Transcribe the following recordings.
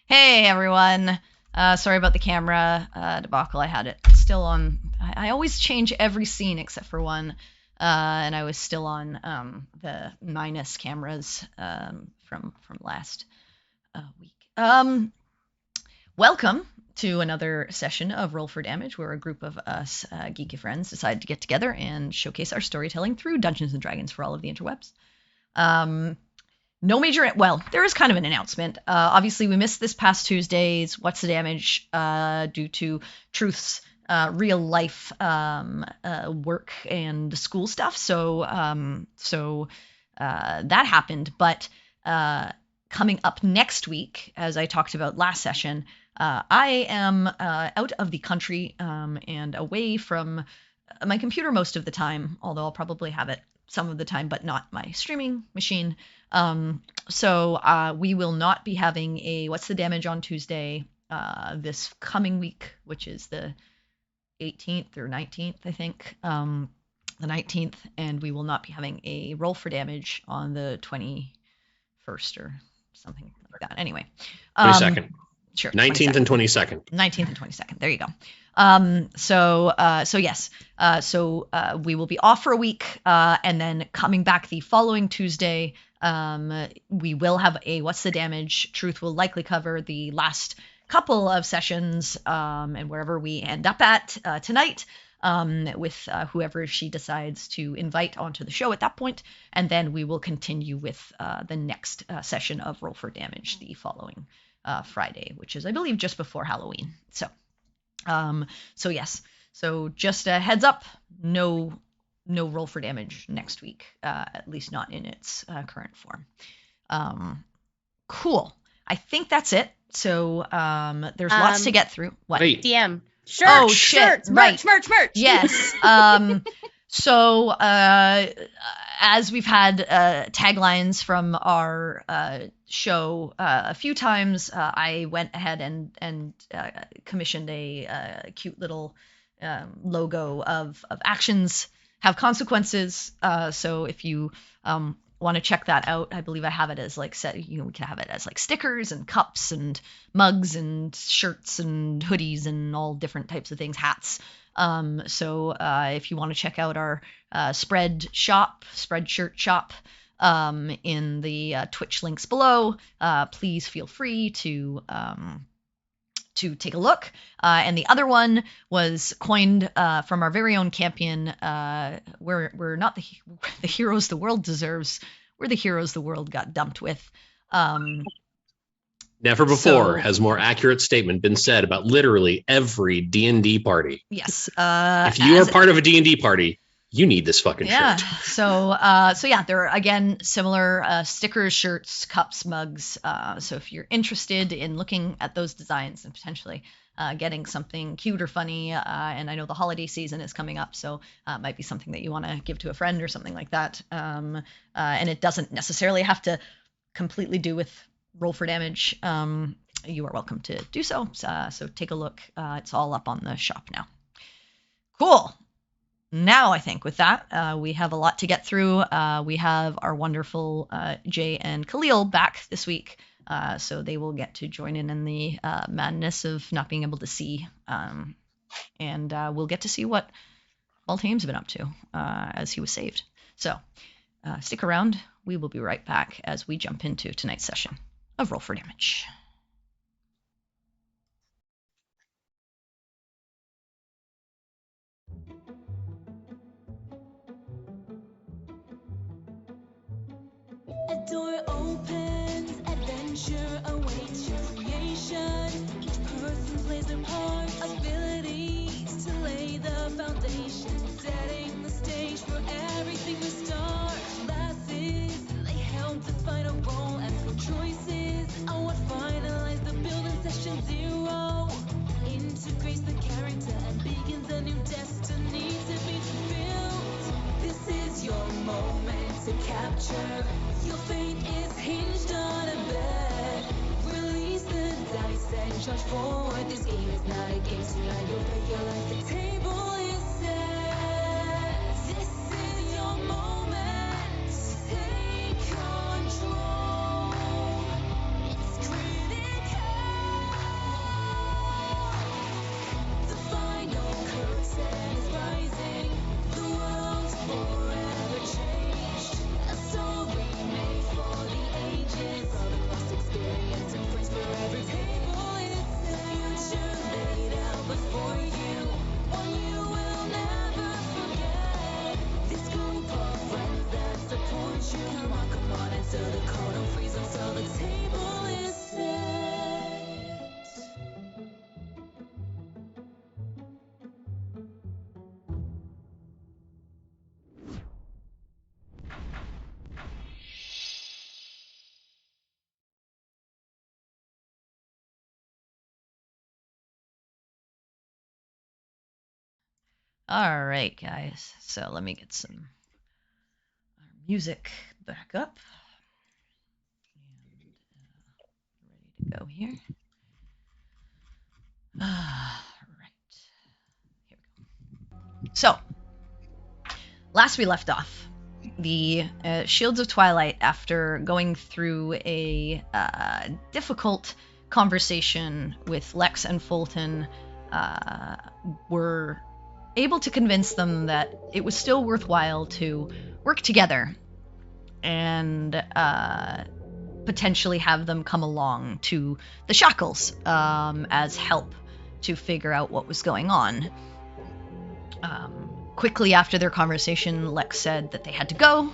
Hey everyone. Sorry about the camera debacle. I had it still on. I always change every scene except for one, and I was still on the minus cameras from last week. Welcome to another session of Roll for Damage, where a group of us geeky friends decided to get together and showcase our storytelling through Dungeons and Dragons for all of the interwebs. No major, well, there is kind of an announcement. Obviously, we missed this past Tuesday's What's the Damage due to Truth's real life work and school stuff. So that happened. But coming up next week, as I talked about last session, I am out of the country and away from my computer most of the time, although I'll probably have it some of the time, but not my streaming machine. So we will not be having a What's the Damage on Tuesday this coming week, which is the 18th or 19th, I think, the 19th, and we will not be having a Roll for Damage on the 21st or something like that. Anyway. 22nd. Sure. 19th 22nd. And 22nd. 19th and 22nd. There you go. So yes. So we will be off for a week, and then coming back the following Tuesday, we will have a What's the Damage. Truth will likely cover the last couple of sessions, and wherever we end up at tonight, with whoever she decides to invite onto the show at that point, and then we will continue with the next session of Roll for Damage the following Friday, which is, I believe, just before Halloween. So yes. So just a heads up, no Roll for Damage next week, at least not in its current form. Cool. I think that's it. So there's lots to get through. What? Wait. DM. Shirts, oh, shit. Shirts, merch, right. merch. Yes. So as we've had taglines from our show a few times, I went ahead and commissioned a cute little logo of actions have consequences. So if you want to check that out, I believe I have it as like we can have it as like stickers and cups and mugs and shirts and hoodies and all different types of things, hats. So if you want to check out our spreadshirt shop in the Twitch links below, please feel free to take a look. And the other one was coined from our very own Campion. We're not the heroes the world deserves. We're the heroes the world got dumped with. Never before has more accurate statement been said about literally every D&D party. Yes. If you are part of a D&D party, you need this fucking shirt. So yeah, there are, again, similar stickers, shirts, cups, mugs. So if you're interested in looking at those designs and potentially getting something cute or funny, and I know the holiday season is coming up, so it might be something that you want to give to a friend or something like that. And it doesn't necessarily have to completely do with Roll for Damage. You are welcome to do so. So take a look. It's all up on the shop now. Cool. Now I think with that, we have a lot to get through. We have our wonderful Jay and Khalil back this week, so they will get to join in the madness of not being able to see, and we'll get to see what Baltaim's been up to as he was saved. So stick around. We will be right back as we jump into tonight's session of Roll for Damage. A door opens, adventure awaits your creation. Each person plays their part, abilities to lay the foundation, setting the stage for everything to start. Classes, they help define a role, and pro choices are what finalize the build in session 0. Integrates the character and begins a new destiny to be fulfilled. This is your moment to capture. Your fate is hinged on a bet. Release the dice and charge forward. This game is not a game, so now you'll bet your life. The table is set. This is your moment. Take control. All right, guys. So let me get some music back up. And ready to go here. Right. Here we go. So, last we left off, the Shields of Twilight, after going through a difficult conversation with Lex and Fulton, were able to convince them that it was still worthwhile to work together and potentially have them come along to the shackles as help to figure out what was going on. Quickly after their conversation, Lex said that they had to go,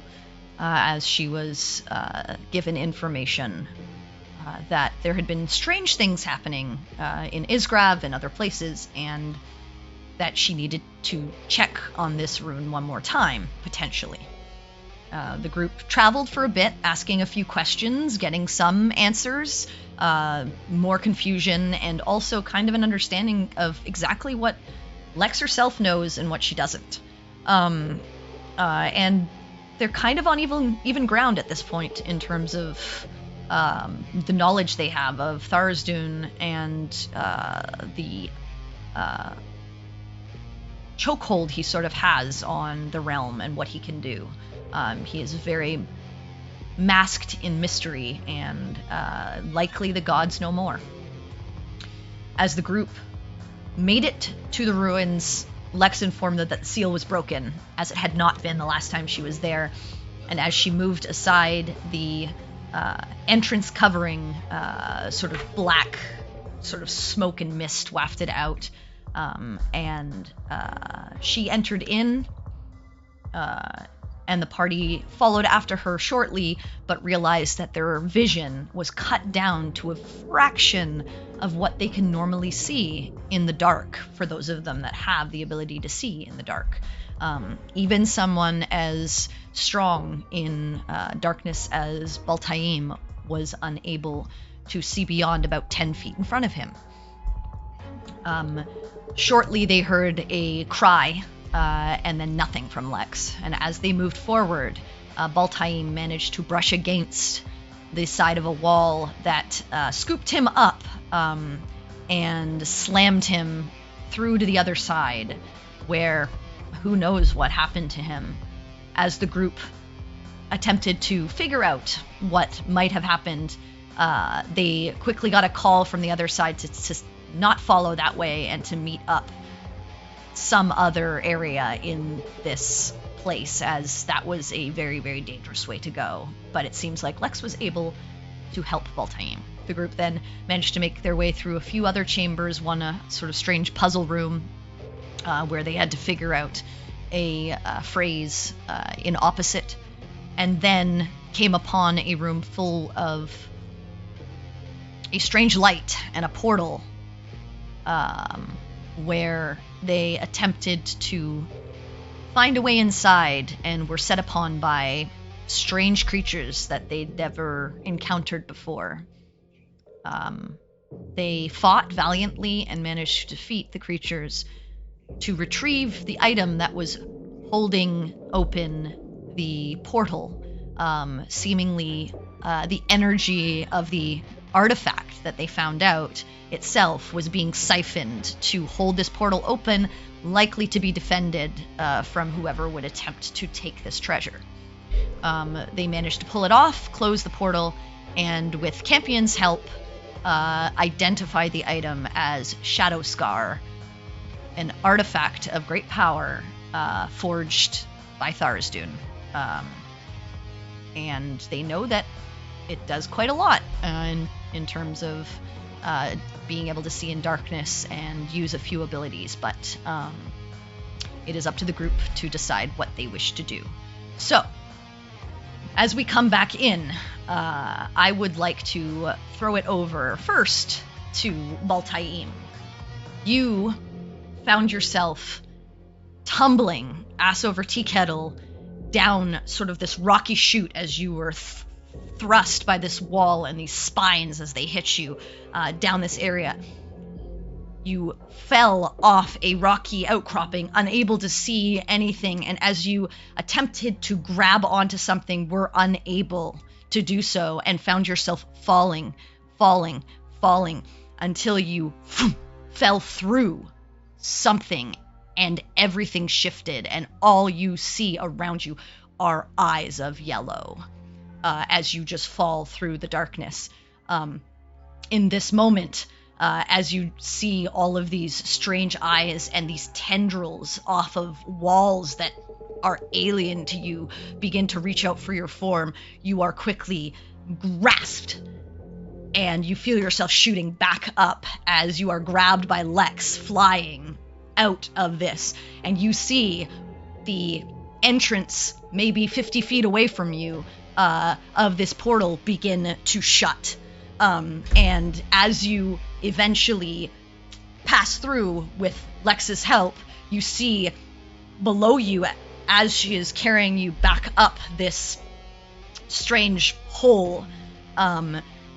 as she was given information that there had been strange things happening in Isgrav and other places, and that she needed to check on this rune one more time, potentially. The group traveled for a bit, asking a few questions, getting some answers, more confusion, and also kind of an understanding of exactly what Lex herself knows and what she doesn't. And they're kind of on even ground at this point in terms of the knowledge they have of Tharizdun and the chokehold he sort of has on the realm and what he can do. He is very masked in mystery, and likely the gods know more. As the group made it to the ruins, Lex informed them that the seal was broken, as it had not been the last time she was there, and as she moved aside, the entrance covering sort of black, sort of smoke and mist wafted out, and she entered in, and the party followed after her shortly, but realized that their vision was cut down to a fraction of what they can normally see in the dark, for those of them that have the ability to see in the dark. Even someone as strong in darkness as Baltaim was unable to see beyond about 10 feet in front of him. Shortly, they heard a cry, and then nothing from Lex. And as they moved forward, Baltaim managed to brush against the side of a wall that scooped him up and slammed him through to the other side, where who knows what happened to him. As the group attempted to figure out what might have happened, they quickly got a call from the other side to not follow that way and to meet up some other area in this place, as that was a very, very dangerous way to go. But it seems like Lex was able to help Baltaim. The group then managed to make their way through a few other chambers, one a sort of strange puzzle room where they had to figure out a phrase in opposite, and then came upon a room full of a strange light and a portal where they attempted to find a way inside and were set upon by strange creatures that they'd never encountered before. They fought valiantly and managed to defeat the creatures to retrieve the item that was holding open the portal. Seemingly, the energy of the artifact that they found out itself was being siphoned to hold this portal open, likely to be defended from whoever would attempt to take this treasure. They managed to pull it off, close the portal, and with Campion's help, identify the item as Shadow Scar, an artifact of great power forged by Tharizdun. And they know that it does quite a lot in terms of being able to see in darkness and use a few abilities, but it is up to the group to decide what they wish to do. So, as we come back in, I would like to throw it over first to Baltaim. You found yourself tumbling ass over tea kettle down sort of this rocky chute as you were thrust by this wall and these spines as they hit you down this area. You fell off a rocky outcropping, unable to see anything, and as you attempted to grab onto something, were unable to do so, and found yourself falling, until you fell through something, and everything shifted, and all you see around you are eyes of yellow as you just fall through the darkness. In this moment, as you see all of these strange eyes and these tendrils off of walls that are alien to you begin to reach out for your form, you are quickly grasped, and you feel yourself shooting back up as you are grabbed by Lex, flying out of this, and you see the entrance maybe 50 feet away from you of this portal begin to shut. And as you eventually pass through with Lex's help, you see below you, as she is carrying you back up this strange hole,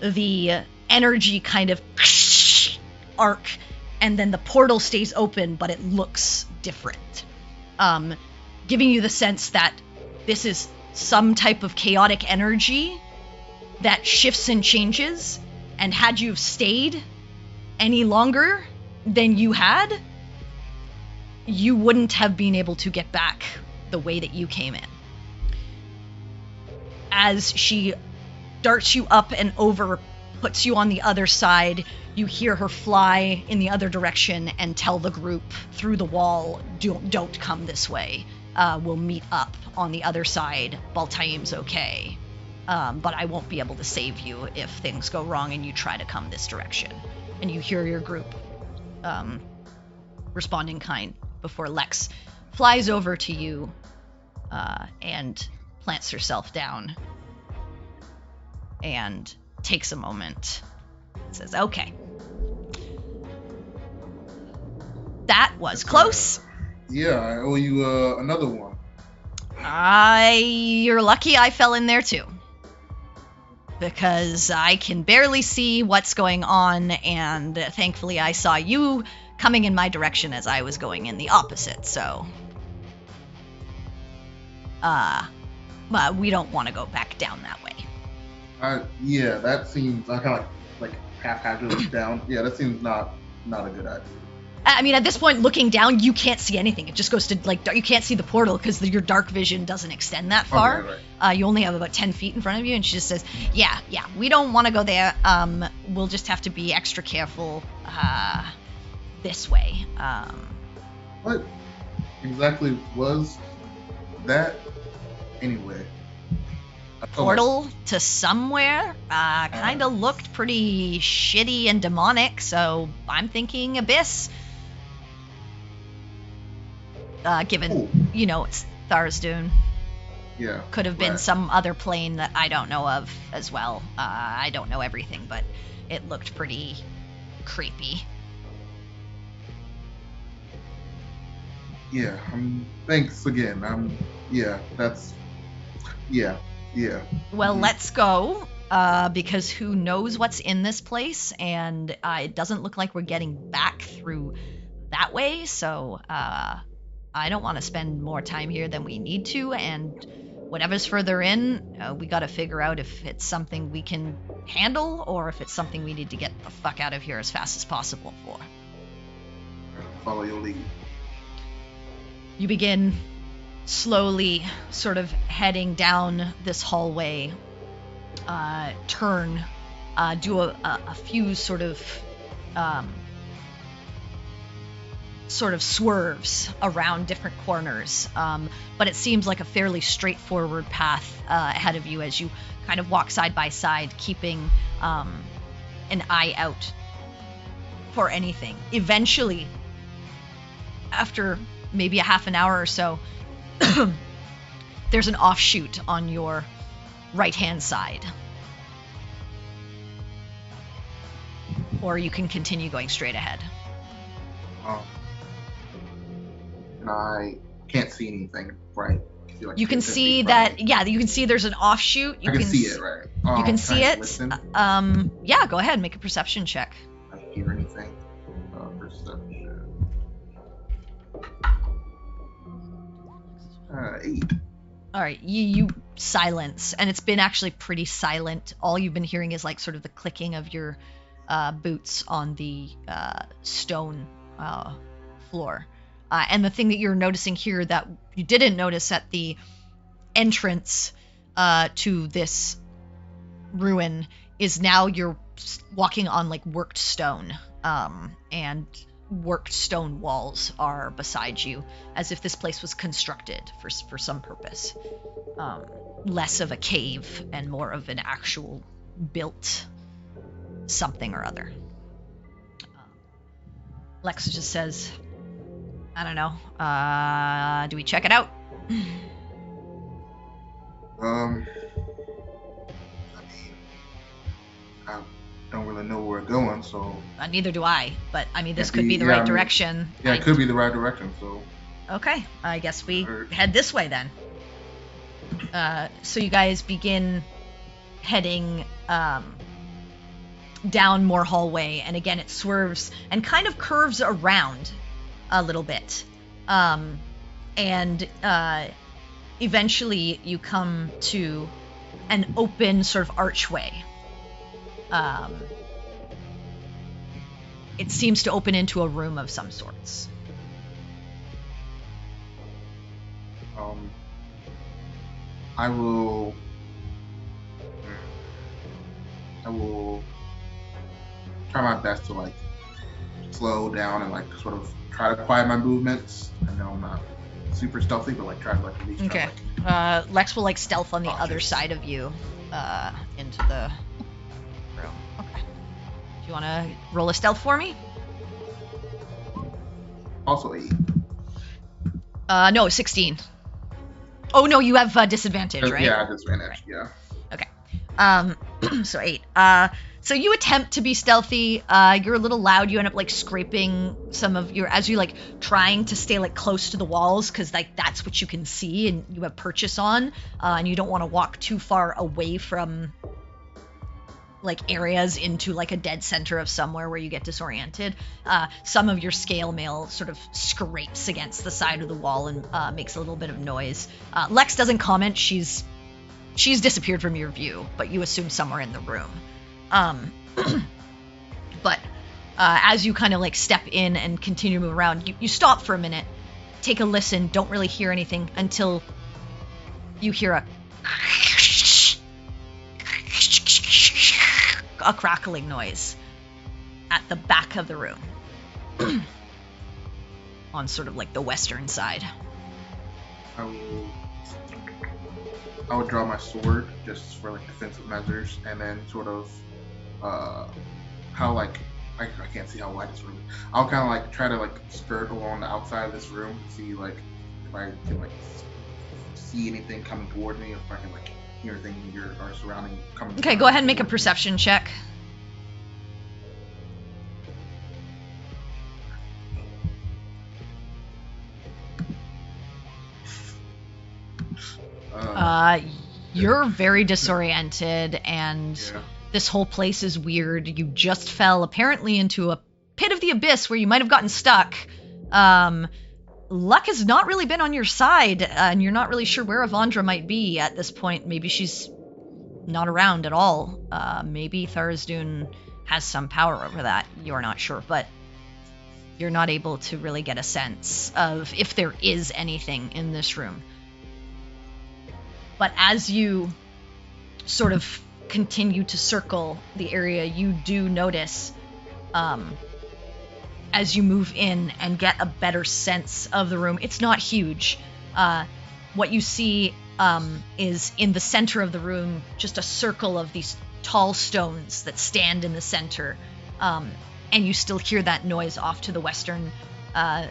the energy kind of arc, and then the portal stays open, but it looks different, giving you the sense that this is some type of chaotic energy that shifts and changes, and had you stayed any longer than you had, you wouldn't have been able to get back the way that you came in. As she darts you up and over, puts you on the other side, you hear her fly in the other direction and tell the group through the wall, don't come this way. We'll meet up on the other side. Baltaim's okay. But I won't be able to save you if things go wrong and you try to come this direction. And you hear your group respond in kind before Lex flies over to you and plants herself down and takes a moment. Says, okay. That was close. Yeah, I owe you another one. You're lucky I fell in there too. Because I can barely see what's going on, and thankfully I saw you coming in my direction as I was going in the opposite, so... but we don't want to go back down that way. Yeah, that seems... I kind of like haphazardly look down. Yeah, that seems not a good idea. I mean, at this point, looking down, you can't see anything. It just goes to, like, you can't see the portal because your dark vision doesn't extend that far. Okay, right. You only have about 10 feet in front of you, and she just says, yeah, we don't want to go there. We'll just have to be extra careful this way. What exactly was that anyway? Portal to somewhere? Kind of looked pretty shitty and demonic, so I'm thinking abyss. Given, it's Tharsdoon. Yeah. Could have been some other plane that I don't know of as well. I don't know everything, but it looked pretty creepy. Yeah. Thanks again. Yeah. That's. Yeah. Well, let's go. Because who knows what's in this place, and it doesn't look like we're getting back through that way, so I don't want to spend more time here than we need to, and whatever's further in, we got to figure out if it's something we can handle, or if it's something we need to get the fuck out of here as fast as possible for. Follow your lead. You begin slowly sort of heading down this hallway, turn, do a few sort of swerves around different corners, but it seems like a fairly straightforward path ahead of you as you kind of walk side by side, keeping an eye out for anything. Eventually, after maybe a half an hour or so, there's an offshoot on your right-hand side. Or you can continue going straight ahead. And I can't see anything, right? You can see that, you can see there's an offshoot. I can see it, right? You can see it. Listen? Yeah, go ahead, make a perception check. I hear anything? perception. 8. All right, you silence, and it's been actually pretty silent. All you've been hearing is like sort of the clicking of your boots on the stone floor. And the thing that you're noticing here that you didn't notice at the entrance to this ruin is now you're walking on like worked stone, and worked stone walls are beside you, as if this place was constructed for some purpose. Less of a cave and more of an actual built something or other. Lex just says, I don't know, do we check it out? I mean, I don't really know where we're going, so. Neither do I, but I mean, this could be the yeah, right I mean, direction. Yeah, it could be the right direction, so. Okay, I guess we head this way then. So you guys begin heading down more hallway, and again it swerves and kind of curves around a little bit. And eventually you come to an open sort of archway. It seems to open into a room of some sorts. I will try my best to like slow down and like sort of try to quiet my movements. I know I'm not super stealthy, but like try to like at least Okay. try, Lex will like stealth on the cautious. other side of you into the room. Okay. Do you want to roll a stealth for me? also 8. No, 16. Oh no, you have disadvantage, right? Yeah, disadvantage. Yeah. So 8. So you attempt to be stealthy. You're a little loud. You end up like scraping some of your, as you like trying to stay like close to the walls, because like that's what you can see and you have purchase on, and you don't want to walk too far away from like areas into like a dead center of somewhere where you get disoriented. Some of your scale mail sort of scrapes against the side of the wall and makes a little bit of noise. Lex doesn't comment. She's disappeared from your view, but you assume somewhere in the room. But as you kind of like step in and continue to move around, you stop for a minute, take a listen, don't really hear anything until you hear a crackling noise at the back of the room on sort of like the western side. I would draw my sword just for like defensive measures, and then sort of how like I can't see how wide this room is. I'll kind of like try to like skirt along the outside of this room to see like if I can like see anything coming toward me, or if I can like hear anything or surrounding coming. Okay, go ahead and make a perception check. You're very disoriented, and Yeah. this whole place is weird. You just fell apparently into a pit of the abyss where you might have gotten stuck. Luck has not really been on your side, and you're not really sure where Avandra might be at this point. Maybe she's not around at all. Maybe Tharizdun has some power over that. You're not sure, but you're not able to really get a sense of if there is anything in this room. But as you sort of continue to circle the area, you do notice, as you move in and get a better sense of the room, it's not huge. What you see is in the center of the room, just a circle of these tall stones that stand in the center. And you still hear that noise off to the western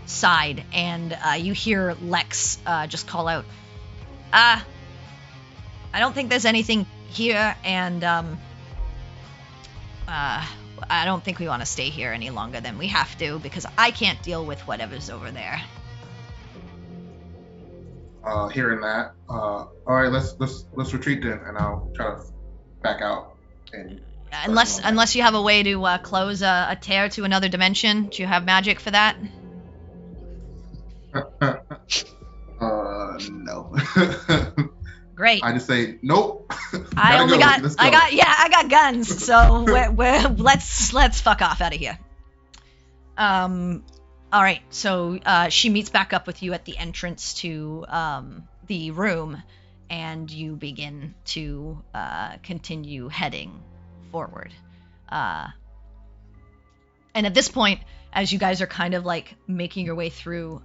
side. And you hear Lex just call out, I don't think there's anything here, and I don't think we want to stay here any longer than we have to, because I can't deal with whatever's over there. Hearing that, all right, let's retreat then, and I'll try to back out. And Unless you have a way to close a tear to another dimension. Do you have magic for that? No. Great. I just say nope. I only got Let's go. I got guns. So let's fuck off out of here. All right. So she meets back up with you at the entrance to the room, and you begin to continue heading forward. And at this point, as you guys are kind of like making your way through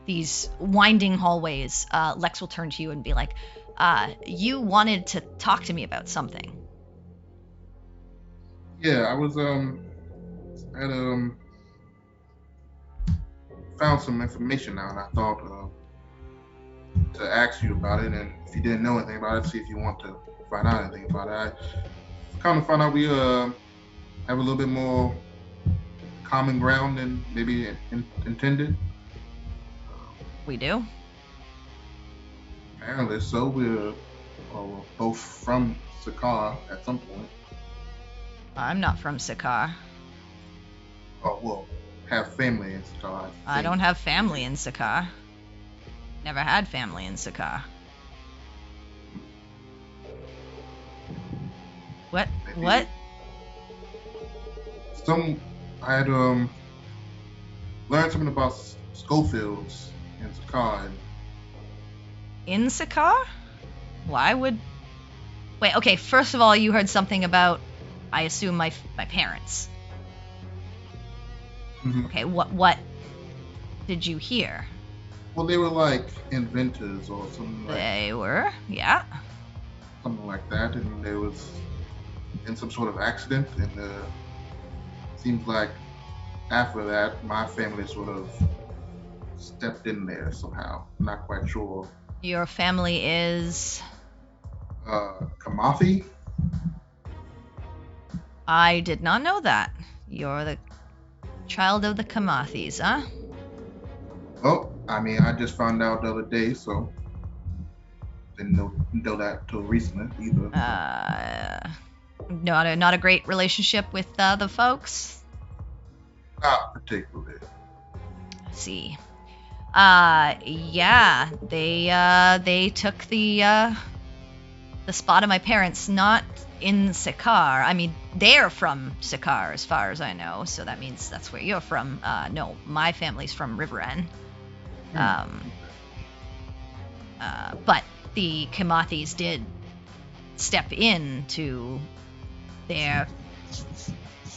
these winding hallways, Lex will turn to you and be like, you wanted to talk to me about something. Yeah, I was found some information now, and I thought to ask you about it, and if you didn't know anything about it, see if you want to find out anything about it. I kind of found out we have a little bit more common ground than maybe intended. We do? Apparently so. We're both from Sakar at some point. I'm not from Sakar. Oh, well, have family in Sakar. I don't have family in Sakar. Never had family in Sakar. What? Maybe What? I had learned something about Schofields in Sakar. In Sakar? Why would... Wait, okay, first of all, you heard something about, I assume, my parents. Mhm. Okay, what did you hear? Well, they were like inventors or something They were, yeah. like that, and there was in some sort of accident, and seems like after that, my family sort of stepped in there somehow. Not quite sure. Your family is... Kamathi? I did not know that. You're the child of the Kamathis, huh? Well, I mean, I just found out the other day, so didn't know that till recently either. Not a great relationship with the folks. Not particularly. I see. Yeah, they took the spot of my parents, not in Sakar. I mean, they're from Sakar as far as I know, so that means that's where you're from. No, my family's from Riverend. But the Kamathis did step into their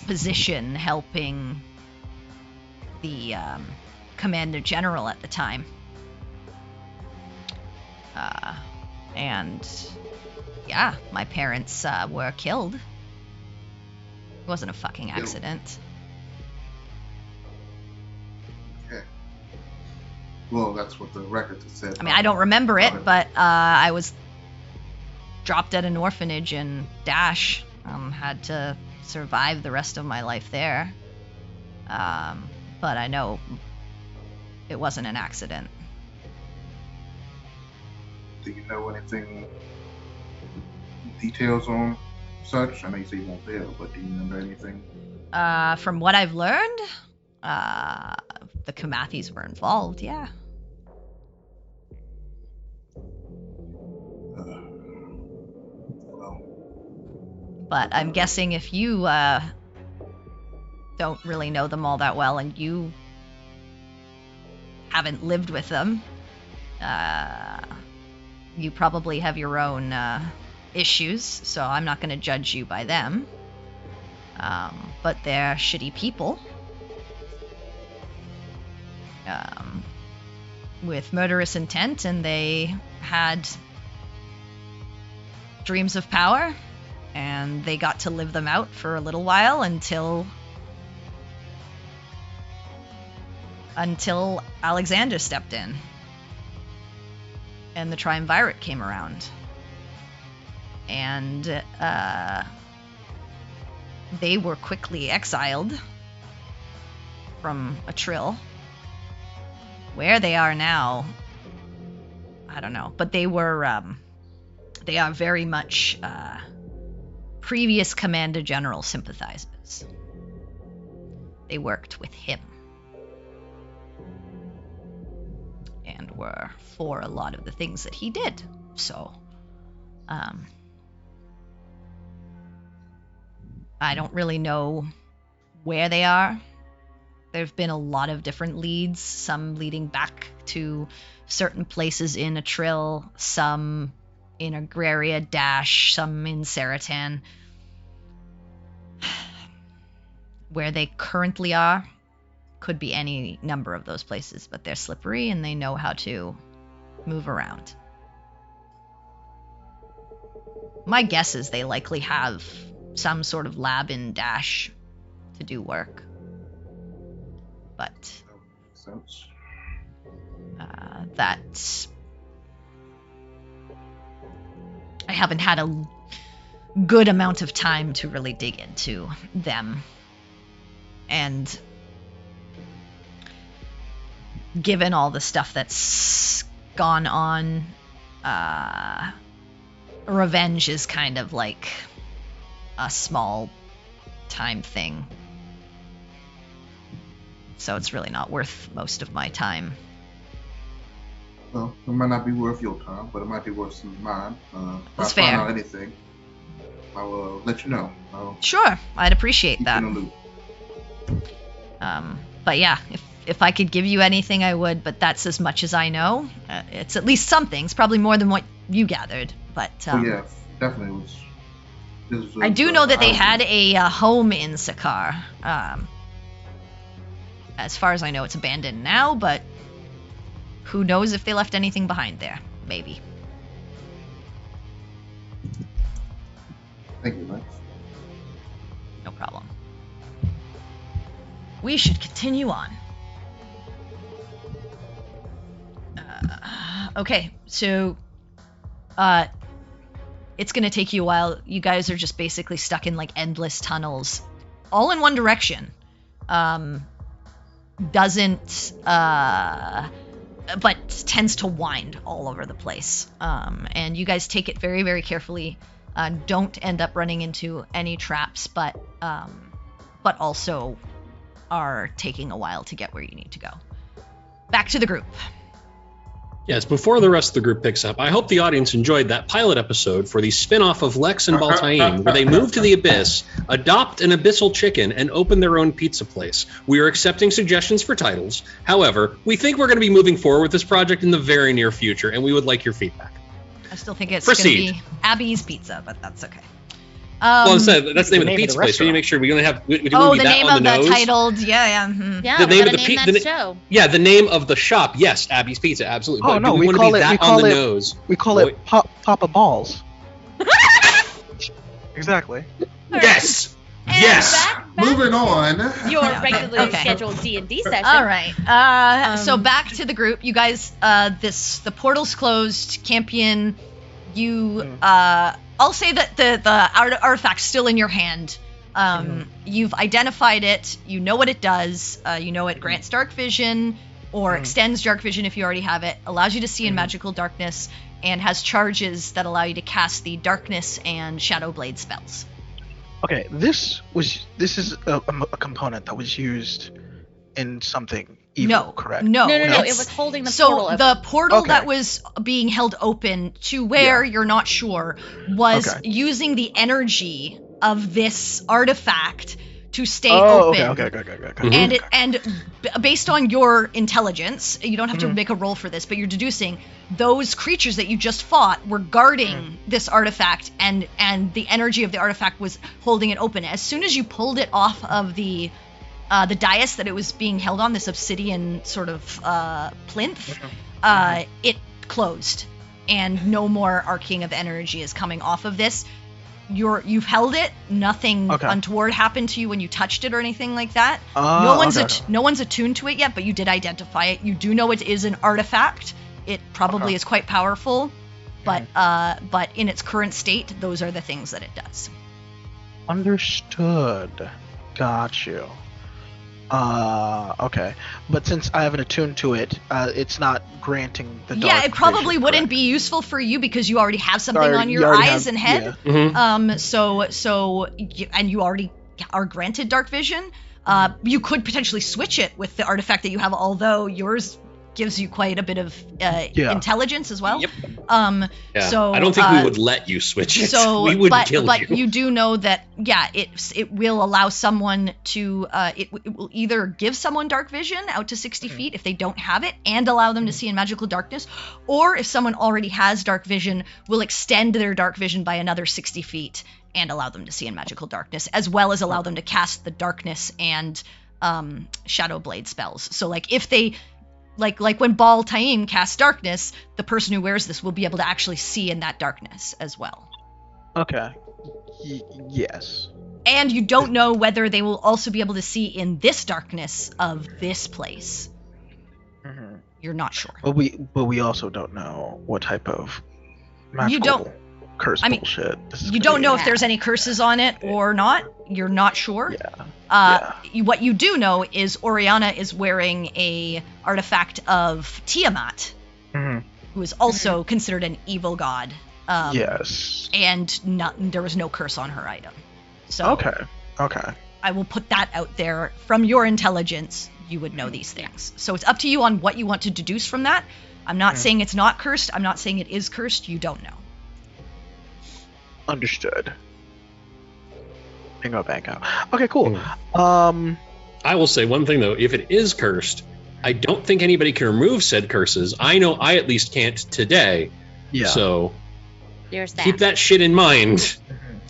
position, helping the Commander General at the time. And yeah, my parents were killed. It wasn't a fucking accident. Okay. Well, that's what the records have said. I mean, I don't remember it, but I was dropped at an orphanage in Dash. Had to survive the rest of my life there. But I know it wasn't an accident. Do you know anything, details on such? I know you say you won't tell, but do you remember anything? From what I've learned, the Kamathis were involved, yeah. Well, But I'm guessing if you don't really know them all that well and you haven't lived with them, you probably have your own issues, so I'm not going to judge you by them. But they're shitty people. With murderous intent, and they had dreams of power, and they got to live them out for a little while until Alexander stepped in and the Triumvirate came around. And they were quickly exiled from a trill. Where they are now, I don't know. But they are very much previous Commander General sympathizers. They worked with him. And were for a lot of the things that he did. So, I don't really know where they are. There've been a lot of different leads, some leading back to certain places in Atrill, some in Agraria Dash, some in Saratan. Where they currently are could be any number of those places, but they're slippery and they know how to move around. My guess is they likely have some sort of lab in Dash to do work. But that I haven't had a good amount of time to really dig into them. And given all the stuff that's gone on, revenge is kind of like a small time thing. So it's really not worth most of my time. Well, it might not be worth your time, but it might be worth some of mine. That's if I fair. find out anything, I will let you know. Sure, I'd appreciate Keep that. you in the loop. But yeah, if I could give you anything, I would, but that's as much as I know. It's at least some things, probably more than what you gathered. But Yeah, definitely was. I do know that they had a home in Sakar. As far as I know, it's abandoned now, but who knows if they left anything behind there? Maybe. Thank you, Max. No problem. We should continue on. Okay, so it's gonna take you a while. You guys are just basically stuck in like endless tunnels, all in one direction. Doesn't but tends to wind all over the place. And you guys take it very, very carefully. Don't end up running into any traps, but also are taking a while to get where you need to go. Back to the group. Yes, before the rest of the group picks up, I hope the audience enjoyed that pilot episode for the spin-off of Lex and Baltaim, where they move to the Abyss, adopt an abyssal chicken, and open their own pizza place. We are accepting suggestions for titles. However, we think we're going to be moving forward with this project in the very near future, and we would like your feedback. I still think it's going to be Abby's Pizza, but that's okay. Well, that's the name of the pizza place. We need to make sure we only have. We the that name on of the the nose. titled, yeah. Yeah, The name of the name the that show. Yeah, the name of the shop. Yes, Abby's Pizza, absolutely. Oh, But no, do we want call to be it- that we call on the it- nose. We call it Papa Balls. Exactly. Yes. And Yes. back Moving on. your Yeah, regularly okay. scheduled D&D session. All right. So back to the group. You guys, the portal's closed. Campion, you, I'll say that the artifact's still in your hand. You've identified it. You know what it does. You know it grants dark vision or extends dark vision if you already have it. Allows you to see in magical darkness and has charges that allow you to cast the darkness and shadow blade spells. Okay, this is a component that was used in something evil, correct? No. No, it's- it was holding the So portal open. the portal Okay. that was being held open to where you're not sure was Okay. using the energy of this artifact to stay Oh, open. okay. Based on your intelligence, you don't have to make a roll for this, but you're deducing those creatures that you just fought were guarding this artifact, and the energy of the artifact was holding it open. As soon as you pulled it off of the dais that it was being held on, this obsidian sort of plinth, it closed, and no more arcing of energy is coming off of this. You've held it. Nothing untoward happened to you when you touched it or anything like that. No one's attuned to it yet, but you did identify it. You do know it is an artifact. It probably is quite powerful, but in its current state, those are the things that it does. Understood. Got you. Okay. But since I haven't attuned to it, it's not granting the dark Yeah, it probably vision, wouldn't correct? be useful for you because you already have something Sorry, on you your already eyes have- and head. yeah. Mhm. You already are granted dark vision. You could potentially switch it with the artifact that you have, although yours gives you quite a bit of intelligence as well. Yep. Yeah. So I don't think we would let you switch it. We would kill but you. you do know that it will allow someone to it will either give someone dark vision out to 60 feet if they don't have it and allow them to see in magical darkness, or if someone already has dark vision, will extend their dark vision by another 60 feet and allow them to see in magical darkness, as well as allow them to cast the darkness and shadow blade spells. So like if they like when Bal Taim casts darkness, the person who wears this will be able to actually see in that darkness as well. Okay. Yes. And you don't know whether they will also be able to see in this darkness of this place. Mm-hmm. You're not sure. But we also don't know what type of magical don't- curse I mean, bullshit. This is You gonna don't be. know if there's any curses on it or not. You're not sure. Yeah. What you do know is Oriana is wearing a artifact of Tiamat, Mm-hmm. who is also considered an evil god. Yes. And there was no curse on her item. So Okay. I will put that out there. From your intelligence, you would know these things. So it's up to you on what you want to deduce from that. I'm not saying it's not cursed. I'm not saying it is cursed. You don't know. Understood. Bingo bango. Okay, cool. I will say one thing though: if it is cursed, I don't think anybody can remove said curses. I know I at least can't today. Yeah. So There's that. keep that shit in mind.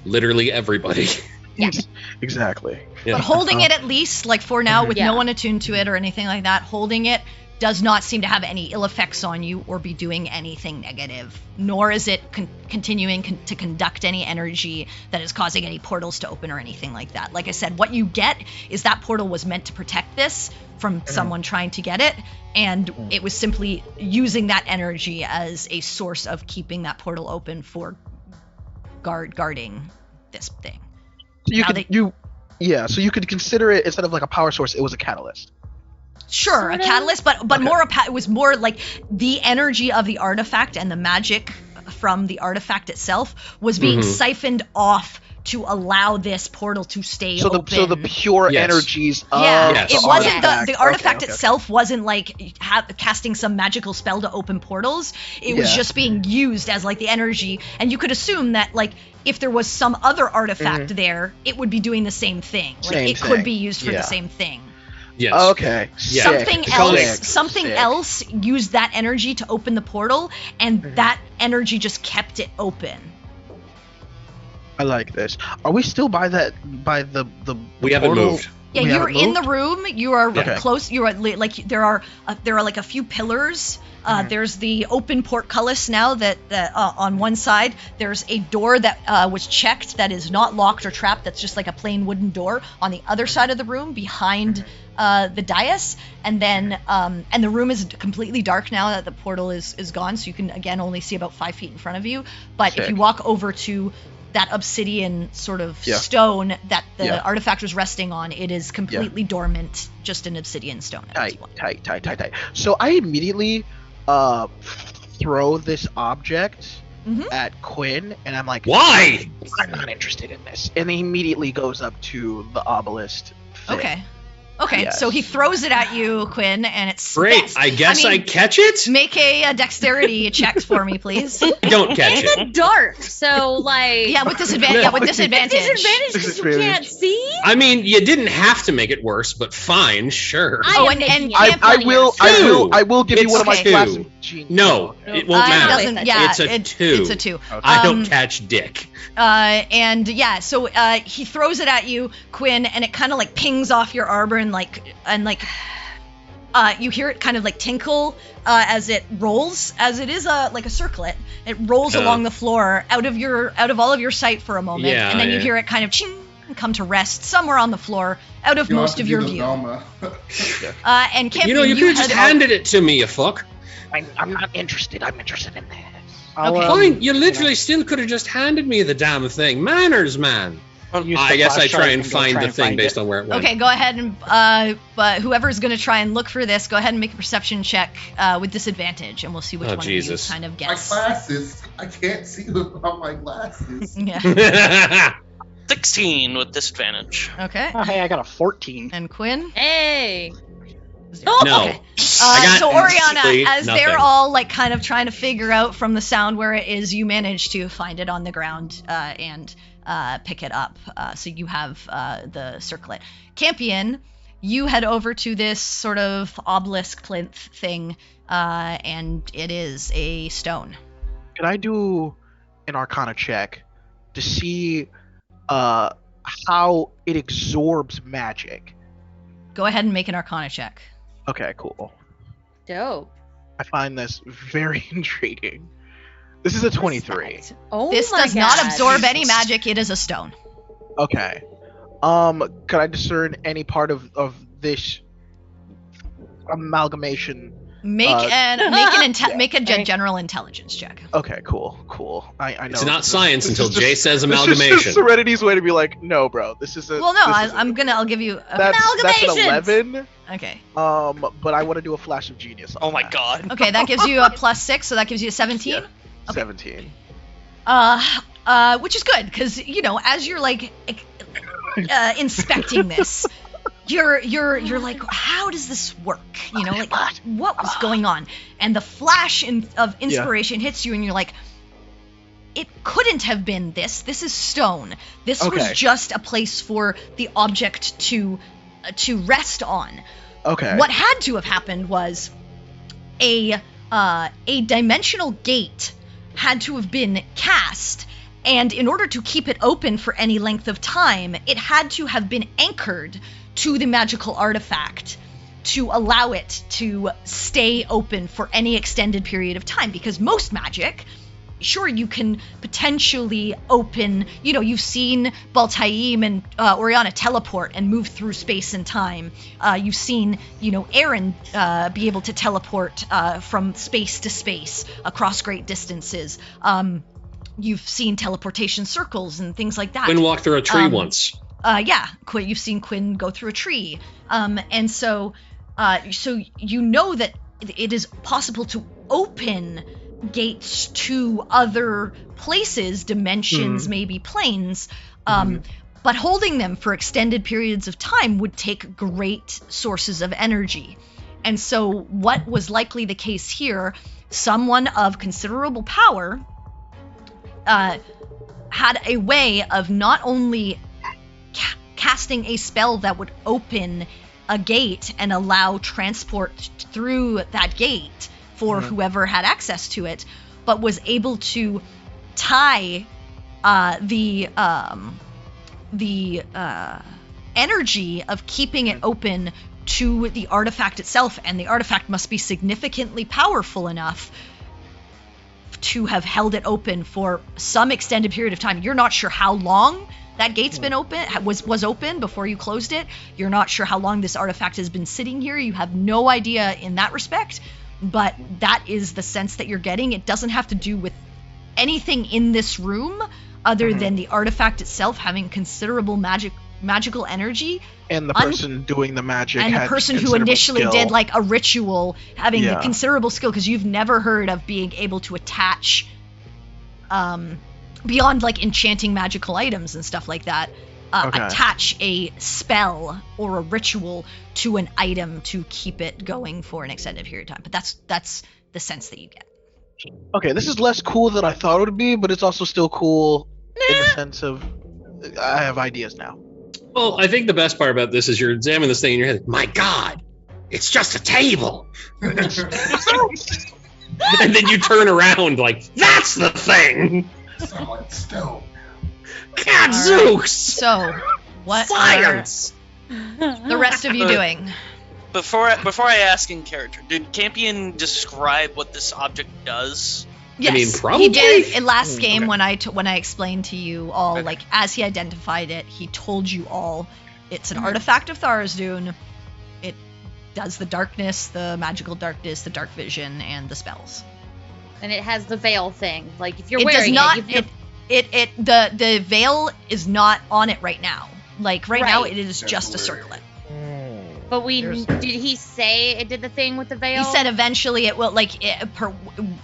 Literally everybody. Yes. Exactly. Yeah. But holding it at least, like for now, with Yeah. no one attuned to it or anything like that, holding it does not seem to have any ill effects on you or be doing anything negative, nor is it continuing to conduct any energy that is causing any portals to open or anything like that. Like I said, what you get is that portal was meant to protect this from someone trying to get it, and it was simply using that energy as a source of keeping that portal open for guarding this thing. So Now so you could consider it, instead of like a power source, it was a catalyst. Sure, Sort a of. catalyst, but Okay. it was more like the energy of the artifact and the magic from the artifact itself was being siphoned off to allow this portal to stay So open. the pure Yes. energies Yeah, of Yes. it the wasn't artifact. the artifact Okay. itself wasn't like casting some magical spell to open portals. It was Yeah. just being used as like the energy, and you could assume that like if there was some other artifact there, it would be doing the same thing. Like Same it thing. could be used for Yeah. the same thing. Yes. Okay. Yeah. Something Sick. else Sick. else used that energy to open the portal, and that energy just kept it open. I like this. Are we still by the We haven't portal? moved. Yeah, We you're haven't in the moved? room. You are Okay. close. You are like there are like a few pillars. There's the open portcullis now that on one side. There's a door that was checked that is not locked or trapped. That's just like a plain wooden door on the other side of the room behind the dais. And then and the room is completely dark now that the portal is gone. So you can again only see about 5 feet in front of you. But if Sick. you walk over to that obsidian sort of Yeah. stone that the Yeah. artifact was resting on, it is completely dormant, just an obsidian stone at this Tight, point. tight. So I immediately throw this object Mhm. at Quinn, and I'm like, Why? I'm not interested in this. And he immediately goes up to the obelisk thing. Okay, Yes. so he throws it at you, Quinn, and it's Great. I guess I mean, catch it. make a dexterity check for me, please. Don't catch In the it. dark, so like. Yeah, with disadvantage. Yeah, with disadvantage. Disadvantage because you can't see. I mean, you didn't have to make it worse, but fine, sure. I Oh, am and making it I I will give you It's one of my two. classic genius. No, it won't It matter. doesn't. Yeah, It's a 2. It's a 2. I don't catch dick. And yeah, so he throws it at you, Quinn, and it kind of like pings off your armor and you hear it kind of like tinkle as it rolls, as it is like a circlet. It rolls along the floor out of all of your sight for a moment, Yeah, and then you yeah. hear it kind of ching and come to rest somewhere on the floor, out of most of your view. And Campy, You know, you could have just had- handed it to me, you fuck. I'm not interested. I'm interested in this. Okay. Fine, you literally still could have just handed me the damn thing. Manners, man. Use I the guess I try flashlight and go find the thing it. based on where it went. Okay, go ahead and but whoever's gonna try and look for this, go ahead and make a perception check with disadvantage, and we'll see which one Jesus. of you kind of My gets. glasses. I can't see without my glasses. Yeah. 16 with disadvantage. Okay. Oh, hey, I got a 14. And Quinn. Hey. Zero. No. Okay. I got So Oriana, basically as nothing. they're all like kind of trying to figure out from the sound where it is, you manage to find it on the ground and pick it up. So you have the circlet. Campion, you head over to this sort of obelisk plinth thing, and it is a stone. Could I do an Arcana check to see how it absorbs magic? Go ahead and make an Arcana check. Okay, cool. Dope. I find this very intriguing. This is a 23. Oh This my does not God. absorb any Jesus. magic. It is a stone. Okay. Could I discern any part of this amalgamation? Make Uh, make a Sorry. general intelligence check. Okay, cool. I know. It's not this is- science this until is just- Jay says This is amalgamation. just Serenity's way to be like, no, bro. This is a. Well, no, this is I'll give you That's an amalgamations. 11. Okay. But I want to do a flash of genius. On Oh my that. god. Okay, that gives you a +6, so that gives you a 17. Yeah, Okay. 17. Which is good because as you're like inspecting this, you're like, how does this work? Like what was going on? And the flash of inspiration hits you, and you're like, it couldn't have been this. This is stone. This was Okay. just a place for the object to rest on. Okay. What had to have happened was a dimensional gate had to have been cast, and in order to keep it open for any length of time, it had to have been anchored to the magical artifact to allow it to stay open for any extended period of time, because most magic, sure, you can potentially open, you've seen Baltaim and Oriana teleport and move through space and time. You've seen, Aaron be able to teleport from space to space across great distances. You've seen teleportation circles and things like that. Quinn walked through a tree once. Yeah, you've seen Quinn go through a tree. And so you know that it is possible to open gates to other places, dimensions, maybe planes, but holding them for extended periods of time would take great sources of energy. And so what was likely the case here, someone of considerable power had a way of not only casting a spell that would open a gate and allow transport through that gate for whoever had access to it, but was able to tie the energy of keeping it open to the artifact itself, and the artifact must be significantly powerful enough to have held it open for some extended period of time. You're not sure how long that gate's been open, was open before you closed it. You're not sure how long this artifact has been sitting here. You have no idea in that respect, but that is the sense that you're getting. It doesn't have to do with anything in this room other than the artifact itself having considerable magical energy, and the person doing the magic and the had person who considerable initially skill. did like a ritual having Yeah. considerable skill, because you've never heard of being able to attach beyond like enchanting magical items and stuff like that, Okay. attach a spell or a ritual to an item to keep it going for an extended period of time. But that's the sense that you get. Okay, this is less cool than I thought it would be, but it's also still cool in the sense of I have ideas now. Well, I think the best part about this is you're examining this thing in your head. My God, it's just a table. And then you turn around like, that's the thing. Solid stone. Gadzooks. So, what Science. are the rest of you doing? Before I ask in character, did Campion describe what this object does? Yes, mean, he probably. did in last game okay. when I explained to you all, like as he identified it, he told you all it's an artifact of Tharizdun. It does the darkness, the magical darkness, the dark vision, and the spells. And it has the veil thing. Like if you're It does wearing not. it, The veil is not on it right now. Like right now, Right. it is That's just a weird. circlet. But There's- did he say it did the thing with the veil? He said eventually it will,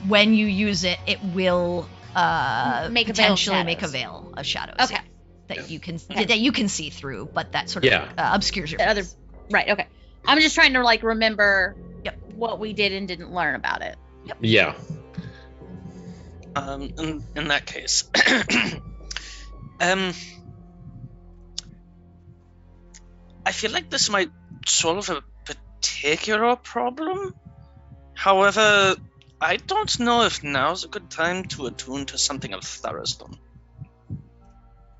when you use it, it will Make a veil of potentially make a shadows. veil of shadows. Okay. Yeah, that Okay. you can see through, but that sort of Yeah. obscures your The other face. right. Okay. I'm just trying to like remember Yep. what we did and didn't learn about it. Yeah. In that case, I feel like this might solve a particular problem. However, I don't know if now's a good time to attune to something of Thara's done.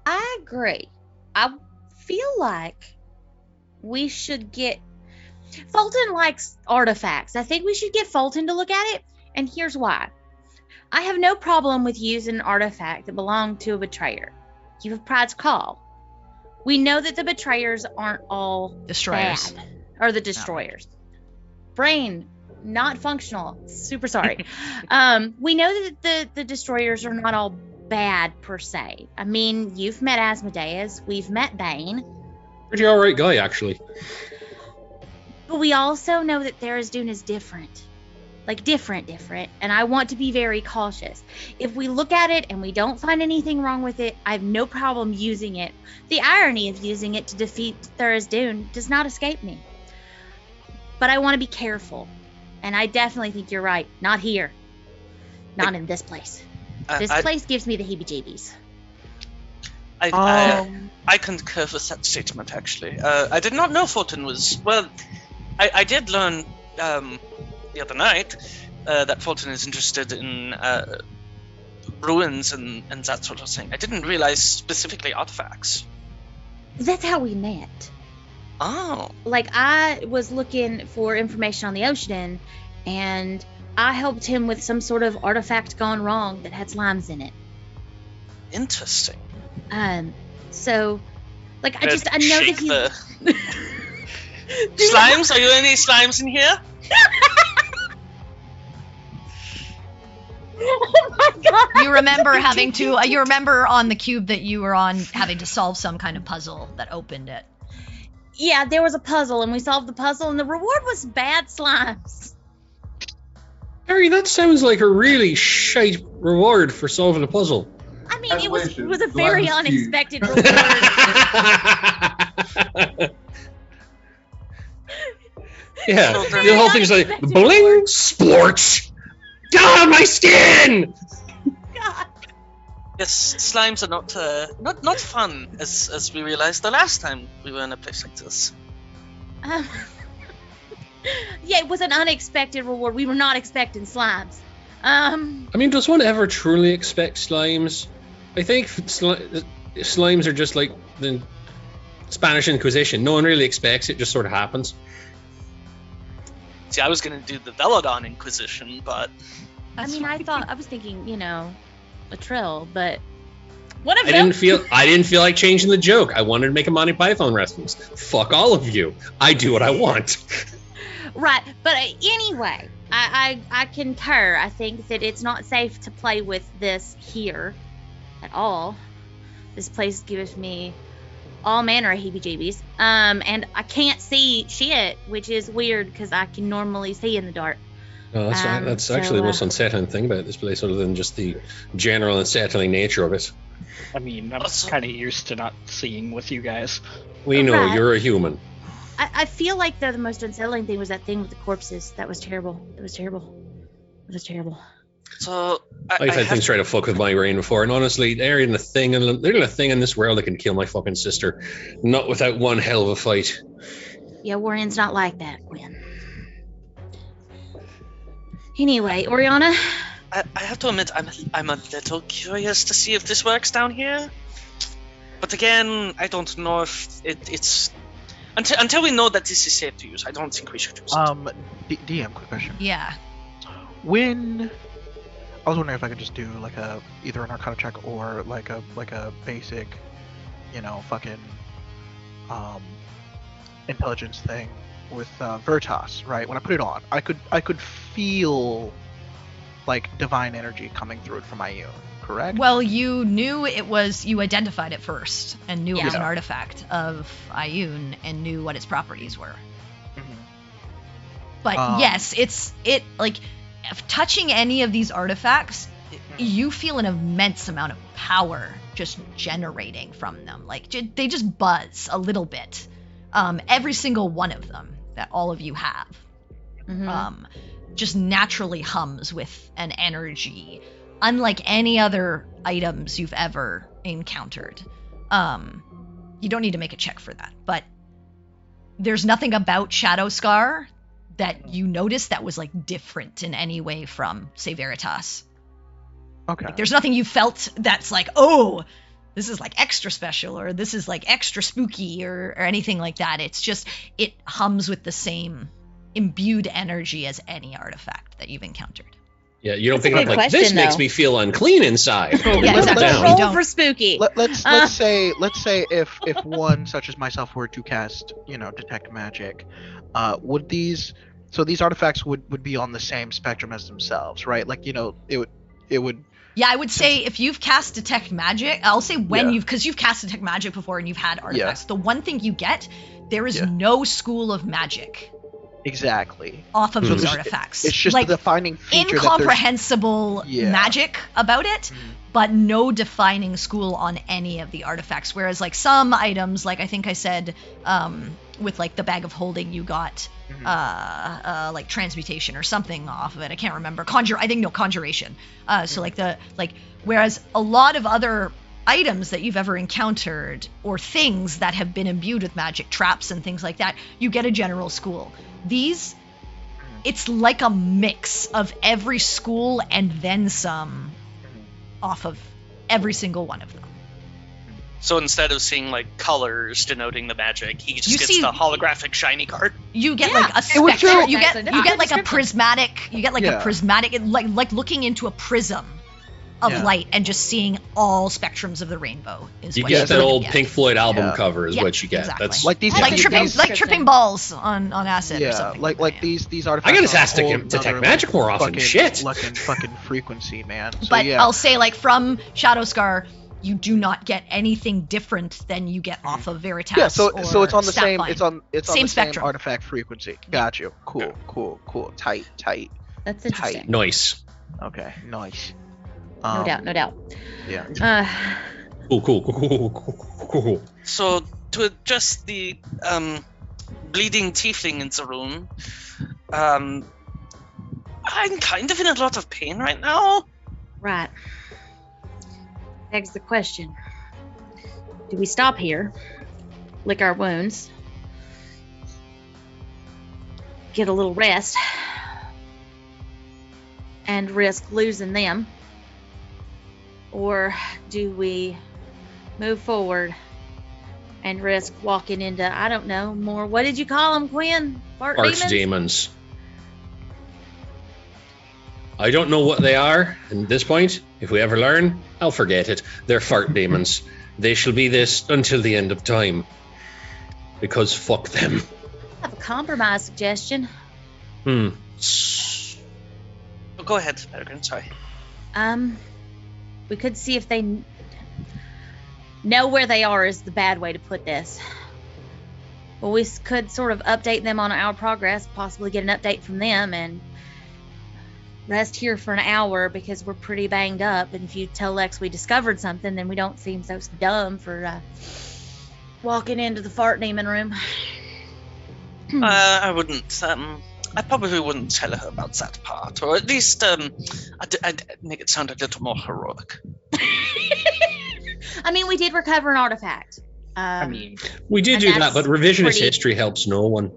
I agree. I feel like we should get Fulton likes artifacts. I think we should get Fulton to look at it, and here's why. I have no problem with using an artifact that belonged to a betrayer. You have Pride's Call. We know that the betrayers aren't all Destroyers. bad, or the destroyers. Brain not functional. Super sorry. We know that the destroyers are not all bad per se. I mean, you've met Asmodeus, we've met Bane, Pretty alright guy, actually. but we also know that Tharizdun is different. Like different, and I want to be very cautious. If we look at it and we don't find anything wrong with it, I have no problem using it. The irony of using it to defeat Tharizdun does not escape me. But I want to be careful, and I definitely think you're right. Not here. Not in this place. This place gives me the heebie-jeebies. I concur with that statement, actually. I did not know Fulton was... Well, I did learn the other night that Fulton is interested in ruins and that sort of thing. I didn't realize specifically artifacts. That's how we met. Oh. Like, I was looking for information on the ocean, and I helped him with some sort of artifact gone wrong that had slimes in it. Interesting. So, like, I know that he's... Slimes? Are you any slimes in here? Oh my god! You remember having to. You remember on the cube that you were on having to solve some kind of puzzle that opened it. Yeah, there was a puzzle, and we solved the puzzle, and the reward was bad slimes. Harry, that sounds like a really shite reward for solving a puzzle. I mean, it was Congratulations, a very Gladys Cube. unexpected reward. Yeah, So the whole thing's like bling sports. God, my skin. God. Yes, slimes are not fun, as we realized the last time we were in a place like this. Yeah, it was an unexpected reward. We were not expecting slimes. I mean, does one ever truly expect slimes? I think slimes are just like the Spanish Inquisition. No one really expects it; just sort of happens. See, I was gonna do the Velodon Inquisition, but I mean, I was thinking, a trill, but one of I them. didn't feel like changing the joke. I wanted to make a Monty Python reference. Fuck all of you. I do what I want. Right, but anyway, I concur. I think that it's not safe to play with this here at all. This place gives me all manner of heebie-jeebies. And I can't see shit, which is weird because I can normally see in the dark. No, that's right. That's actually the most unsettling thing about this place, other than just the general unsettling nature of it. I mean, I'm kind of used to not seeing with you guys. We know Right. you're a human. I feel like the most unsettling thing was that thing with the corpses. That was terrible. It was terrible. It was terrible. so I've had things try to fuck with my brain before, and honestly, there isn't a thing in this world that can kill my fucking sister. Not without one hell of a fight. Yeah, Warren's not like that, Gwen. Anyway, Oriana, I have to admit, I'm a little curious to see if this works down here. But again, I don't know if it's until we know that this is safe to use. I don't think we should use it. DM, quick question. Yeah. When I was wondering if I could just do like either an Arcana check or like a basic, fucking intelligence thing with Veritas, right? When I put it on, I could feel like divine energy coming through it from Ioun. correct? Well, you knew it was, you identified it first and knew it was Yeah. an artifact of Ioun and knew what its properties were. Mhm. But yes, it like if touching any of these artifacts, you feel an immense amount of power just generating from them. Like they just buzz a little bit. Every single one of them that all of you have. Mhm. Just naturally hums with an energy unlike any other items you've ever encountered. You don't need to make a check for that, but there's nothing about Shadow Scar that you noticed that was like different in any way from, say, Veritas. Okay. Like, there's nothing you felt that's like, oh, this is like extra special or this is like extra spooky or anything like that. It's just, it hums with the same imbued energy as any artifact that you've encountered. Yeah, you don't That's a pick up good like, this question, makes though. me feel unclean inside. So Yeah, let's- exactly. let's- You Roll don't. for spooky. let's say if one such as myself were to cast, detect magic, would these artifacts would be on the same spectrum as themselves, right? Like, it would. Yeah, I would say if you've cast Detect Magic, I'll say when Yeah. because you've cast Detect Magic before and you've had artifacts. Yeah. The one thing you get, there is Yeah. no school of magic Exactly. off of So those it's- artifacts. It's just like the defining feature that there's. incomprehensible Yeah. magic about it, but no defining school on any of the artifacts. Whereas like some items, like I think I said, with like the bag of holding, you got like transmutation or something off of it. I can't remember. Conjuration. So whereas a lot of other items that you've ever encountered or things that have been imbued with magic, traps and things like that, you get a general school. These, it's like a mix of every school and then some off of every single one of them. So instead of seeing like colors denoting the magic, he just You gets see- the holographic shiny card. You get Yeah, like a it was spectrum. true. You get That's you a get like a description. prismatic. You get like a Yeah. prismatic, like looking into a prism of Yeah. light and just seeing all spectrums of the rainbow. Is You what get you're that gonna old get. Pink Floyd album Yeah. cover is Yeah, what you get. exactly. That's Like these, That's like a tripping, good like description. tripping balls on acid or yeah, something. like these artifacts. I gotta are a ask to whole detect nother, magic more often. Fucking, Shit. fucking frequency, man. So, But yeah. I'll say like from Shadow Scar, you do not get anything different than you get off of Veritas. Yeah, so or it's on the same. Statline. It's on Same the same spectrum. artifact frequency. Got you. Cool. Tight. That's interesting. nice. Okay, nice. No doubt. Yeah. Cool. So to address the bleeding tiefling in the room, I'm kind of in a lot of pain right now. Right. Begs the question. Do we stop here, lick our wounds, get a little rest, and risk losing them? Or do we move forward and risk walking into, I don't know, more, what did you call them, Quinn? Fart Arch demons? demons. I don't know what they are at this point. If we ever learn, I'll forget it. They're fart demons. They shall be this until the end of time. Because fuck them. I have a compromise suggestion. Oh, go ahead, Peregrine, sorry. We could see if they know where they are is the bad way to put this. Well, we could sort of update them on our progress, possibly get an update from them, and rest here for an hour because we're pretty banged up. And if you tell Lex we discovered something, then we don't seem so dumb for walking into the fart demon room. I wouldn't. I probably wouldn't tell her about that part, or at least I'd make it sound a little more heroic. I mean, we did recover an artifact. I mean, We did And do that, that's but revisionist pretty- history helps no one.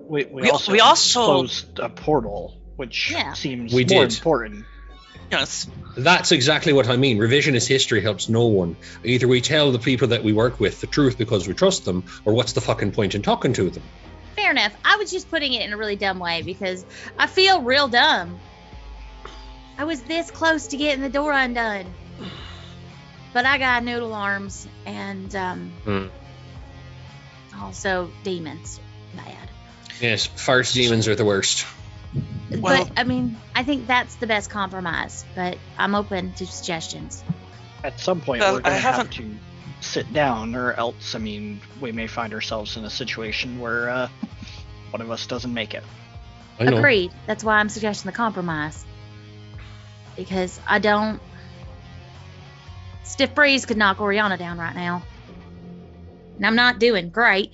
we We also closed a portal, which Yeah. seems We more did. important. Yes. That's exactly what I mean. Revisionist history helps no one. Either we tell the people that we work with the truth because we trust them, or what's the fucking point in talking to them? Fair enough. I was just putting it in a really dumb way because I feel real dumb. I was this close to getting the door undone. But I got noodle arms and also demons. Bad. Yes, fart demons are the worst. Well- But I mean, I think that's the best compromise. But I'm open to suggestions. At some point, Well, we're going I to have haven't- to sit down, or else, I mean, we may find ourselves in a situation where one of us doesn't make it. I know. Agreed. That's why I'm suggesting the compromise. Because I don't. Stiff breeze could knock Oriana down right now. And I'm not doing great.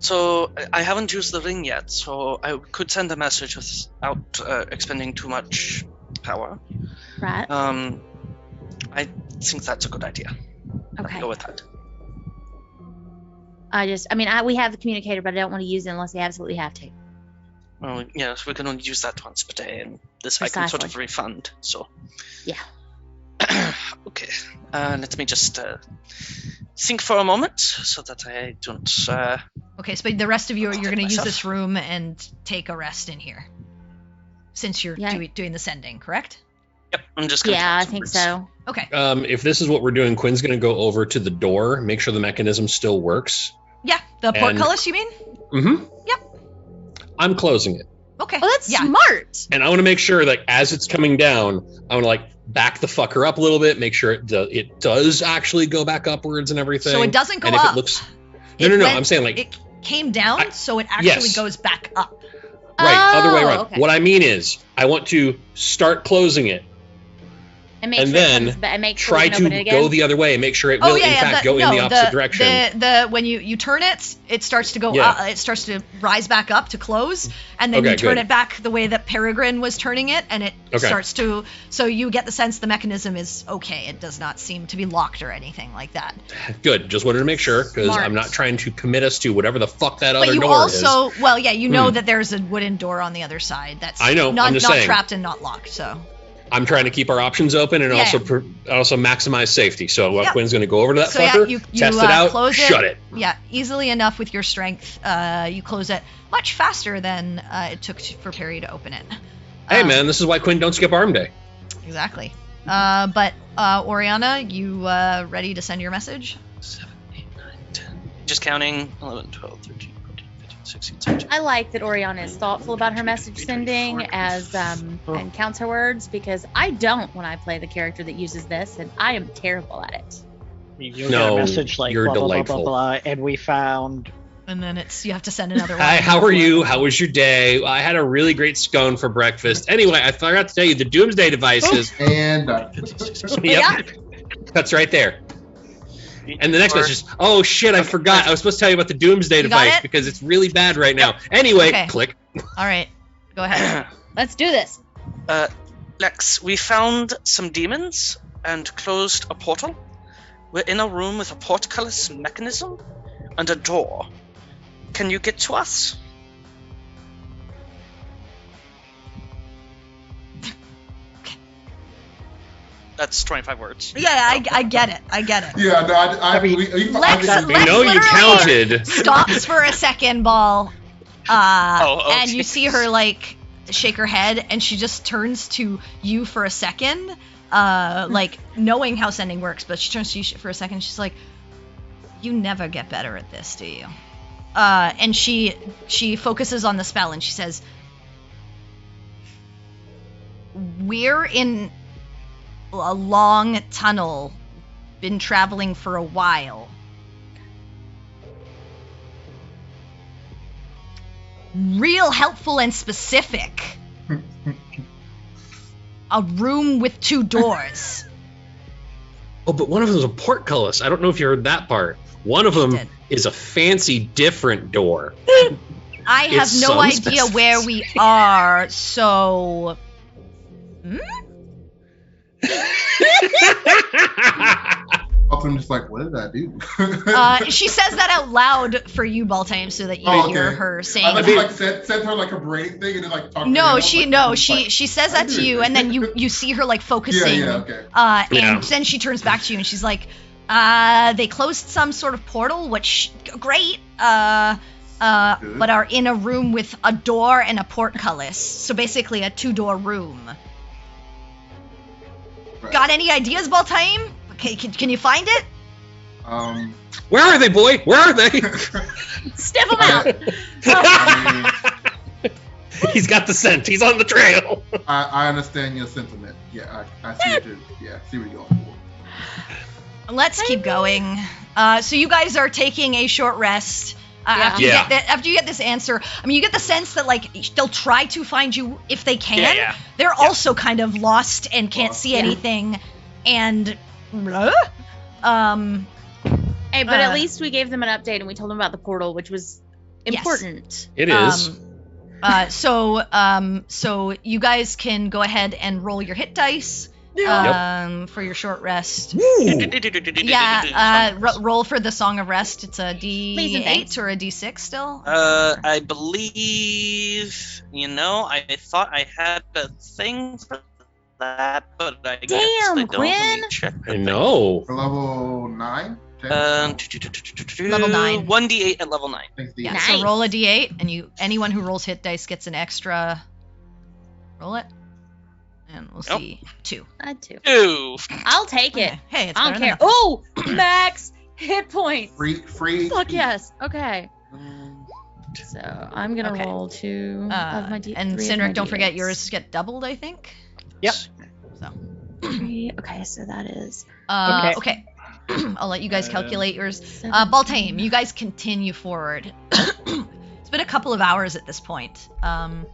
So I haven't used the ring yet, so I could send a message without expending too much power. Right? I think that's a good idea. Okay. Go with that. We have the communicator, but I don't want to use it unless we absolutely have to. Well, yes, we can only use that once per day, and this I can sort of Precisely. refund. So. Yeah. Okay. Let me just think for a moment so that I don't. Okay, so the rest of you, you're going to use myself. this room and take a rest in here, since you're Yeah. doing the sending, correct? Yep. I'm just. Gonna Yeah, I talk think some words. so. Okay. If this is what we're doing, Quinn's going to go over to the door, make sure the mechanism still works. Yeah, the And- portcullis, you mean? Mm-hmm. Yep. I'm closing it. Okay. Oh, that's yeah. smart. And I want to make sure that as it's coming down, I want to like back the fucker up a little bit, make sure it does actually go back upwards and everything. So it doesn't go and if up. it looks It no, went- I'm saying like it came down, I- so it actually yes. goes back up. right, other way Oh, around. okay. What I mean is I want to start closing it, And, make and sure then it comes back, and make sure we try can open it to again. go the other way and make sure it will in fact go in the opposite direction. When you turn it, it starts to go Yeah. up, it starts to rise back up to close, and then Okay, you turn good. it back the way that Peregrine was turning it, and it Okay. starts to. So you get the sense the mechanism is okay. It does not seem to be locked or anything like that. Good. Just wanted to make sure because Smart. I'm not trying to commit us to whatever the fuck that But other you door is. also, well, yeah, you know Hmm. that there's a wooden door on the other side. That's I know, not I'm just not saying. trapped and not locked. So I'm trying to keep our options open and Yeah. also maximize safety. So Yep. Quinn's going to go over to that So, yeah, fucker, you test it out, close shut it. Yeah, easily enough with your strength. You close it much faster than it took for Perry to open it. Hey Um, man, this is why Quinn don't skip arm day. Exactly. But Oriana, you ready to send your message? 7, 8, 9, 10. Just counting. 11, 12, 13, 14, 15, 16, 17. I like that Oriana is thoughtful about her message sending and counts her words, because I don't when I play the character that uses this, and I am terrible at it. You'll No, get a message like you're blah, blah, blah, delightful. blah, blah, and we found. And then you have to send another one. Hi, how are you? How was your day? I had a really great scone for breakfast. Anyway, I forgot to tell you the doomsday devices. And Yeah. That's right there. And the next message is, oh shit, I forgot. I was supposed to tell you about the doomsday You got device it? because it's really bad right now. Anyway, Okay. click. All right. Go ahead. Let's do this. Lex, we found some demons and closed a portal. We're in a room with a portcullis mechanism and a door. Can you get to us? That's 25 words. Yeah, I get it. I get it. yeah, no, I mean, Lex We know you literally counted. stops for a second, Ball, Oh, and you see her like shake her head, and she just turns to you for a second, like knowing how sending works, but she turns to you for a second. She's like, "You never get better at this, do you?" And she focuses on the spell, and she says, "We're in a long tunnel, been traveling for a while. Real helpful and specific. A room with 2 doors." Oh, but one of them is a portcullis. I don't know if you heard that part. One of them did. is a fancy different door. I have It's no some idea where we are, so... I'm just like, what did I do? She says that out loud for you, Baltime, so that you Oh, hear okay. her I saying just that. like sent her like a brain thing and then like talked to her. and I No, was she like, no, I'm just she like, she says I that to did you, it. and then you see her like focusing. Yeah, okay. And Yeah. then she turns back to you and she's like, they closed some sort of portal, which great. But are in a room with a door and a portcullis. So basically a 2-door room. Right. Got any ideas, Baltime? Okay, can you find it? Where are they, boy? Where are they? Stiff them out. I mean, He's got the scent. He's on the trail. I understand your sentiment. Yeah, I see what you're. Yeah, see what you're going for. Let's keep going. So you guys are taking a short rest. After you get this answer, I mean, you get the sense that like they'll try to find you if they can. Yeah. They're also kind of lost and can't see Yeah. anything, and Hey, but at least we gave them an update and we told them about the portal, which was important. It is. So you guys can go ahead and roll your hit dice for your short rest. Roll for the Song of Rest. It's a Please and thanks. D8 or a D6 still? I believe, I thought I had a thing for that, but I guess I Damn, don't. Quinn. Let me check. I know. For level 9? 10? Level 9. 1d8 at level 9. Thanks, D. Yeah, Nice. so roll a D8, and anyone who rolls hit dice gets an extra. Roll it, and we'll Nope. see. 2. I too. 2. I'll take it. Okay. Hey, it's I better don't care. than Oh, max hit points. Free. Fuck yes. Okay. So I'm gonna Okay. roll 2 of my D. and 3 of Cindric, my don't forget D8s. yours get doubled, I think. Yep. So. 3. Okay, so that is Okay. I'll let you guys calculate yours. 7. Baltaim, you guys continue forward. It's been a couple of hours at this point. And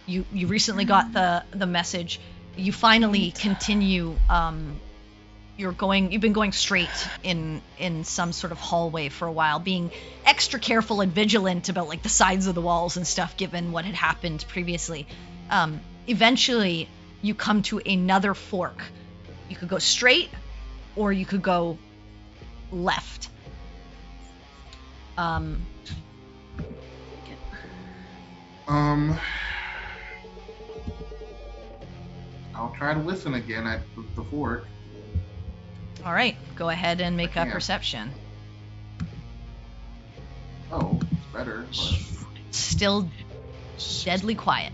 you recently got the message. You finally continue. You've been going straight in some sort of hallway for a while, being extra careful and vigilant about like the sides of the walls and stuff, given what had happened previously. Eventually, you come to another fork. You could go straight, or you could go left. I'll try to listen again at the fork. All right, go ahead and make a Yeah. perception. Oh, it's better. Still deadly quiet.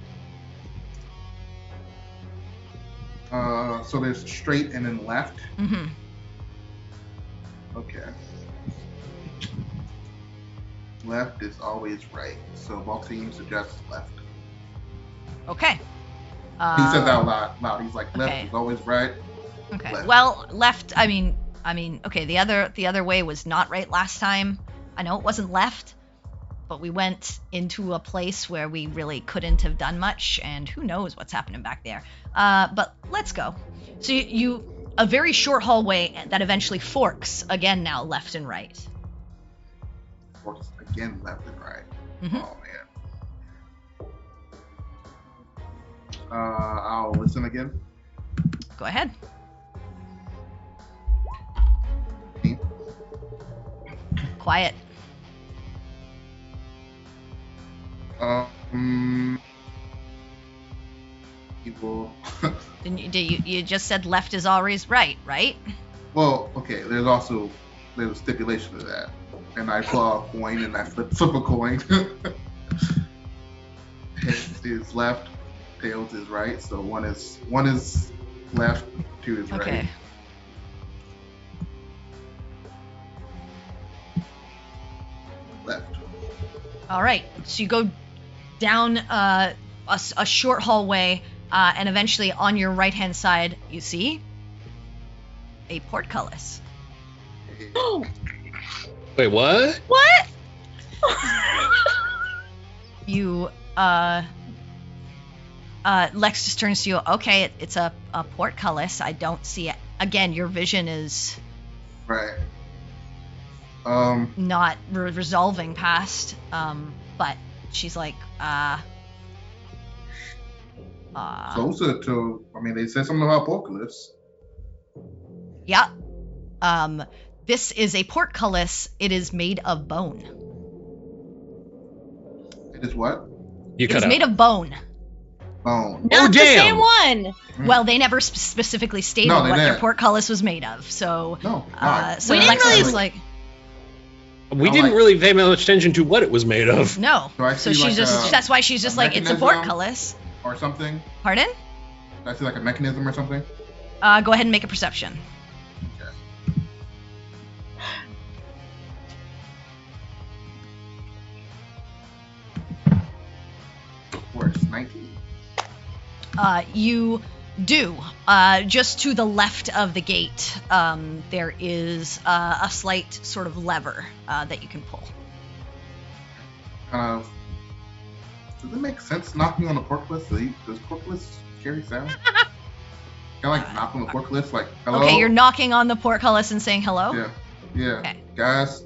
So there's straight and then left. Mm-hmm. Okay. Left is always right. So Baltaim suggests left. Okay. He said that loud. He's like, left okay. is always right. Okay. Left. Well, left. I mean. Okay. The other way was not right last time. I know it wasn't left, but we went into a place where we really couldn't have done much, and who knows what's happening back there. But let's go. So you a very short hallway that eventually forks again now left and right. Forks again left and right. Mhm. Oh man. I'll listen again. Go ahead. Quiet. People. You just said left is always right, right? Well, okay. There's a stipulation to that, and I pull out a coin and I flip a coin. Heads is left, tails is right. So one is left, 2 is Okay. right. Left. All right. So you go down a short hallway, and eventually on your right-hand side, you see a portcullis. Wait, what? What? You, Lex just turns to you. Okay, it's a portcullis. I don't see it. Again, your vision is Right. not resolving past. But she's like, Closer to. I mean, they said something about apocalypse. yeah. This is a portcullis. It is made of bone. It is what? You It cut is out. made of bone. Bone. Not the damn. same one. Well, they never specifically stated No, they what their didn't. portcullis was made of. So, No. so We didn't Lex really- was like, We I'm didn't like- really pay much attention to what it was made of. no. Do I So see she's like just, a- that's why she's just a like, it's a mechanism? portcullis. Or something. Pardon? Did I see like a mechanism or something? Go ahead and make a perception. 19. You do. Just to the left of the gate, there is a slight sort of lever that you can pull. Kind of. Does it make sense knocking on the portcullis? Does portcullis carry sound? Can I knock on the portcullis like hello? Okay, you're knocking on the portcullis and saying hello? Yeah. Okay. Guys,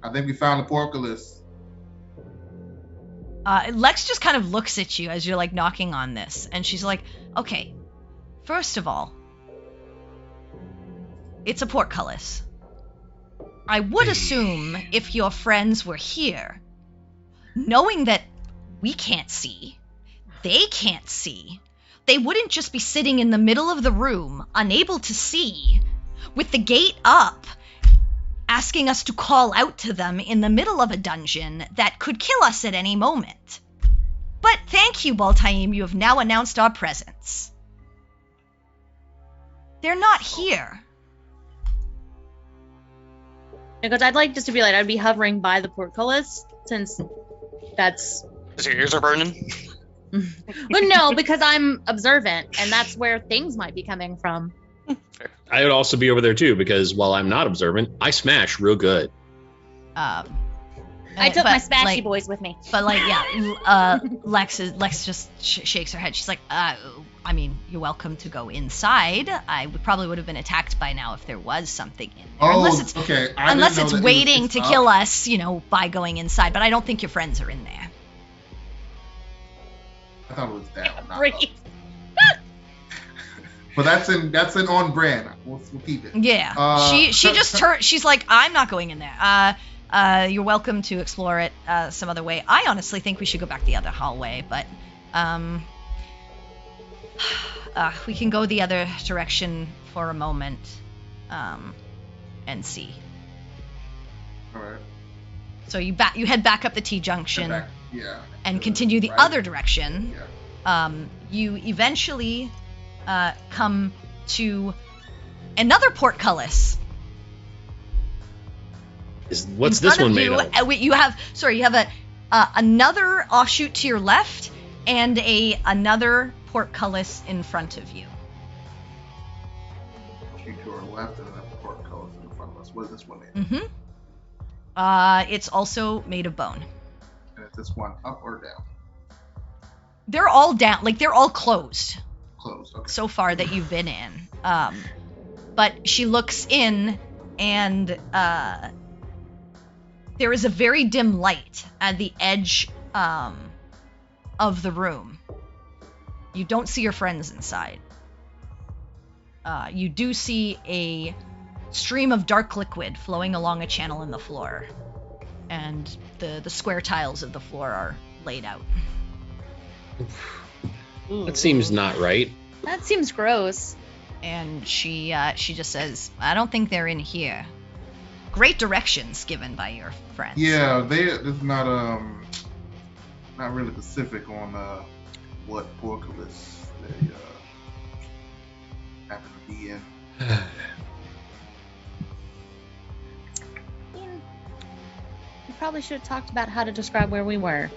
I think we found the portcullis. Lex just kind of looks at you as you're like knocking on this, and she's like, okay, first of all, it's a portcullis. I would assume if your friends were here, knowing that we can't see, they can't see, they wouldn't just be sitting in the middle of the room, unable to see, with the gate up, asking us to call out to them in the middle of a dungeon that could kill us at any moment. But thank you, Baltaim, you have now announced our presence. They're not here. Because I'd like just to be like, I'd be hovering by the portcullis, since that's... Because your ears are burning? But no, because I'm observant, and that's where things might be coming from. I would also be over there too, because while I'm not observant, I smash real good. I took my Smashy boys with me. But like, yeah, Lex just shakes her head. She's like, I mean, you're welcome to go inside. I probably would have been attacked by now if there was something in there. Unless it's waiting to kill us, by going inside. But I don't think your friends are in there. I thought it was down. Not Breathe. up. But that's an on brand. We'll keep it. Yeah. She just turned. She's like, I'm not going in there. You're welcome to explore it some other way. I honestly think we should go back the other hallway, but we can go the other direction for a moment and see. All right. So you head back up the T junction. And continue the right. other direction. Yeah. You eventually come to another portcullis. What's this one made of? You have another offshoot to your left and another portcullis in front of you. Shoot to our left and another portcullis in front of us. What is this one made of? Mm-hmm. It's also made of bone. And is this one up or down? They're all down. Like, they're all closed. Closed, okay. So far that you've been in. But she looks in, and there is a very dim light at the edge of the room. You don't see your friends inside. You do see a stream of dark liquid flowing along a channel in the floor. And the square tiles of the floor are laid out. That seems not right. That seems gross. And she just says, I don't think they're in here. Great directions given by your friends. Yeah, it's not really specific on what portcullis they happen to be in. We probably should have talked about how to describe where we were,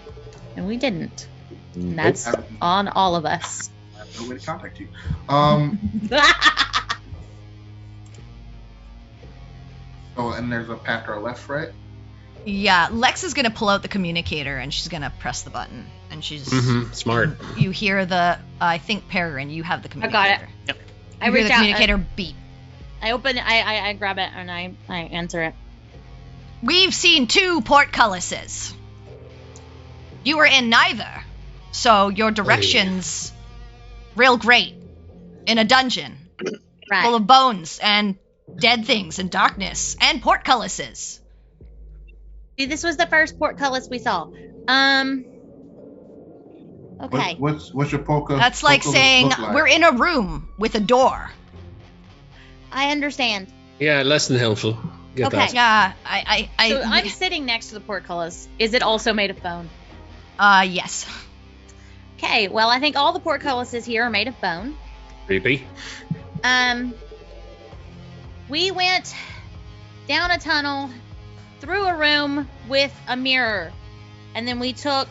and we didn't. And that's on all of us. I have no way to contact you. Oh, and there's a path to our left, right? Yeah, Lex is gonna pull out the communicator and she's gonna press the button, and she's smart. You hear the I think Peregrine, you have the communicator. I got it. Yep. You hear the communicator beep. I open it, I grab it, and I answer it. We've seen 2 portcullises. You were in neither, so your directions real great. In a dungeon Right. full of bones and dead things and darkness and portcullises. See, this was the first portcullis we saw. Okay. What's your portcullis? That's like saying look like? we're in a room with a door. I understand. Yeah, less than helpful. Get Okay. that. Yeah, So I'm sitting next to the portcullis. Is it also made of bone? Yes. Okay, well, I think all the portcullises here are made of bone. Creepy. We went down a tunnel, through a room with a mirror, and then we took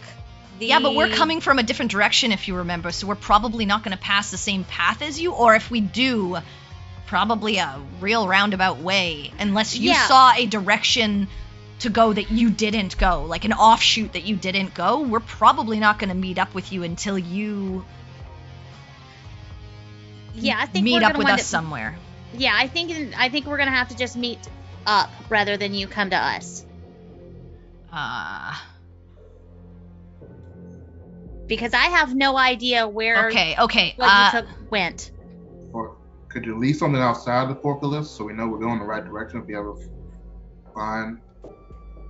Yeah, but we're coming from a different direction, if you remember, so we're probably not going to pass the same path as you, or if we do, probably a real roundabout way, unless you saw a direction to go that you didn't go, like an offshoot that you didn't go. We're probably not going to meet up with you until you I think meet we're up with us somewhere. Yeah, I think we're gonna have to just meet up rather than you come to us. Because I have no idea where what you went. Or could you leave something outside the portcullis so we know we're going the right direction if we ever find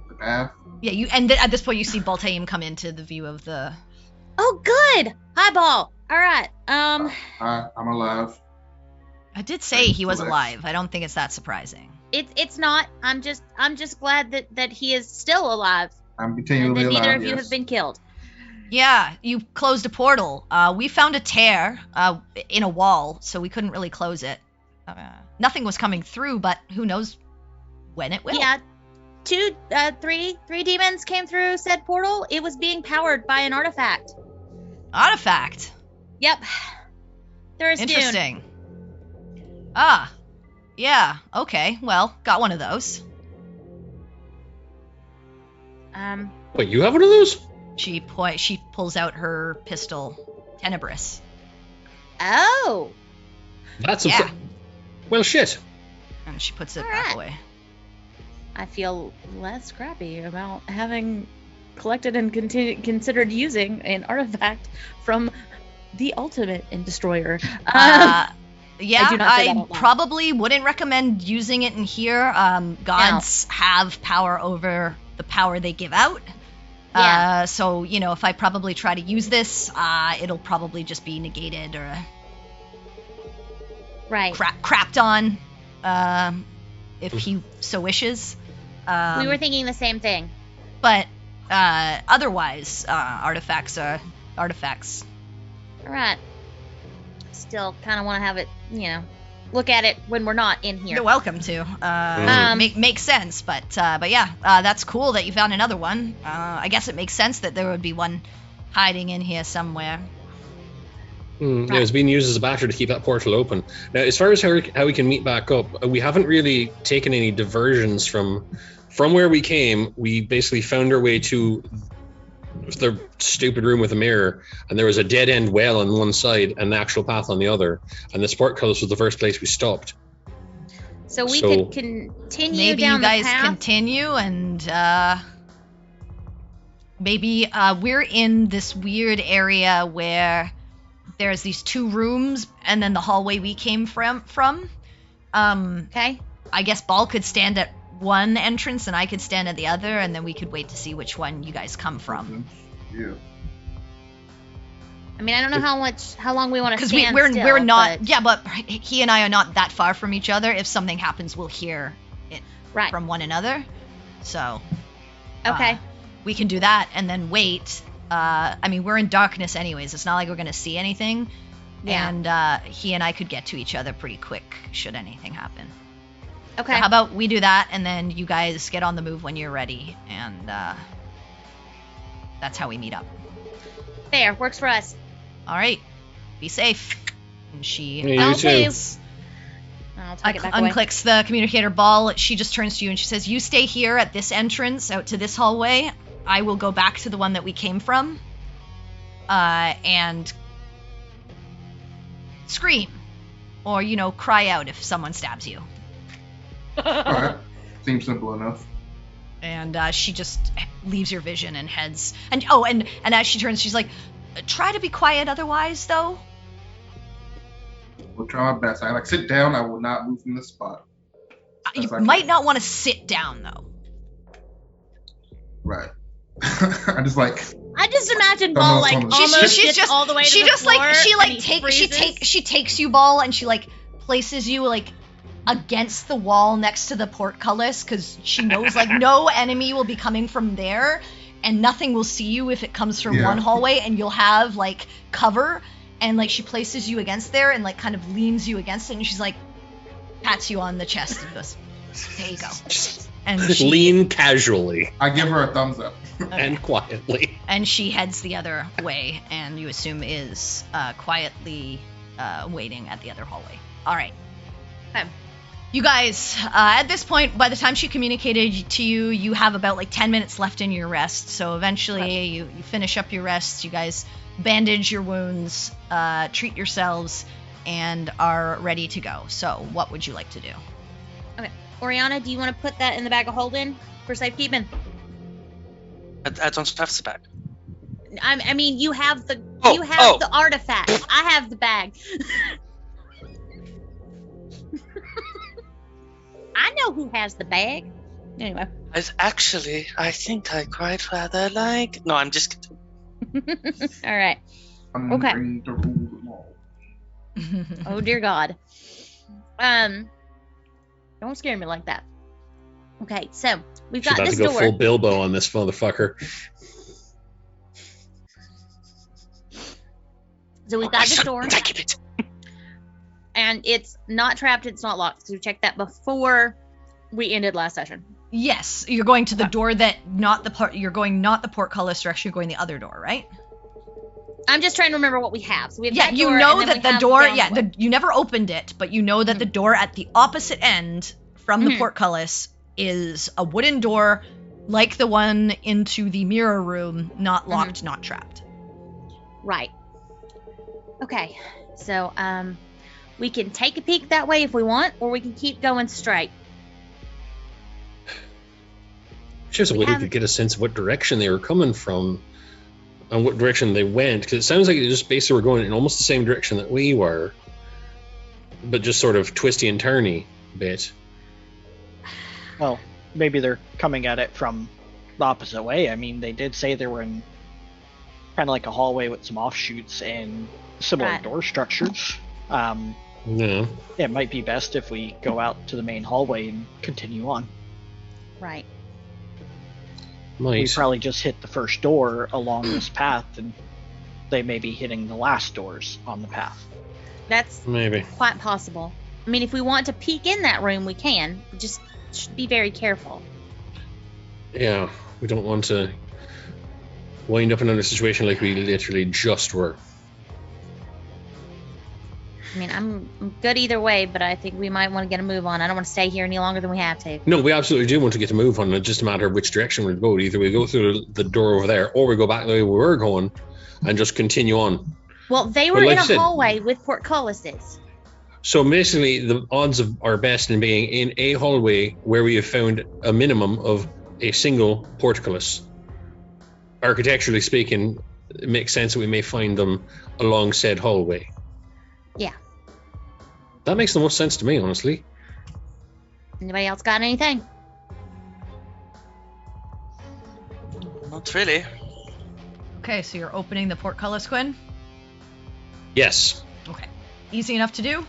the path? Yeah, at this point you see Baltaim come into the view of the... Oh, good! Hi, Ball! Alright, I'm alive. I did say he was alive. I don't think it's that surprising. It's not. I'm just glad that he is still alive. I'm continually alive. Neither of you have been killed. Yeah, you closed a portal. We found a tear in a wall, so we couldn't really close it. Nothing was coming through, but who knows when it will. Yeah, three demons came through said portal. It was being powered by an artifact. Artifact? Yep. There's interesting. Ah, yeah, okay, well, got one of those. Wait, you have one of those? She pulls out her pistol, Tenebris. Oh. That's well, shit. And she puts it back away. I feel less crappy about having collected and considered using an artifact from the Ultimate and Destroyer. Yeah, I probably wouldn't recommend using it in here. Gods have power over the power they give out. Yeah. So, if I probably try to use this, it'll probably just be negated or crapped on, if he so wishes. We were thinking the same thing. But otherwise, artifacts are artifacts. All right. Still kind of want to have it, look at it when we're not in here. You're welcome to. Makes sense, but yeah, that's cool that you found another one. I guess it makes sense that there would be one hiding in here somewhere. Yeah, it's being used as a battery to keep that portal open. Now, as far as how we can meet back up, we haven't really taken any diversions from where we came. We basically found our way to the stupid room with a mirror, and there was a dead end well on one side and an actual path on the other, and the portcullis was the first place we stopped. So we could continue maybe down you guys the path. Continue, and maybe we're in this weird area where there's these two rooms and then the hallway we came from. Okay. I guess Ball could stand at one entrance and I could stand at the other, and then we could wait to see which one you guys come from. Yeah. I mean, I don't know how long we want to stand because we're not. But... Yeah, but he and I are not that far from each other. If something happens, we'll hear it from one another. So. Okay. We can do that and then wait. I mean, we're in darkness anyways. It's not like we're gonna see anything. Yeah. And he and I could get to each other pretty quick should anything happen. Okay. So how about we do that, and then you guys get on the move when you're ready, and that's how we meet up. There, works for us. All right, be safe. And she unclicks the communicator ball. She just turns to you and she says, "You stay here at this entrance out to this hallway. I will go back to the one that we came from, and scream, or cry out if someone stabs you." Alright. Seems simple enough. And she just leaves your vision and heads. And as she turns, she's like, "Try to be quiet otherwise, though." We'll try my best. I sit down. I will not move from this spot. You might not want to sit down, though. Right. I just imagine Ball almost gets all the way to the floor. She takes you, Ball, and she places you against the wall next to the portcullis, because she knows no enemy will be coming from there, and nothing will see you if it comes from one hallway, and you'll have cover, and she places you against there and kind of leans you against it, and she's pats you on the chest and goes, "There you go." And she, Lean casually I give her a thumbs up. and quietly. and she heads the other way, and you assume is quietly waiting at the other hallway. All right. Okay. You guys, at this point, by the time she communicated to you, you have about like 10 minutes left in your rest. So eventually you finish up your rest. You guys bandage your wounds, treat yourselves, and are ready to go. So what would you like to do? Okay. Oriana, do you want to put that in the bag of holding for safekeeping? I don't have the bag. I mean, you have the Oh. the artifact. I have the bag. I know who has the bag. Anyway. I think I quite rather like. No, I'm just kidding. All right. I'm Okay. going to rule them all. Oh dear God. Don't scare me like that. Okay, so we've She's got about this to go door. full Bilbo on this motherfucker. So we've got this door, Take it. and it's not trapped. It's not locked. So we checked that before we ended last session. Yes, you're going to the door that you're going not the portcullis direction, you're going the other door, right? I'm just trying to remember what we have. So we have Yeah, that you door, know and then that we the have door, down yeah, one. you never opened it, but you know that the door at the opposite end from the Mhm. portcullis is a wooden door like the one into the mirror room, not locked, not trapped. Right. Okay. So we can take a peek that way if we want, or we can keep going straight. Just a We way we haven't- could get a sense of what direction they were coming from and what direction they went, because it sounds like they just basically were going in almost the same direction that we were, but just sort of twisty and turny a bit. Well, maybe they're coming at it from the opposite way. I mean, they did say they were in kind of like a hallway with some offshoots and similar Right. door structures. No. It might be best if we go out to the main hallway and continue on. Right. We Nice. probably just hit the first door along this path, and they may be hitting the last doors on the path. That's Maybe. quite possible. I mean, if we want to peek in that room, we can. We just should be very careful. Yeah, we don't want to wind up in another situation like we literally just were. I mean, I'm good either way, but I think we might want to get a move on. I don't want to stay here any longer than we have to. No, we absolutely do want to get a move on. It's just a matter of which direction we go. Either we go through the door over there, or we go back the way we were going and just continue on. Well, they were Well, like in I a said- hallway with portcullises. So basically, the odds are best in being in a hallway where we have found a minimum of a single portcullis. Architecturally speaking, it makes sense that we may find them along said hallway. Yeah. That makes the most sense to me, honestly. Anybody else got anything? Not really. Okay, so you're opening the portcullis, Quinn? Yes. Okay. Easy enough to do.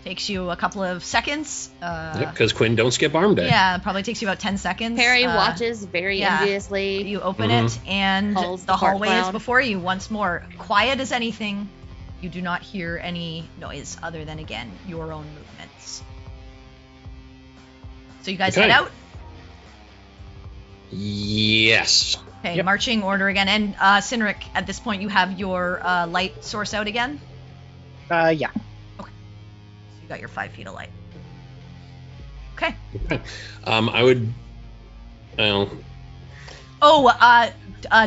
Takes you a couple of seconds. Because Quinn don't skip arm day. Yeah, probably takes you about 10 seconds. Perry watches very yeah. enviously. You open Mhm. it, and Holds the the fart hallway is cloud. before you once more. Quiet as anything. You do not hear any noise other than, again, your own movements. So you guys Okay. head out? Yes. Okay, Yep. marching order again. And Cynric, at this point, you have your light source out again? Yeah. You got your 5 feet of light. Okay. I would. Well, Oh,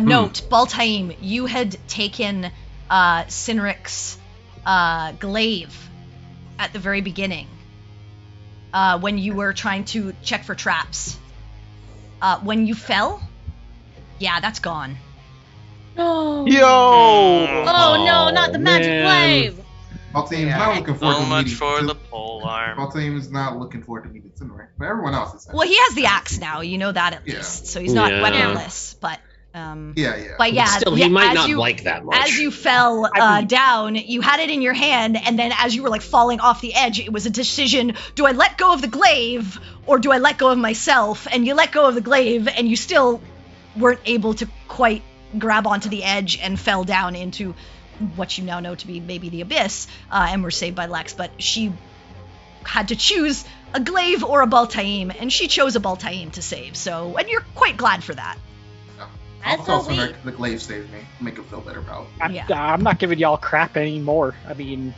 note, Baltaim, you had taken Cynric's glaive at the very beginning when you were trying to check for traps. When you fell, yeah, that's gone. Oh. Yo! Oh no, not the magic man. glaive. Baltaim's not looking forward So to much meeting. for the pole arm. Baltaim's not looking forward to meeting Cinderella, but everyone else is. Well, he has the axe now, you know that at Yeah. least, so he's not Yeah. weaponless, but Yeah. but yeah, still, yeah, he might as not you, like that much. as you fell I mean- down, you had it in your hand, and then as you were like falling off the edge, it was a decision: do I let go of the glaive, or do I let go of myself? And you let go of the glaive, and you still weren't able to quite grab onto the edge and fell down into what you now know to be maybe the abyss, and were saved by Lex. But she had to choose a glaive or a Baltaim, and she chose a Baltaim to save. So, and you're quite glad for that. I'll That's tell so Cinder the glaive saved me. Make him feel better about it. Yeah. I'm not giving y'all crap anymore. I mean,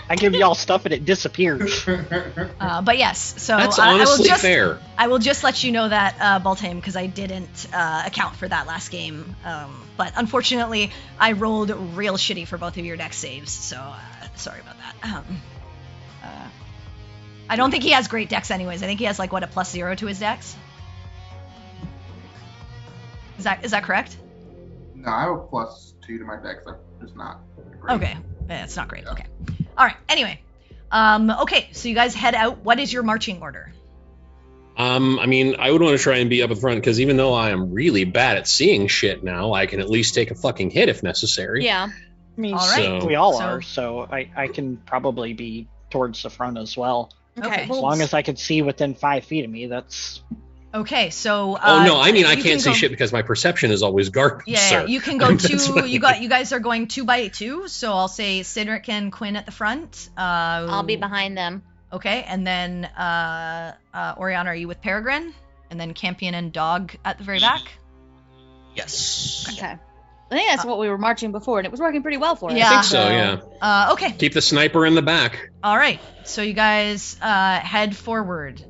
I give y'all stuff and it disappears. But yes, so That's I will honestly just fair. I will just let you know that Baltaim, because I didn't account for that last game. But unfortunately, I rolled real shitty for both of your dex saves, so sorry about that. I don't think he has great dex anyways. I think he has like what, a +0 to his dex? Is that correct? No, I have a +2 to my dex. Like, it's not great. Okay, yeah, it's not great. Okay, all right. Anyway, okay, so you guys head out. What is your marching order? I mean, I would want to try and be up at front because even though I am really bad at seeing shit now, I can at least take a fucking hit if necessary. Yeah. I mean, All right. we all So- are, so I can probably be towards the front as well. Okay. As long as I can see within 5 feet of me, that's... Okay, so Oh no, I mean I you can't can see go- shit because my perception is always garbage. Yeah, sir. you can go That's two. what I You mean. guys are going 2 by 2. So I'll say Cedric and Quinn at the front. I'll be behind them. Okay, and then Oriana, are you with Peregrine? And then Campion and Dog at the very back. Yes. Okay. I think that's what we were marching before, and it was working pretty well for us. Yeah. I think so, yeah. Okay. Keep the sniper in the back. All right. So you guys head forward.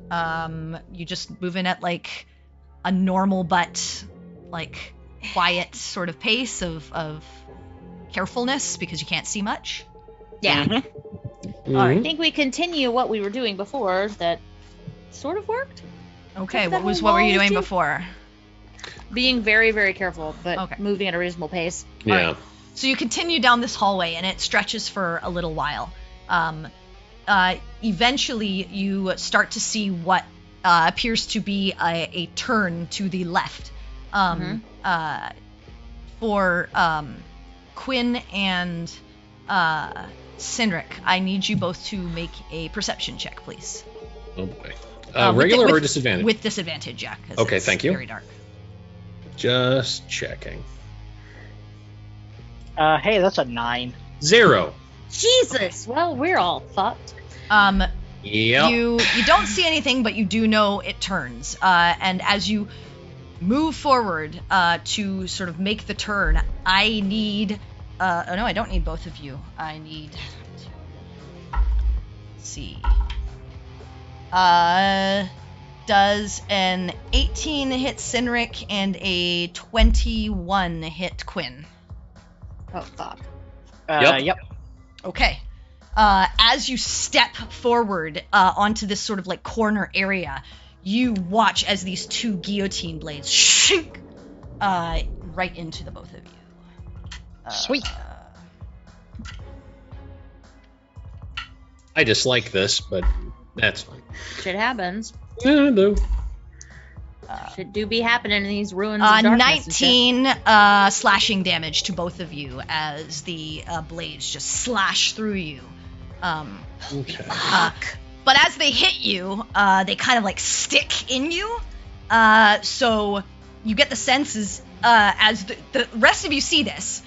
You just move in at like a normal but like quiet sort of pace of carefulness because you can't see much. Yeah. All right. I Mhm. think we continue what we were doing before that sort of worked. Okay. That What whole were you wall doing too? before? Being very, very careful, but Okay. moving at a reasonable pace. Yeah. All right. So you continue down this hallway, and it stretches for a little while. Eventually, you start to see what appears to be a turn to the left. For Quinn and Cindric, I need you both to make a perception check, please. Oh boy. With Regular di- or with- disadvantage? With disadvantage, yeah. 'Cause Okay, it's thank you. Very dark. Just checking. Hey, that's a 9. 0. Jesus! Well, we're all fucked. Yep. You don't see anything, but you do know it turns. And as you move forward to sort of make the turn, I need. Oh no, I don't need both of you. I need to see. Does an 18 hit Cynric and a 21 hit Quinn? Oh, fuck. Yep. Okay. As you step forward onto this sort of like corner area, you watch as these 2 guillotine blades shink right into the both of you. Sweet. I dislike this, but that's fine. Shit happens. Yeah, though. Shit do be happening in these ruins of darkness and shit. 19 slashing damage to both of you as the blades just slash through you. Okay. But as they hit you, they kind of like stick in you. So you get the sense as the rest of you see this,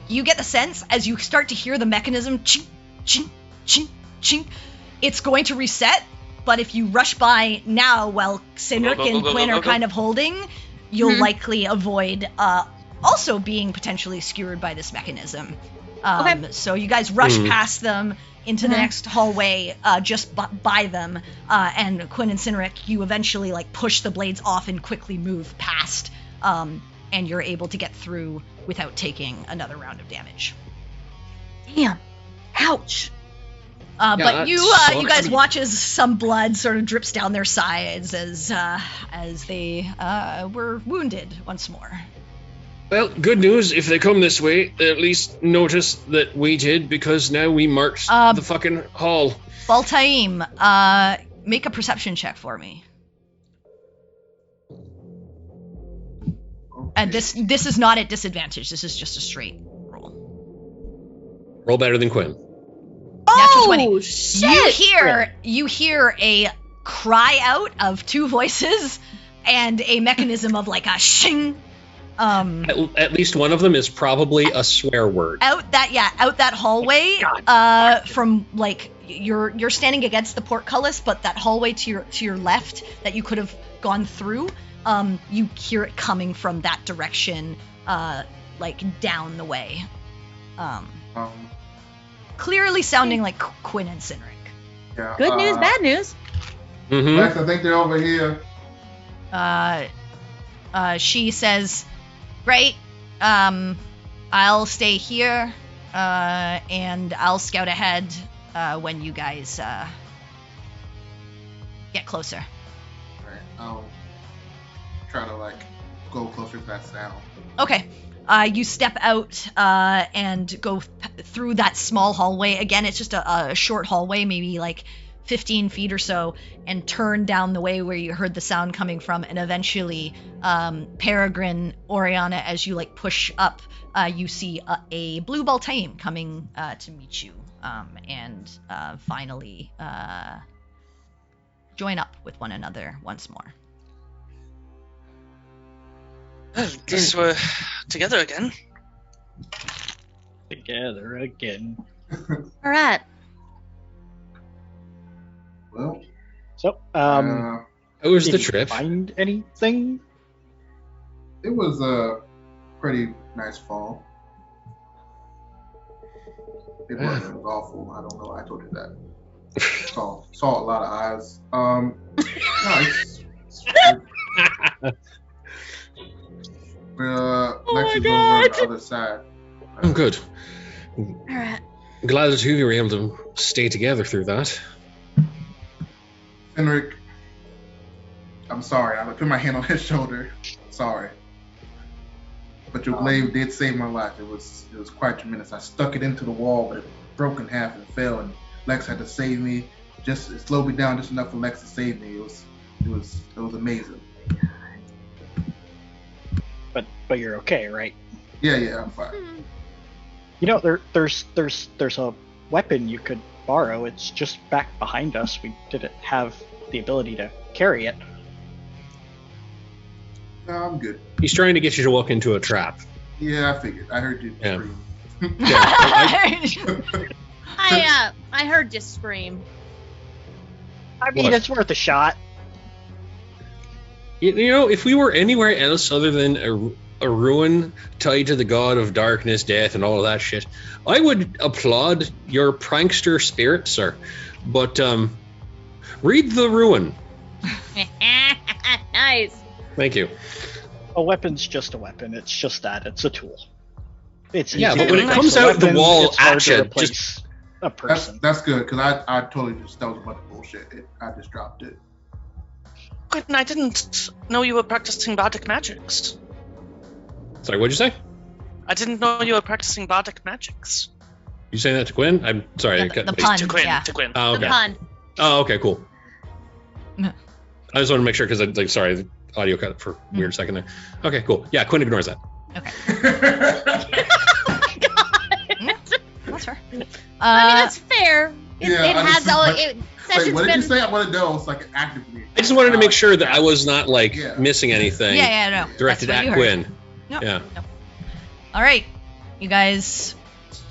you get the sense as you start to hear the mechanism chink, chink, chink, chink, it's going to reset. But if you rush by now while Cindric and Quinn are kind of holding, you'll likely avoid also being potentially skewered by this mechanism. Okay. So you guys rush past them into the next hallway, just by them, and Quinn and Cindric, you eventually like push the blades off and quickly move past, and you're able to get through without taking another round of damage. Damn. Ouch. But that you sucks. you guys watch as some blood sort of drips down their sides as they were wounded once more. Well, good news. If they come this way, they at least notice that we did because now we marched the fucking hall. Baltaim, make a perception check for me. And this is not at disadvantage. This is just a straight roll. Roll better than Quinn. Natural 20. Oh, shit! You hear a cry out of 2 voices and a mechanism of like a shing, At least one of them is probably a swear word. Out that hallway. From like you're standing against the portcullis, but that hallway to your left that you could have gone through, you hear it coming from that direction, like down the way. Clearly sounding like Quinn and Cynric. Yeah, Good news, bad news. Mm-hmm. Lex, I think they're over here. She says, "Great. I'll stay here, and I'll scout ahead when you guys get closer." Alright, I'll try to like go closer to that sound. Okay. You step out and go through that small hallway. Again, it's just a short hallway, maybe like 15 feet or so, and turn down the way where you heard the sound coming from. And eventually, Peregrine, Oriana, as you like push up, you see a blue Baltaim coming to meet you, and finally join up with one another once more. Well, guess we're together again. Together again. All right. Well, So, How was did the you trip? find anything? it was a pretty nice fall. It was awful. I don't know. I told you that. Saw a lot of eyes. No, it's Lex is over on the other side. I'm good. All right. Glad that you were able to stay together through that. Henrik, I'm sorry. I put my hand on his shoulder. Sorry. But your blade did save my life. It was quite tremendous. I stuck it into the wall, but it broke in half and fell, and Lex had to save me. It slowed me down just enough for Lex to save me. It was amazing. But you're okay, right? Yeah, I'm fine. You know, there's a weapon you could borrow. It's just back behind us. We didn't have the ability to carry it. No, I'm good. He's trying to get you to walk into a trap. Yeah, I figured. I heard you Yeah. scream. I heard you scream. I mean, What? it's worth a shot. You know, if we were anywhere else other than a ruin tied to the god of darkness, death, and all of that shit, I would applaud your prankster spirit, sir. But read the ruin. Nice. Thank you. A weapon's just a weapon. It's just that. It's a tool. It's Yeah, easy but to when it replace comes a out the weapon, wall it's hard at to you, replace a person. That's good, because I totally that was a bunch of bullshit. I just dropped it. Quentin, I didn't know you were practicing bardic magics. Sorry, what'd you say? I didn't know you were practicing bardic magics. You saying that to Quinn? I'm sorry. Yeah, I cut the and pun. pasted. To Quinn, Yeah. to Quinn. Oh, The okay. pun. Oh, okay, cool. Mhm. I just want to make sure because, sorry, the audio cut for a weird second there. Okay, cool. Yeah, Quinn ignores that. That's fair. I mean, that's fair. It I has just- all. like- It Wait, session's what did you been. say? I want to know. It's like actively. I just wanted to make sure that I was not like Yeah. missing anything Yeah, no. directed that's what at you heard. Quinn. No, Yeah. no. All right, you guys,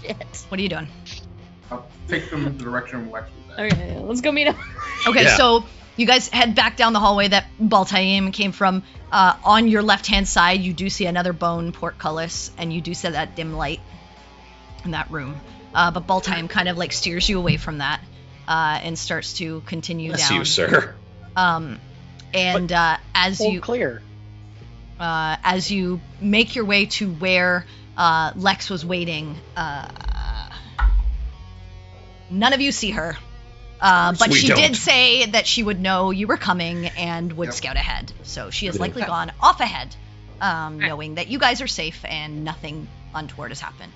Shit. what are you doing? I'll take them in the direction of Lex was at. Okay, let's go meet him. Okay, Yeah. so you guys head back down the hallway that Baltaim came from. On your left-hand side, you do see another bone portcullis, and you do see that dim light in that room. But Baltaim kind of like steers you away from that and starts to continue Bless down. you, sir. And as Hold you clear. as you make your way to where Lex was waiting, none of you see her. But We she don't. did say that she would know you were coming and would Yep. scout ahead. So she has Yeah. likely gone off ahead, knowing that you guys are safe and nothing untoward has happened.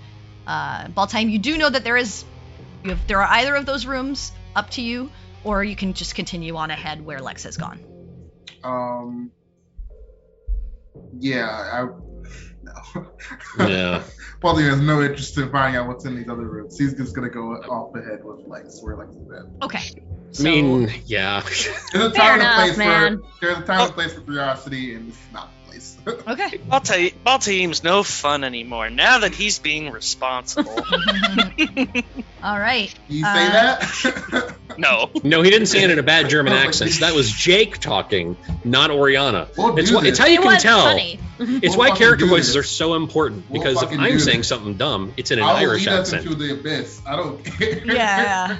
Baltaim, you do know that there are either of those rooms up to you, or you can just continue on ahead where Lex has gone. Yeah, no. Yeah. Baltimore has no interest in finding out what's in these other rooms. He's just gonna go off ahead with Lex, where Lex is at. Okay. I mean, yeah. There's a Fair time and a enough, place man. there's a time and a place for curiosity, and this is not the place. Okay. Baltaim's no fun anymore now that he's being responsible. All right. You say that? No. No, he didn't say it in a bad German Oh, accent. That was Jake talking, not Oriana. We'll It's, do it's this. how you It can was tell. funny. It's We'll why fucking character do voices this. are so important, We'll because if fucking I'm do saying this. something dumb, it's in an I will Irish lead us accent. into the abyss. I don't care. Yeah.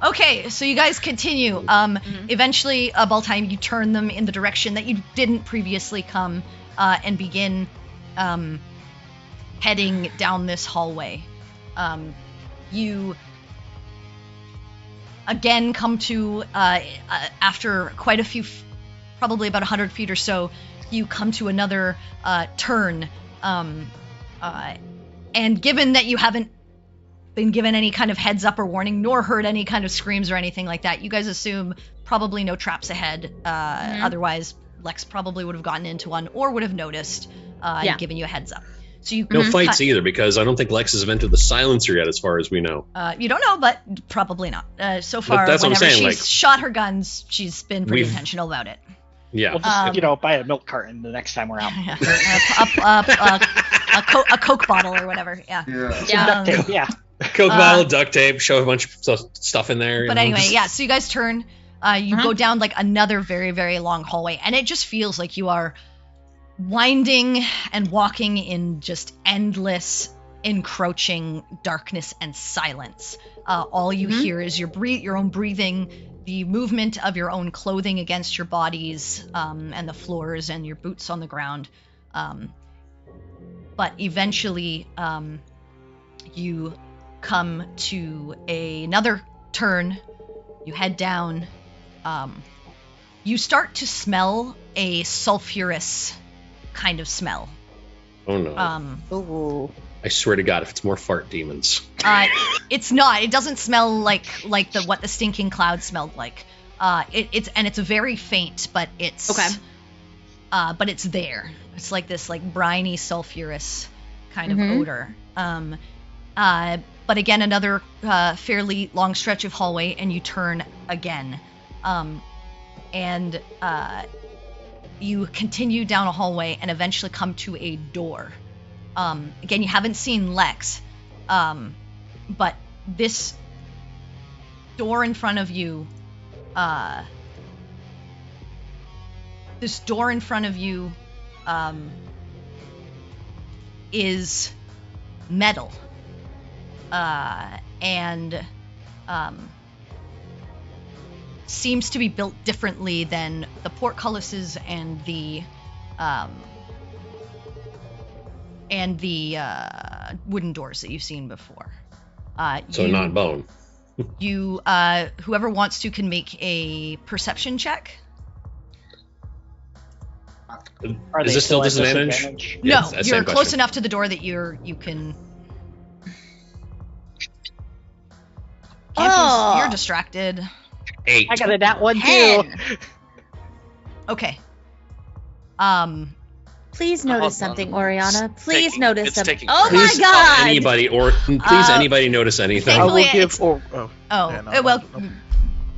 Okay, so you guys continue. Eventually, Baltime, you turn them in the direction that you didn't previously come, and begin heading down this hallway. You again come to, after quite a few, probably about 100 feet or so, you come to another turn. And given that you haven't been given any kind of heads up or warning, nor heard any kind of screams or anything like that, you guys assume probably no traps ahead. Otherwise, Lex probably would have gotten into one or would have noticed and given you a heads up. So you No fights either, because I don't think Lex has entered the silencer yet, as far as we know. You don't know, but probably not. So far, that's what I'm whenever saying, she's like, shot her guns, she's been pretty we've- intentional about it. Yeah. We'll just, buy a milk carton the next time we're out. A Coke bottle or whatever. Yeah. Yeah. Duct tape, yeah. Coke bottle, duct tape, show a bunch of stuff in there. But anyway, yeah, so you guys turn, you go down like another very, very long hallway, and it just feels like you are winding and walking in just endless, encroaching darkness and silence. All you hear is your own breathing, the movement of your own clothing against your bodies, and the floors and your boots on the ground. But eventually, you come to another turn. You head down. You start to smell a sulfurous kind of smell. Oh no. Ooh. I swear to God, if it's more fart demons. It's not. It doesn't smell like what the stinking cloud smelled like. It's very faint, but it's Okay. But it's there. It's like this briny sulfurous kind of odor. But again, another fairly long stretch of hallway, and you turn again, and you continue down a hallway and eventually come to a door. Again, you haven't seen Lex, but this door in front of you, is metal, and seems to be built differently than the portcullises and the wooden doors that you've seen before. So not bone. You, whoever wants to, can make a perception check. Are Is they this still at disadvantage? No, Yeah, same you're close question. enough to the door that you can. Oh. You're distracted. 8. I got a nat one too. 10. Okay. Please Hold notice on. something, Oriana. Please taking- notice it's something. taking Oh my Please, god! anybody, or please anybody notice anything. I will Thankfully, give. it's- Oh, Oh, yeah, no, well, no.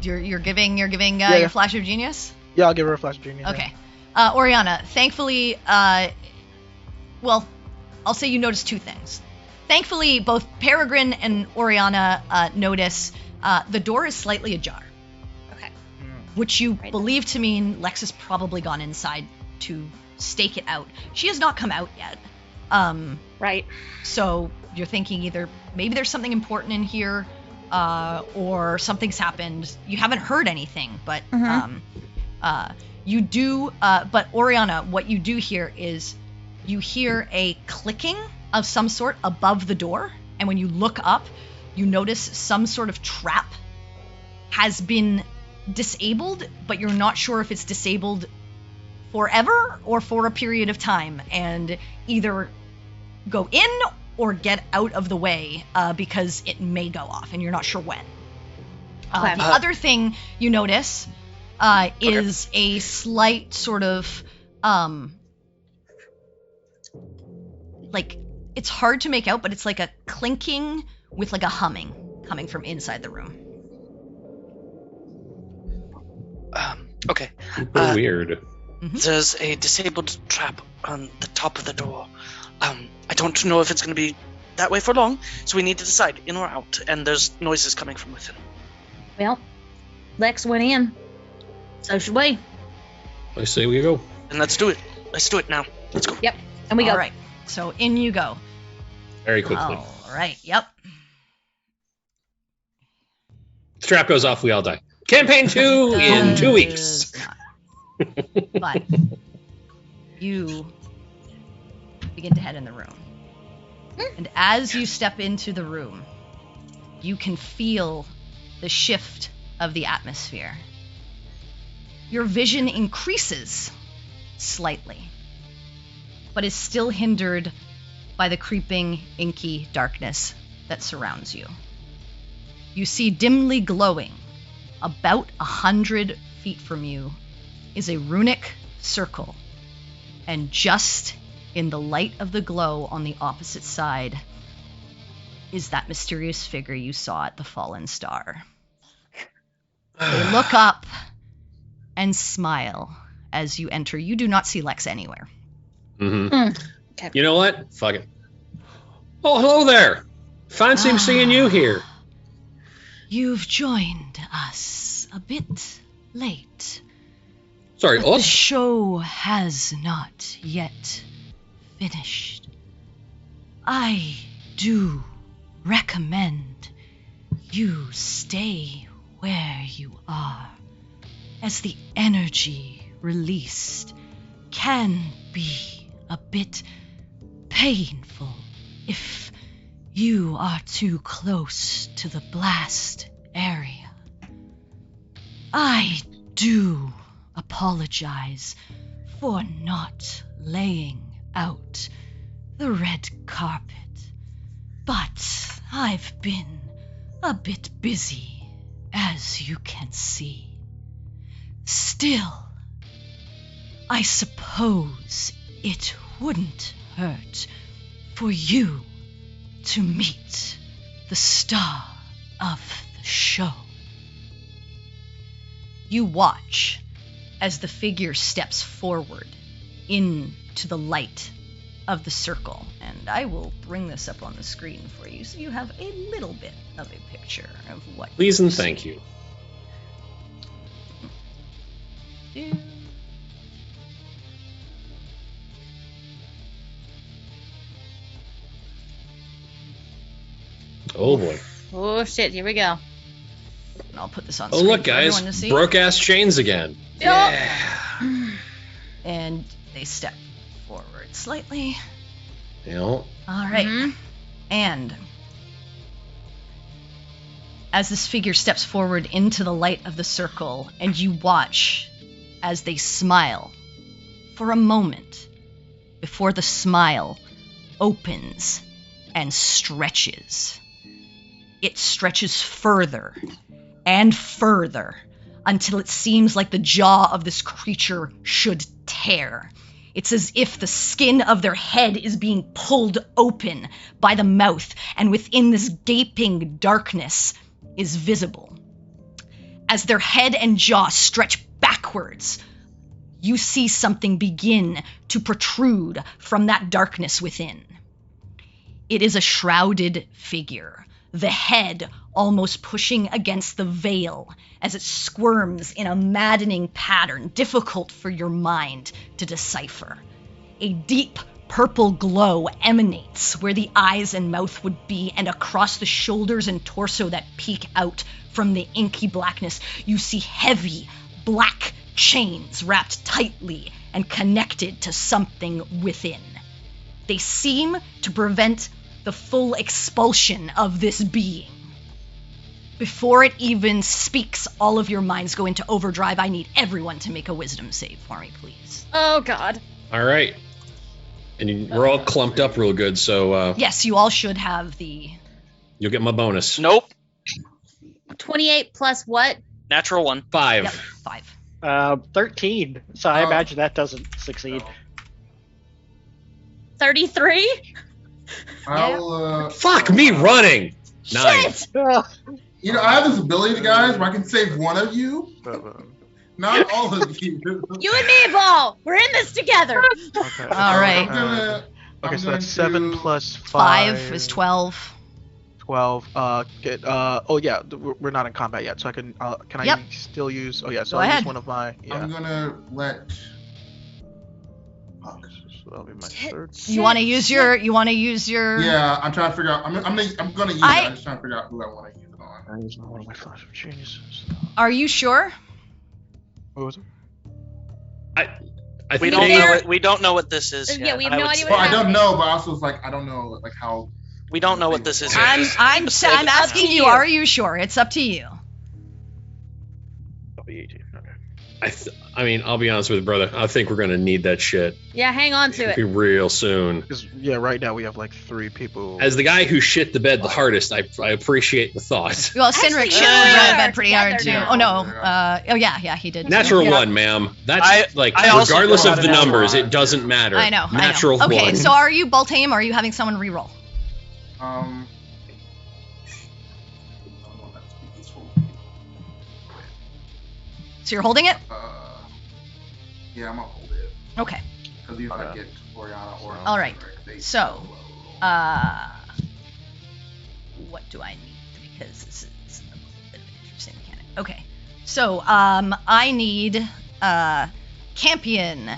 you're giving Yeah. your flash of genius. Yeah, I'll give her a flash genius. Okay. Oriana, thankfully, well, I'll say you notice two things. Thankfully, both Peregrine and Oriana notice the door is slightly ajar. Okay. Which you Right. believe to mean Lex has probably gone inside to stake it out. She has not come out yet. Right. So you're thinking either maybe there's something important in here, or something's happened. You haven't heard anything, but you do. But Oriana, what you do hear is you hear a clicking of some sort above the door, and when you look up, you notice some sort of trap has been disabled, but you're not sure if it's disabled forever or for a period of time, and either go in or get out of the way, because it may go off and you're not sure when. Okay. The other thing you notice is a slight sort of like, it's hard to make out, but it's like a clinking with like a humming coming from inside the room. Okay. Super weird. There's a disabled trap on the top of the door. I don't know if it's going to be that way for long, so we need to decide in or out, and there's noises coming from within. Well, Lex went in. So should we. I say we go. And let's do it. Let's do it now. Let's go. Yep. And we go. All right. So in you go. Very quickly. All right. Yep. Strap goes off, we all die. Campaign 2 in 2 weeks. But you begin to head in the room. And as you step into the room, you can feel the shift of the atmosphere. Your vision increases slightly, but is still hindered by the creeping, inky darkness that surrounds you. You see dimly glowing, about 100 feet from you, is a runic circle, and just in the light of the glow on the opposite side is that mysterious figure you saw at the Fallen Star. They look up and smile as you enter. You do not see Lex anywhere. Okay. You know what? Fuck it. Oh, hello there. Fancy seeing you here. You've joined us a bit late. Sorry, But the us? show has not yet finished. I do recommend you stay where you are, as the energy released can be a bit painful if you are too close to the blast area. I do apologize for not laying out the red carpet, but I've been a bit busy, as you can see. Still, I suppose it wouldn't hurt for you to meet the star of the show. You watch as the figure steps forward into the light of the circle, and I will bring this up on the screen for you so you have a little bit of a picture of what. Please and thank you. Oh boy. Oh shit, here we go. And I'll put this on Oh screen look, for guys. everyone to see. Broke ass chains again. And they step forward slightly. You know, All right. Mhm. And as this figure steps forward into the light of the circle, and you watch as they smile for a moment before the smile opens and stretches. It stretches further and further until it seems like the jaw of this creature should tear. It's as if the skin of their head is being pulled open by the mouth, and within this gaping darkness is visible. As their head and jaw stretch backwards, you see something begin to protrude from that darkness within. It is a shrouded figure, the head almost pushing against the veil as it squirms in a maddening pattern difficult for your mind to decipher. A deep purple glow emanates where the eyes and mouth would be, and across the shoulders and torso that peek out from the inky blackness, you see heavy black chains wrapped tightly and connected to something within. They seem to prevent the full expulsion of this being. Before it even speaks, all of your minds go into overdrive. I need everyone to make a wisdom save for me, please. Oh god. all right. And we're all clumped up real good, so Yes, you all should have the... you'll get my bonus. Nope. 28 plus what? Natural 1. 5. Yep, 5. 13. So I Oh. imagine that doesn't succeed. 33? I'll, Fuck me running. 9. Shit! You know, I have this ability, guys, where I can save one of you, not all of you. You and me, Ball. We're in this together. Okay. All right. Okay, so that's 7 plus 5 5 is 12. 12. Oh yeah, we're not in combat yet, so I can. Can Yep. I still use? Oh yeah, so Go I'll ahead. use one of my. Yeah. I'm gonna let. Fuck. So that'll be my third. You want to use your? Yeah, I'm trying to figure out. I'm gonna use it. I'm just trying to figure out who I want to use it on. I'm using one of my flash of Jesus. Are you sure? What was it? I We think don't There- know. We don't know what this is. Yeah, yet. we have I no would idea say. what Well, I don't happening. know, but also it's like I don't know like how. We don't know what this is. I'm yet. I'm It's like- asking to you. you. Are you sure? It's up to you. That'll be 18. Okay. I mean, I'll be honest with you, brother. I think we're gonna need that shit Yeah, hang on to it. real soon. Because yeah, right now we have like 3 people. As the guy who shit the bed the hardest, I appreciate the thought. Well, Actually, Sinric you shit are the bed pretty hard too. together Oh now. no. Yeah, he did. too. Natural Yeah. 1, ma'am. That's I also regardless got of a the natural numbers, 1. it doesn't matter. I know. Natural I know. Okay, 1. so are you Baltaim? Or are you having someone reroll? I don't know if that's peaceful. So you're holding it? Yeah, I'm gonna hold it Okay. because if I get Oriana or All right. they So, go low. what do I need? Because this is a bit of an interesting mechanic. Okay. So, I need Campion,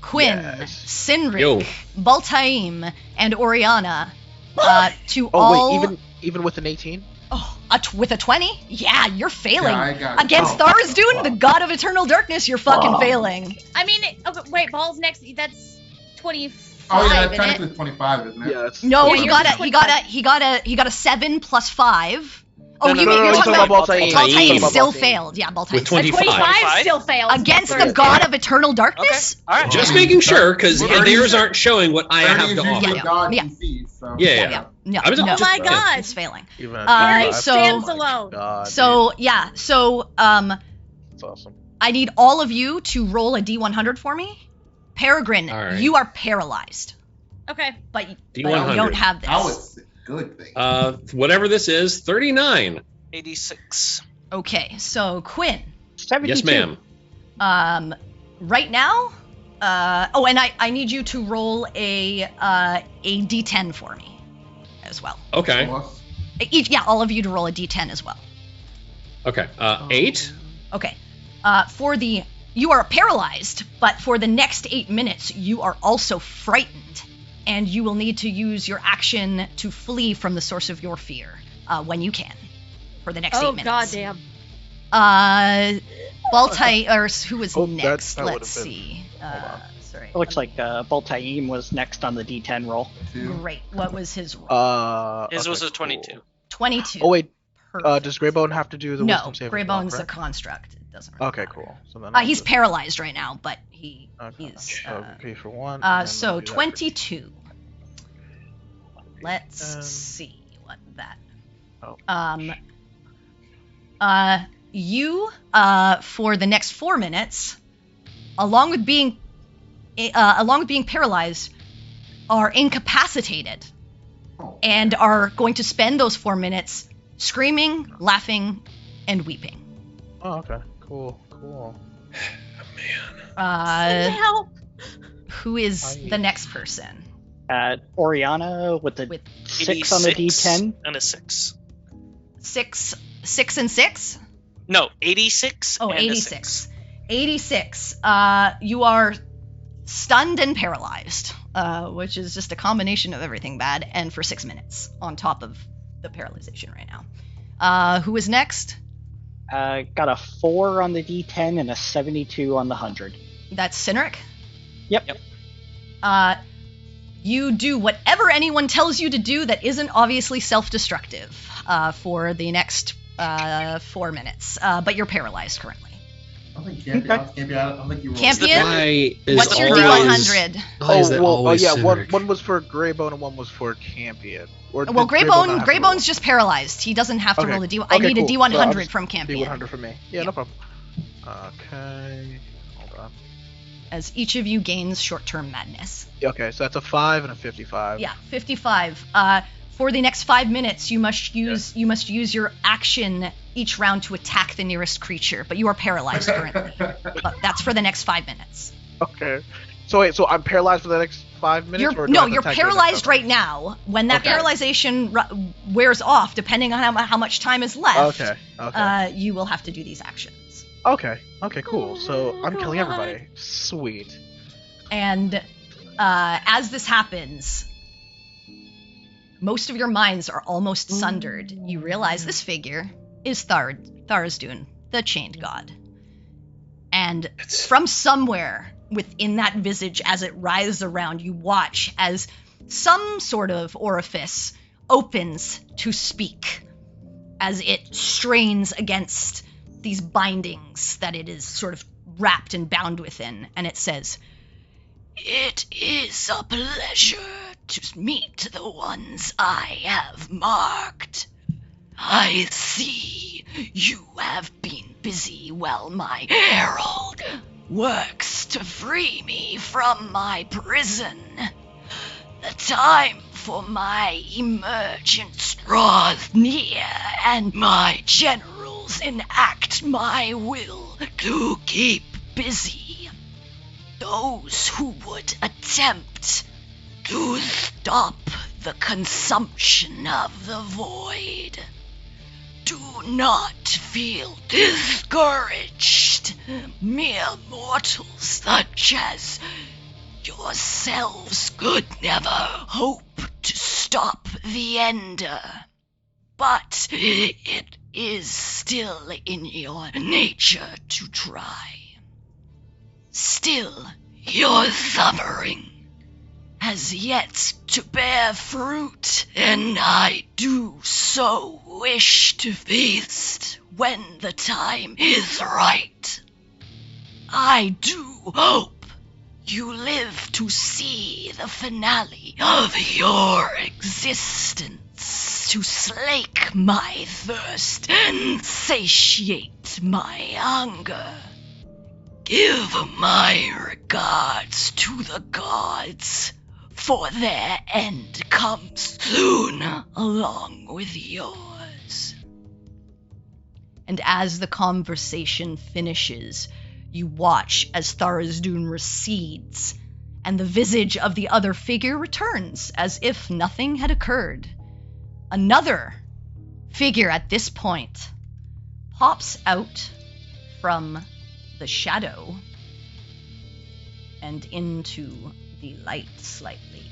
Quinn, Yes. Sinric, Yo. Baltaim, and Oriana to Oh all. wait, even with an 18. Oh, with a 20? Yeah, you're failing. Yeah, I got it. Against Tharizdun, the god of eternal darkness, you're fucking failing. I mean, okay, wait, Ball's next. That's 25. Oh yeah, isn't it? technically 25, isn't it? Yeah, that's. No, Yeah, he you're got just he got a 7 plus 5. Oh, No, you no, mean no, you're no, talking no, about Baltaim. Baltaim Baltaim. still failed. Yeah, Baltaim. With 25. 25 still fails. Against Okay. the god of eternal Okay. darkness? All right. Just making sure, because Well, theirs aren't showing what I 30 have is to usually offer. Yeah. God Yeah. DCs, so. Yeah. No, I was no, just- Oh my God. it's failing. Even at Harry 25. stands Oh my alone. God, So yeah, so that's awesome. I need all of you to roll a D100 for me. Peregrine, All right. you are paralyzed, Okay. but you D100. don't have this. That was a good thing. Whatever this is, 39. 86. Okay, so Quinn, 72. Yes, ma'am. right now, and I need you to roll a D10 for me as well. Okay. Plus, All of you to roll a D10 as well. Okay. 8. Okay. You are paralyzed, but for the next 8 minutes, you are also frightened, and you will need to use your action to flee from the source of your fear when you can for the next 8 Oh, minutes. goddamn. Baltai, or who was Oh, next? that Let's would've been- see. on. Sorry. It looks like Baltaim was next on the D10 roll. 2. Great. What was his roll? His Okay, was a cool. 22. 22. Oh wait, Perfect. does Greybone have to do the No, wisdom saving throw, Greybone's a correct? construct. It doesn't really Okay, matter. cool. So then He's paralyzed right now, but he's Okay, for one. so and then 22. Let's Um, see what that. Oh, You for the next 4 minutes, along with being paralyzed, are incapacitated Oh. and are going to spend those 4 minutes screaming, laughing, and weeping. Oh, okay. Cool. Help. Who is the next person? Oriana with the With 6 on the 86 D10. and a 6. 6 and 6? No, 86. Oh, and a 86. 6. 86. You are stunned and paralyzed, which is just a combination of everything bad, and for 6 minutes on top of the paralyzation right now. Who is next? Got a 4 on the D10 and a 72 on the 100. That's Sinric. Yep. You do whatever anyone tells you to do that isn't obviously self-destructive for the next 4 minutes, but you're paralyzed currently. I don't think Campion, I don't think you rolled. Campion? Why is What's your always- D100? Why is that always yeah. Cindric? One was for Greybone and one was for Campion. Or Well, did Greybone not have to roll? Greybone's just paralyzed. He doesn't have to Okay. roll a D100. I Okay, need cool. a So I'll D100 just from Campion. D100 for me. Yeah, no problem. Okay. Hold on. as each of you gains short-term madness. Okay, so that's a 5 and a 55. Yeah, 55. For the next 5 minutes, you must use your action each round to attack the nearest creature, but you are paralyzed currently. But that's for the next 5 minutes. Okay. So wait, so I'm paralyzed for the next 5 minutes? You're paralyzed right now. When that paralyzation wears off, depending on how much time is left, you will have to do these actions. Okay, cool. So I'm killing everybody. Sweet. And as this happens, most of your minds are almost sundered. You realize this figure is Tharizdun, the Chained God. And from somewhere within that visage, as it writhes around, you watch as some sort of orifice opens to speak, as it strains against these bindings that it is sort of wrapped and bound within, and it says, "It is a pleasure to meet the ones I have marked. I see you have been busy while my herald works to free me from my prison. The time for my emergence draws near, and my generals enact my will to keep busy. Those who would attempt to stop the consumption of the void, do not feel discouraged. Mere mortals such as yourselves could never hope to stop the Ender. But it is still in your nature to try. Still, your suffering has yet to bear fruit, and I do so wish to feast when the time is right. I do hope you live to see the finale of your existence, to slake my thirst and satiate my hunger. Give my regards to the gods, for their end comes soon along with yours." And as the conversation finishes, you watch as Tharizdun recedes, and the visage of the other figure returns as if nothing had occurred. Another figure at this point pops out from the shadow and into the light slightly.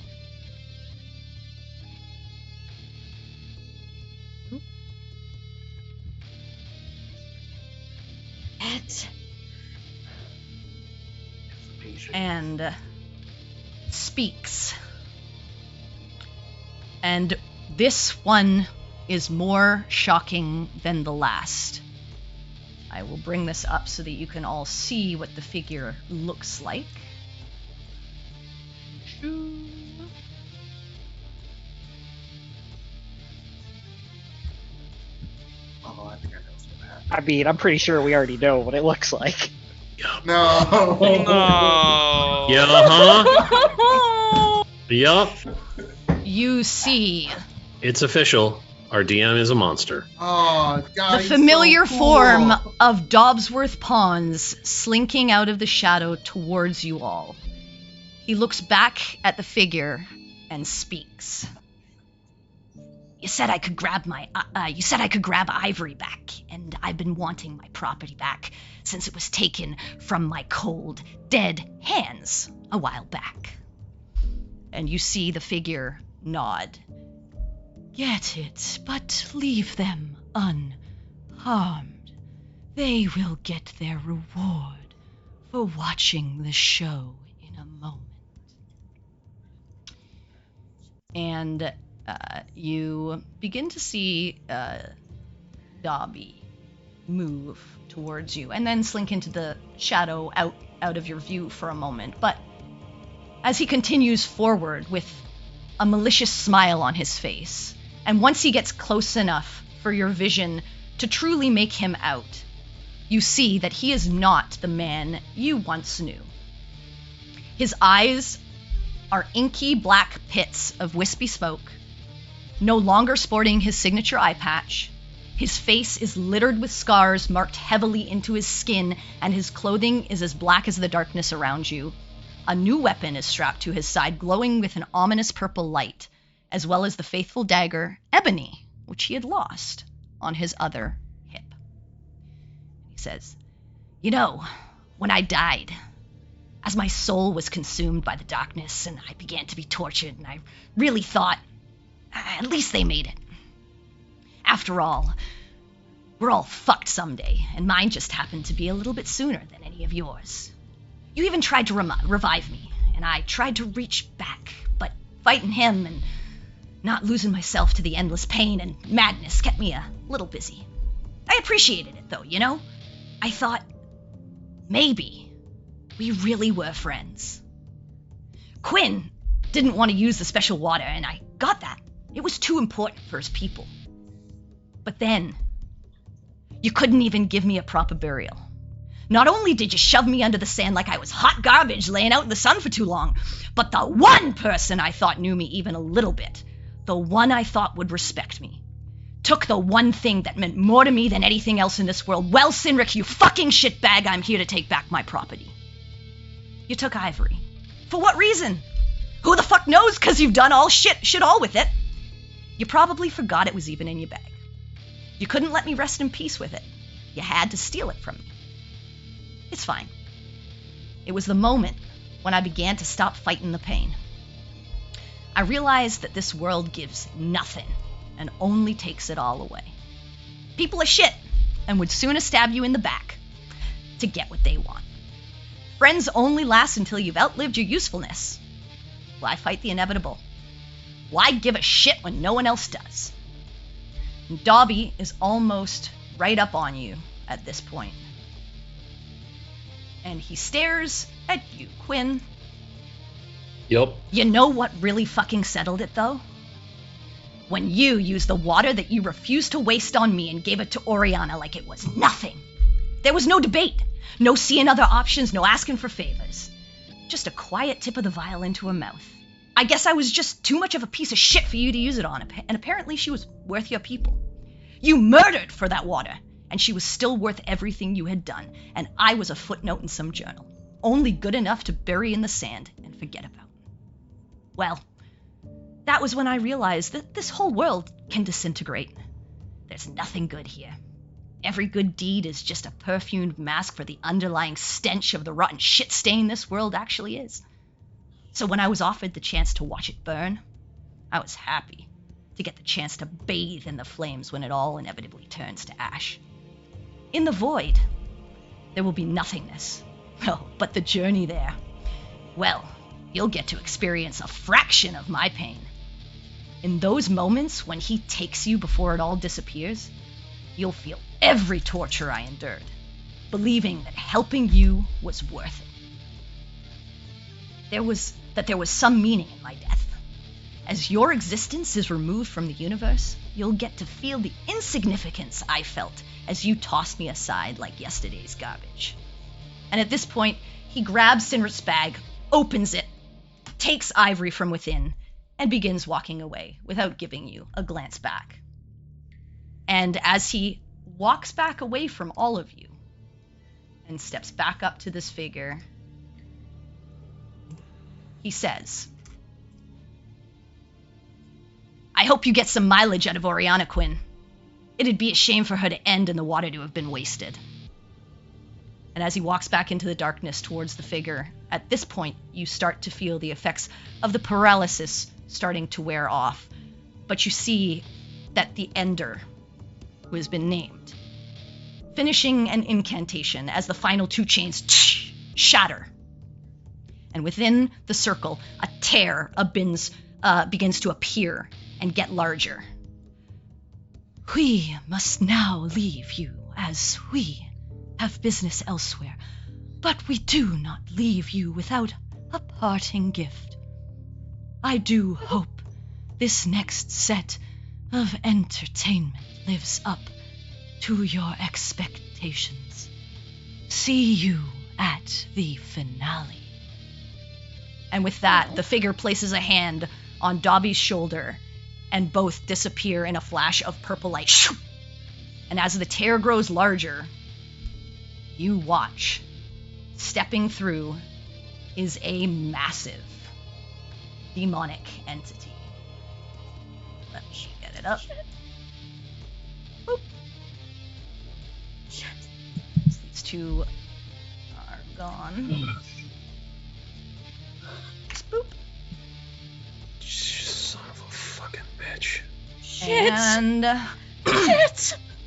And speaks. And this one is more shocking than the last. I will bring this up so that you can all see what the figure looks like. Oh, I think I know what's gonna happen. I mean, I'm pretty sure we already know what it looks like. No. No. Yeah, huh? Yup. You see It's official. Our DM is a monster. Oh, God, the he's familiar so cool. form of Dobsworth Pawns slinking out of the shadow towards you all. He looks back at the figure and speaks. You said I could grab Ivory back, and I've been wanting my property back since it was taken from my cold, dead hands a while back. And you see the figure nod. Get it, but leave them unharmed. They will get their reward for watching the show in a moment. And you begin to see Dobby move towards you and then slink into the shadow out of your view for a moment. But as he continues forward with a malicious smile on his face, and once he gets close enough for your vision to truly make him out, you see that he is not the man you once knew. His eyes are inky black pits of wispy smoke, no longer sporting his signature eye patch. His face is littered with scars marked heavily into his skin, and his clothing is as black as the darkness around you. A new weapon is strapped to his side, glowing with an ominous purple light, as well as the faithful dagger, Ebony, which he had lost, on his other hip. He says, "You know, when I died, as my soul was consumed by the darkness and I began to be tortured, and I really thought, at least they made it. After all, we're all fucked someday, and mine just happened to be a little bit sooner than any of yours. You even tried to revive me, and I tried to reach back, but fighting him and not losing myself to the endless pain and madness kept me a little busy. I appreciated it, though, you know? I thought, maybe we really were friends. Quinn didn't want to use the special water, and I got that. It was too important for his people. But then, you couldn't even give me a proper burial. Not only did you shove me under the sand like I was hot garbage laying out in the sun for too long, but the one person I thought knew me even a little bit, the one I thought would respect me, took the one thing that meant more to me than anything else in this world. Well, Sinric, you fucking shitbag, I'm here to take back my property. You took Ivory. For what reason? Who the fuck knows, 'cause you've done all shit all with it. You probably forgot it was even in your bag. You couldn't let me rest in peace with it. You had to steal it from me. It's fine. It was the moment when I began to stop fighting the pain. I realized that this world gives nothing and only takes it all away. People are shit and would sooner stab you in the back to get what they want. Friends only last until you've outlived your usefulness. Why fight the inevitable? Why give a shit when no one else does? And Dobby is almost right up on you at this point. And he stares at you, Quinn. Yep. You know what really fucking settled it, though? When you used the water that you refused to waste on me and gave it to Oriana like it was nothing. There was no debate, no seeing other options, no asking for favors. Just a quiet tip of the vial into her mouth. I guess I was just too much of a piece of shit for you to use it on, and apparently she was worth your people. You murdered for that water, and she was still worth everything you had done, and I was a footnote in some journal, only good enough to bury in the sand and forget about. Well, that was when I realized that this whole world can disintegrate. There's nothing good here. Every good deed is just a perfumed mask for the underlying stench of the rotten shit stain this world actually is. So when I was offered the chance to watch it burn, I was happy to get the chance to bathe in the flames when it all inevitably turns to ash. In the void, there will be nothingness. Oh, but the journey there, well, you'll get to experience a fraction of my pain. In those moments when he takes you before it all disappears, you'll feel every torture I endured, believing that helping you was worth it. There was some meaning in my death. As your existence is removed from the universe, you'll get to feel the insignificance I felt as you tossed me aside like yesterday's garbage. And at this point, he grabs Sinric's bag, opens it, takes Ivory from within, and begins walking away without giving you a glance back. And as he walks back away from all of you and steps back up to this figure, he says, I hope you get some mileage out of Oriana, Quinn. It'd be a shame for her to end and the water to have been wasted. And as he walks back into the darkness towards the figure, at this point, you start to feel the effects of the paralysis starting to wear off. But you see that the Ender, who has been named, finishing an incantation as the final two chains shatter. And within the circle, a tear begins to appear and get larger. We must now leave you, as we have business elsewhere, but we do not leave you without a parting gift. I do hope this next set of entertainment lives up to your expectations. See you at the finale. And with that, the figure places a hand on Dobby's shoulder, and both disappear in a flash of purple light. And as the tear grows larger, you watch. Stepping through is a massive demonic entity. Let me get it up. Boop. These two are gone. Boop. Son of a fucking bitch. And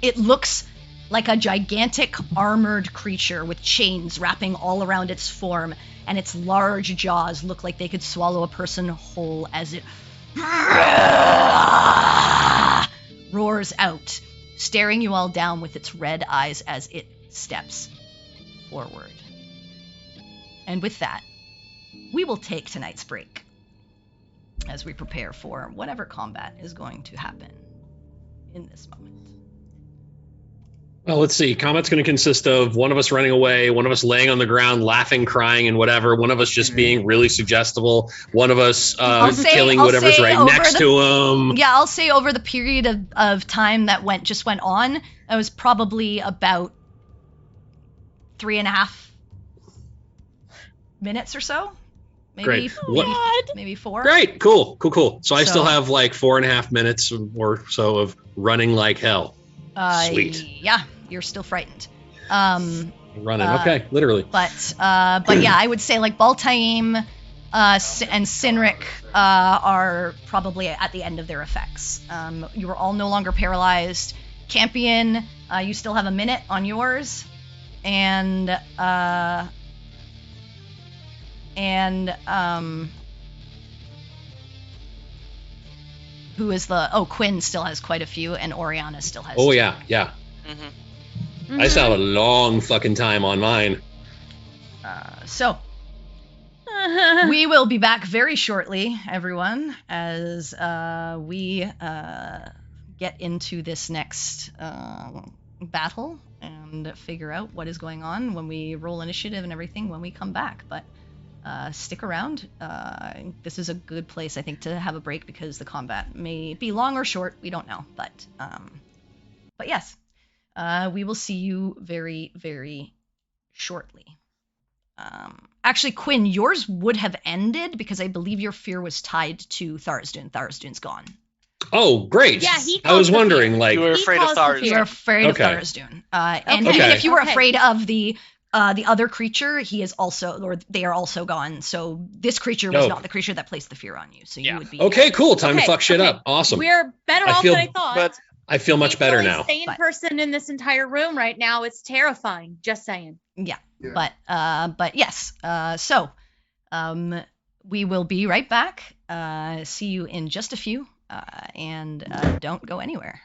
it looks like a gigantic armored creature with chains wrapping all around its form, and its large jaws look like they could swallow a person whole as it roars out, staring you all down with its red eyes as it steps forward. And with that, we will take tonight's break as we prepare for whatever combat is going to happen in this moment. Well, let's see. Combat's going to consist of one of us running away, one of us laying on the ground, laughing, crying, and whatever. One of us just being really suggestible. One of us killing whatever's right next to him. Yeah, I'll say over the period of time that went on, it was probably about 3.5 minutes or so. Maybe, Great. maybe 4. Great. Cool. So I still have like 4.5 minutes or so of running like hell. Sweet. Yeah, you're still frightened. Running. Okay, literally. But yeah, I would say like Baltaim and Sinric are probably at the end of their effects. You are all no longer paralyzed. Campion, you still have a minute on yours, and who is Quinn still has quite a few, and Oriana still has 2. Yeah. Mm-hmm. I still have a long fucking time on mine. So we will be back very shortly, everyone, as we get into this next battle and figure out what is going on when we roll initiative and everything when we come back. But stick around. This is a good place, I think, to have a break because the combat may be long or short. We don't know. But yes, we will see you very, very shortly. Actually, Quinn, yours would have ended because I believe your fear was tied to Tharsdoon. Tharsdoon's gone. Oh, great. Yeah, I was wondering, like... You were afraid of Tharsdoon. You're afraid of Tharsdoon. And even if you were afraid of the other creature, he is also, or they are also gone. So this creature was not the creature that placed the fear on you. So you would be... Okay, cool. Time to fuck shit up. Awesome. We're better off than I thought. But I feel much better now. The sane person in this entire room right now. It's terrifying. Just saying. Yeah. But yes. So we will be right back. See you in just a few. And don't go anywhere.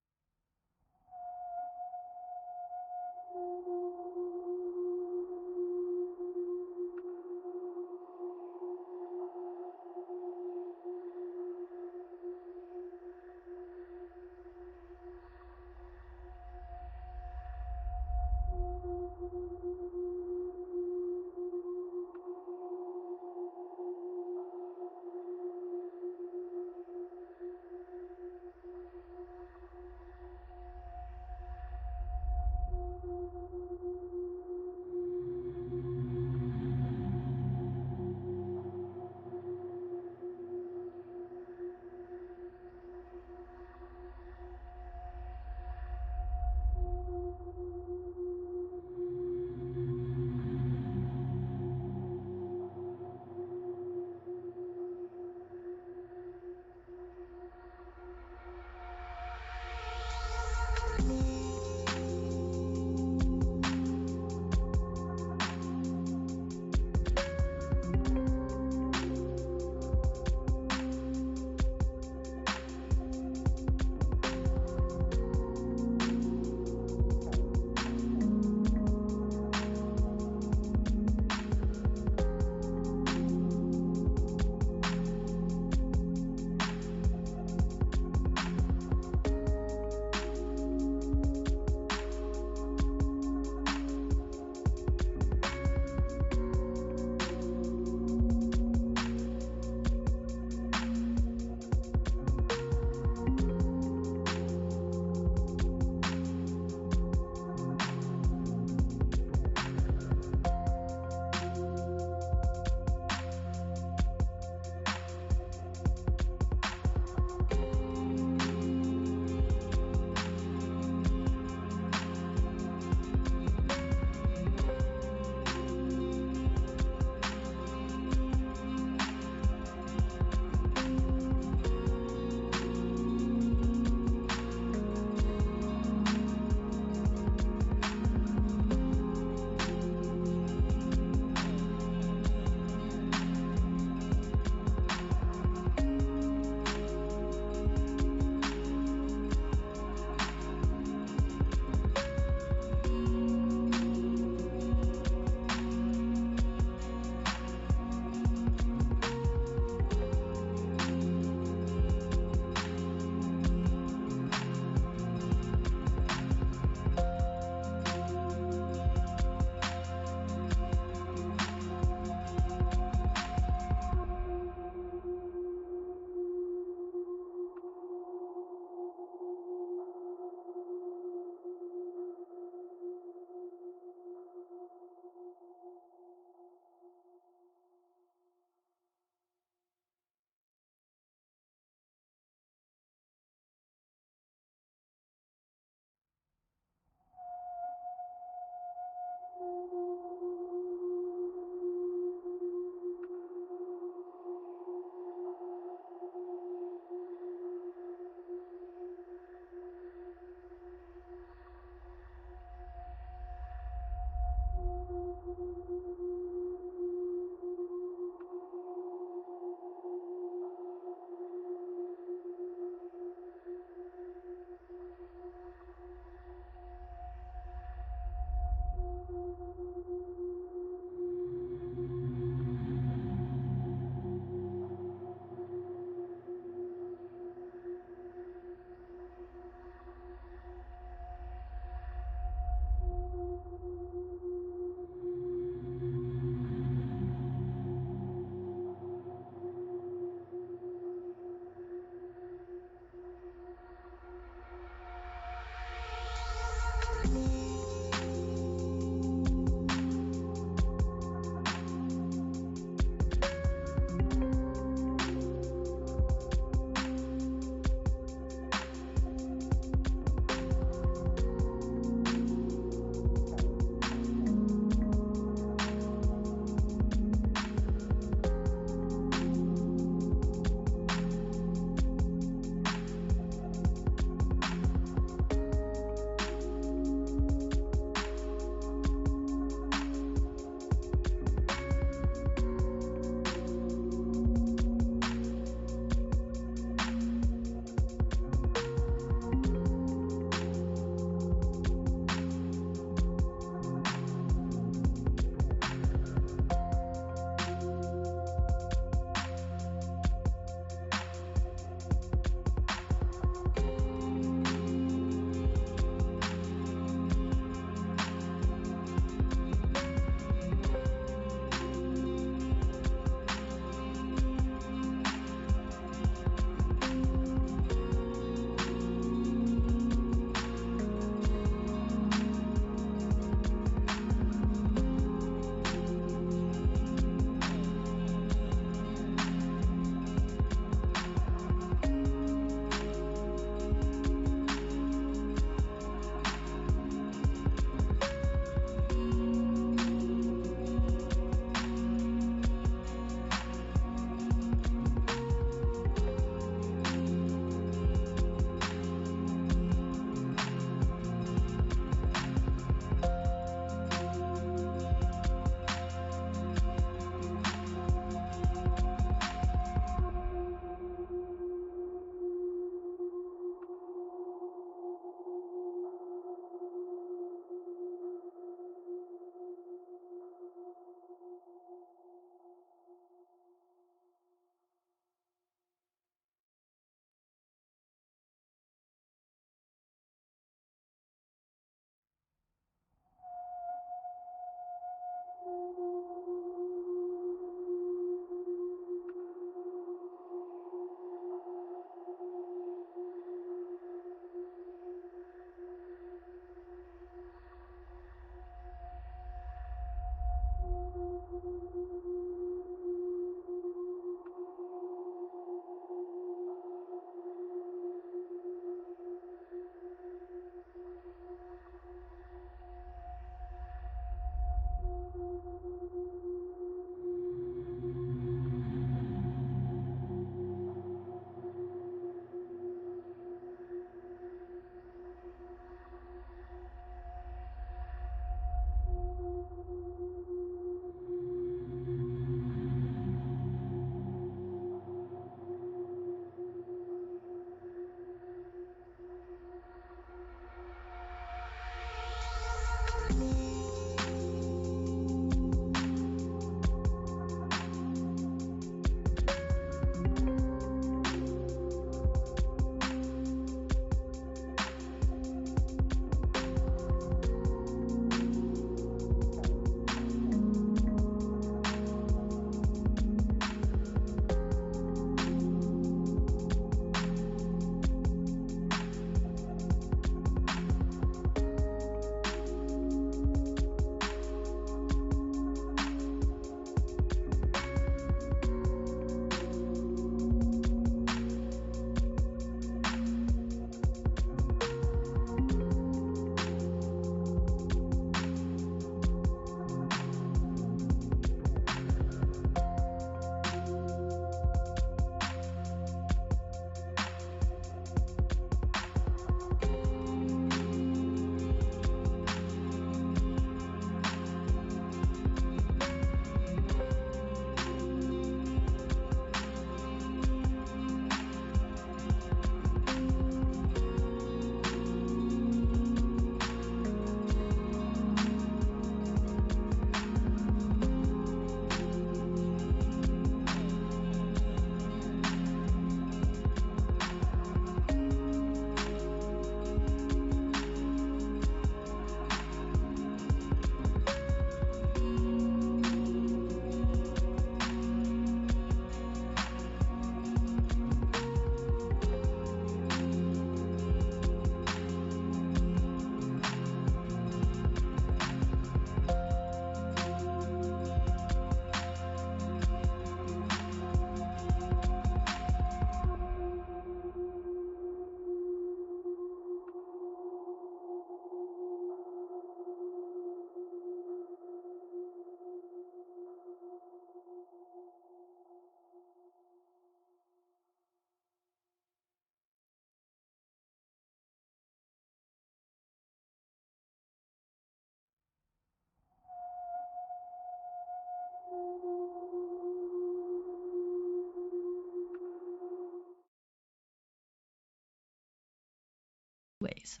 Ways.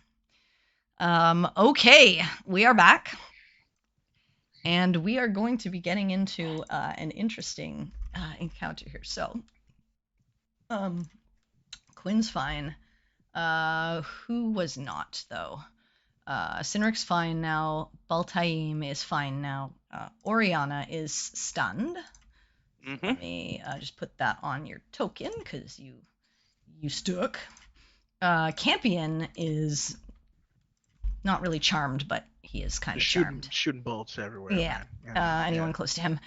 Okay, we are back. And we are going to be getting into an interesting encounter here. So, Quinn's fine. Who was not, though? Sinric's fine now. Baltaim is fine now. Oriana is stunned. Mm-hmm. Let me just put that on your token, because you stuck. Campion is not really charmed, but he is kind of charmed. Shooting bolts everywhere. Yeah. Man. Anyone close to him.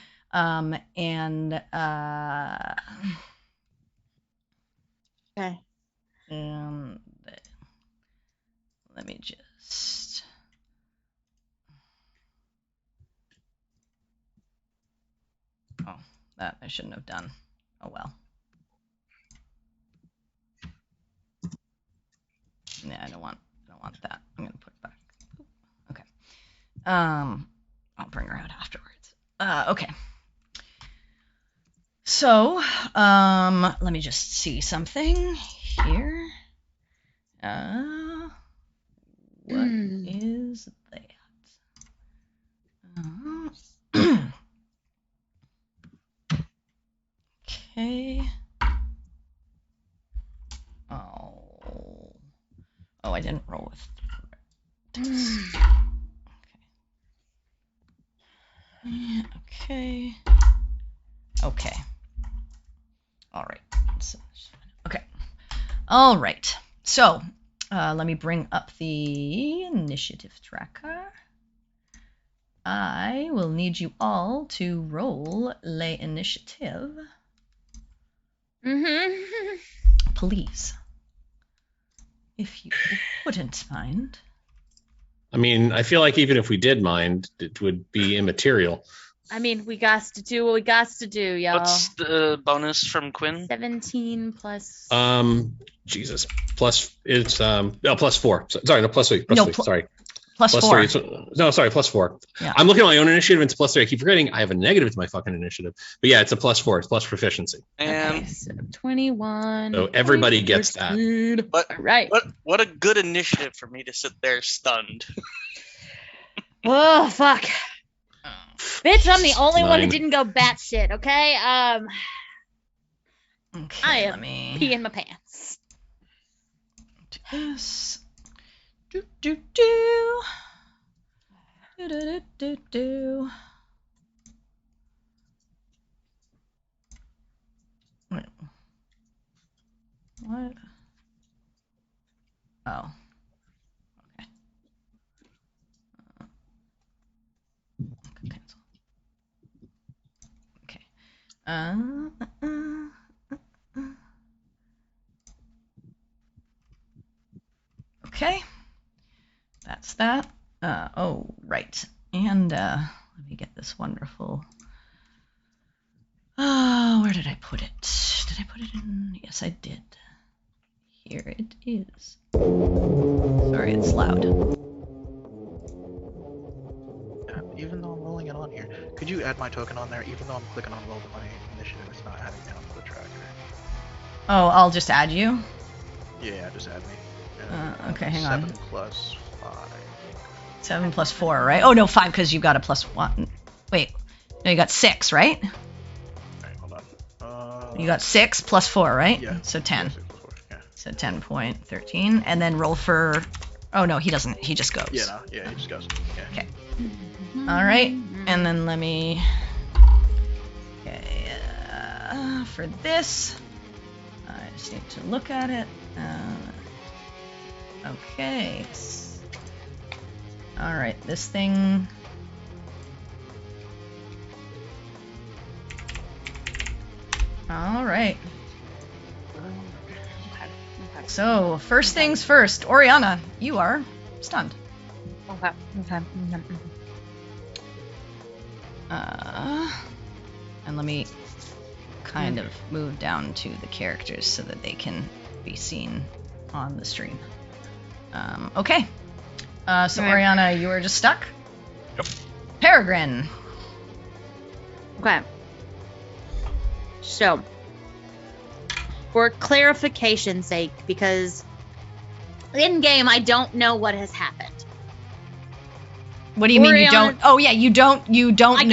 Okay. Let me just. Oh, that I shouldn't have done. Oh well. Yeah, I don't want that. I'm gonna put it back. Okay. I'll bring her out afterwards. Okay. So, let me just see something here. What is that? Okay. Oh, I didn't roll with. Okay. Okay. All right. Okay. All right. So, let me bring up the initiative tracker. I will need you all to roll lay initiative. Please. If you wouldn't mind. I mean, I feel like even if we did mind, it would be immaterial. I mean, we got to do what we got to do, y'all. What's the bonus from Quinn? 17 plus. Jesus. Plus it's plus 4. Sorry, no, plus 3. Plus No, 3. Sorry. Plus 4. 3. No, sorry, plus 4. Yeah. I'm looking at my own initiative. It's plus 3. I keep forgetting I have a negative to my fucking initiative. But yeah, it's a plus 4. It's plus proficiency. Okay, so 21. So everybody gets that. But All right. what a good initiative for me to sit there stunned. Oh, fuck. Bitch, I'm the only one who 9. didn't go batshit, okay? Okay, I am let me peeing my pants. do this. Do do do. Do do do do do. Wait. What? Oh. Okay. Cancel. Okay. Okay. That's that. Oh, right. And let me get this wonderful. Where did I put it? Did I put it in? Yes, I did. Here it is. Sorry, it's loud. Even though I'm rolling it on here, could you add my token on there? Even though I'm clicking on roll, my initiative is not adding down to the tracker. Oh, I'll just add you. Yeah, just add me. Okay, hang on. 7 plus 5. 7 plus 4, right? Oh, no, 5 because you got a plus 1. Wait. No, you got 6, right? Alright, hold on. You got 6 plus 4, right? Yeah. So 10. Yeah, 6 plus 4, yeah. So 10.13. And then roll for... Oh, no, he doesn't. He just goes. Yeah, no, yeah, he just goes. Yeah. Okay. All right. And then let me... Okay. For this, I just need to look at it. Okay. All right. This thing... All right. So, first things first, Oriana, you are stunned. Okay. And let me kind of move down to the characters so that they can be seen on the stream. Okay. So, Right. Oriana, you are just stuck? Yep. Peregrine. Okay. So, for clarification's sake, because in game I don't know what has happened. What do you mean you Oriana- don't? Oh yeah, you don't know.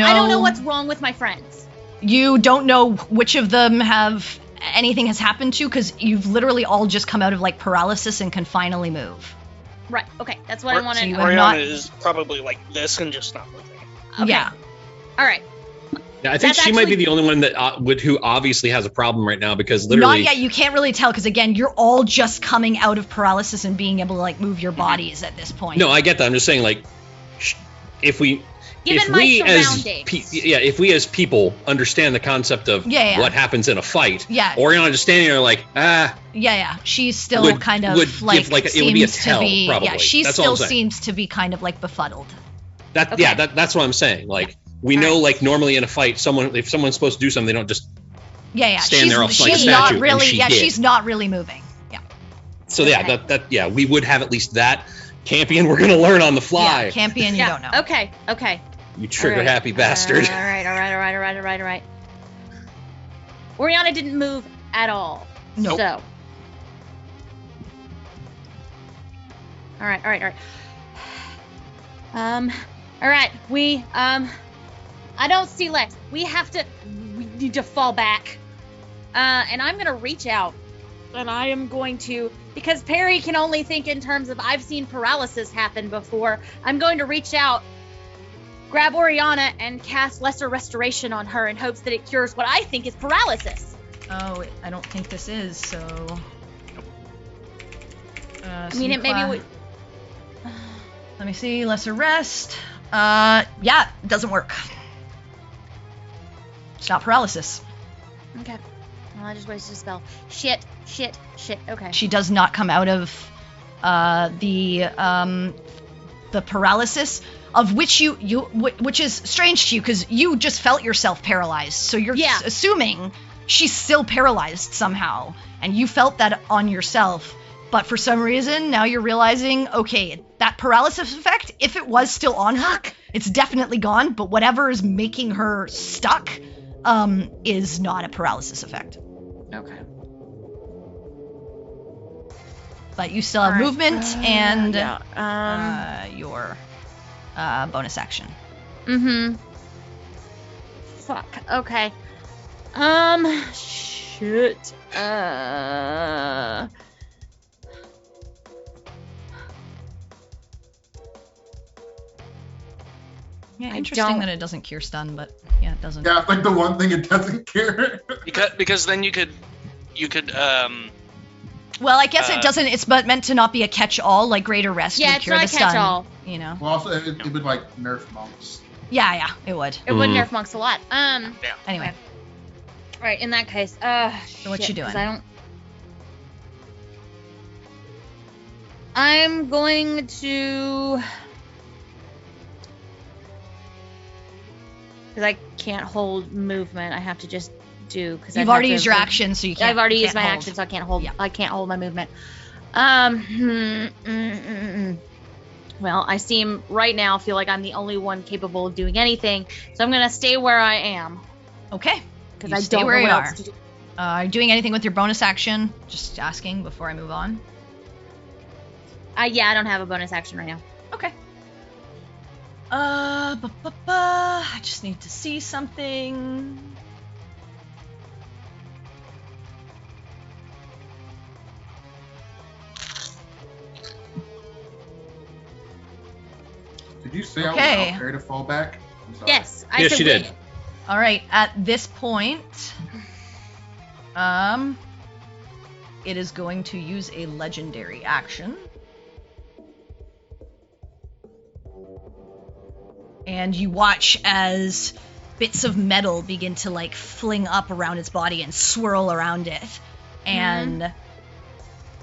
I don't know what's wrong with my friends. You don't know which of them have anything has happened to, because you've literally all just come out of like paralysis and can finally move. Right. Okay. That's what I want so to you know. are Oriana not- is probably like this and just not moving. Okay. Yeah. All right. Yeah, I think That's she might be actually- the only one that who obviously has a problem right now because literally. Not yet. You can't really tell because again, you're all just coming out of paralysis and being able to like move your bodies at this point. No, I get that. I'm just saying, like, if we, Given my as surroundings. if we as people understand the concept of Yeah. what happens in a fight, Yeah. Oriana just standing there like, Yeah. She's still Would- kind of would like give, like, it seems would be a to tell, be. probably. Yeah. She That's all still I'm saying. seems to be kind of like befuddled. that. Okay. Yeah, that's what I'm saying. Like, we know, Alright. like, normally in a fight, if someone's supposed to do something, they don't just. Yeah. Stand she's, there like a she's statue, not and really. she Yeah. did. She's not really moving. Yeah. So yeah, we would have at least that. Campion, we're gonna learn on the fly. Yeah. Campion, you don't know. Okay. Okay. You trigger Alright. happy bastard. All right. Oriana didn't move at all. Nope. So. All right. All right. I don't see Lex. We need to fall back. And I'm gonna reach out. And I am going to, because Perry can only think in terms of I've seen paralysis happen before. I'm going to reach out, grab Oriana, and cast Lesser Restoration on her in hopes that it cures what I think is paralysis. Oh, I don't think this is, so... I mean, it maybe would... Let me see, Lesser Rest. Yeah, it doesn't work. It's not paralysis. Okay. Well, I just wasted a spell. Shit. Okay. She does not come out of the paralysis, of which which is strange to you, because you just felt yourself paralyzed, so you're assuming she's still paralyzed somehow, and you felt that on yourself. but for some reason now you're realizing, okay, that paralysis effect, if it was still on her, it's definitely gone, but whatever is making her stuck is not a paralysis effect. Okay. But you still have Alright. movement and Yeah. your bonus action. Fuck. Okay. Shit. Yeah, I interesting don't- that it doesn't cure stun, but yeah, it doesn't. Yeah, it's like the one thing it doesn't care. Because then you could Well, I guess it doesn't. It's but meant to not be a catch-all like Greater Rest Yeah, would it's cure not the a stun. catch-all. You know. Well, also, it would like nerf monks. Yeah, it would. It would nerf monks a lot. Anyway, Okay. Right, in that case, so what you doing? I'm going to, because I can't hold movement. I have to just do because You've already used your action, so you can't. I've already you used my can't hold. action, so I can't hold. Yeah. I can't hold my movement. Well, I seem right now feel like I'm the only one capable of doing anything, so I'm gonna stay where I am Okay. because You I stay don't where know you what are. else to do. Are you doing anything with your bonus action? Just asking before I move on. Yeah, I don't have a bonus action right now. Okay. I just need to see something. Did you say Okay. I was prepared to fall back? I'm sorry. Yes, I Yes, said you wait. did. All right. At this point, it is going to use a legendary action. And you watch as bits of metal begin to like fling up around its body and swirl around it. And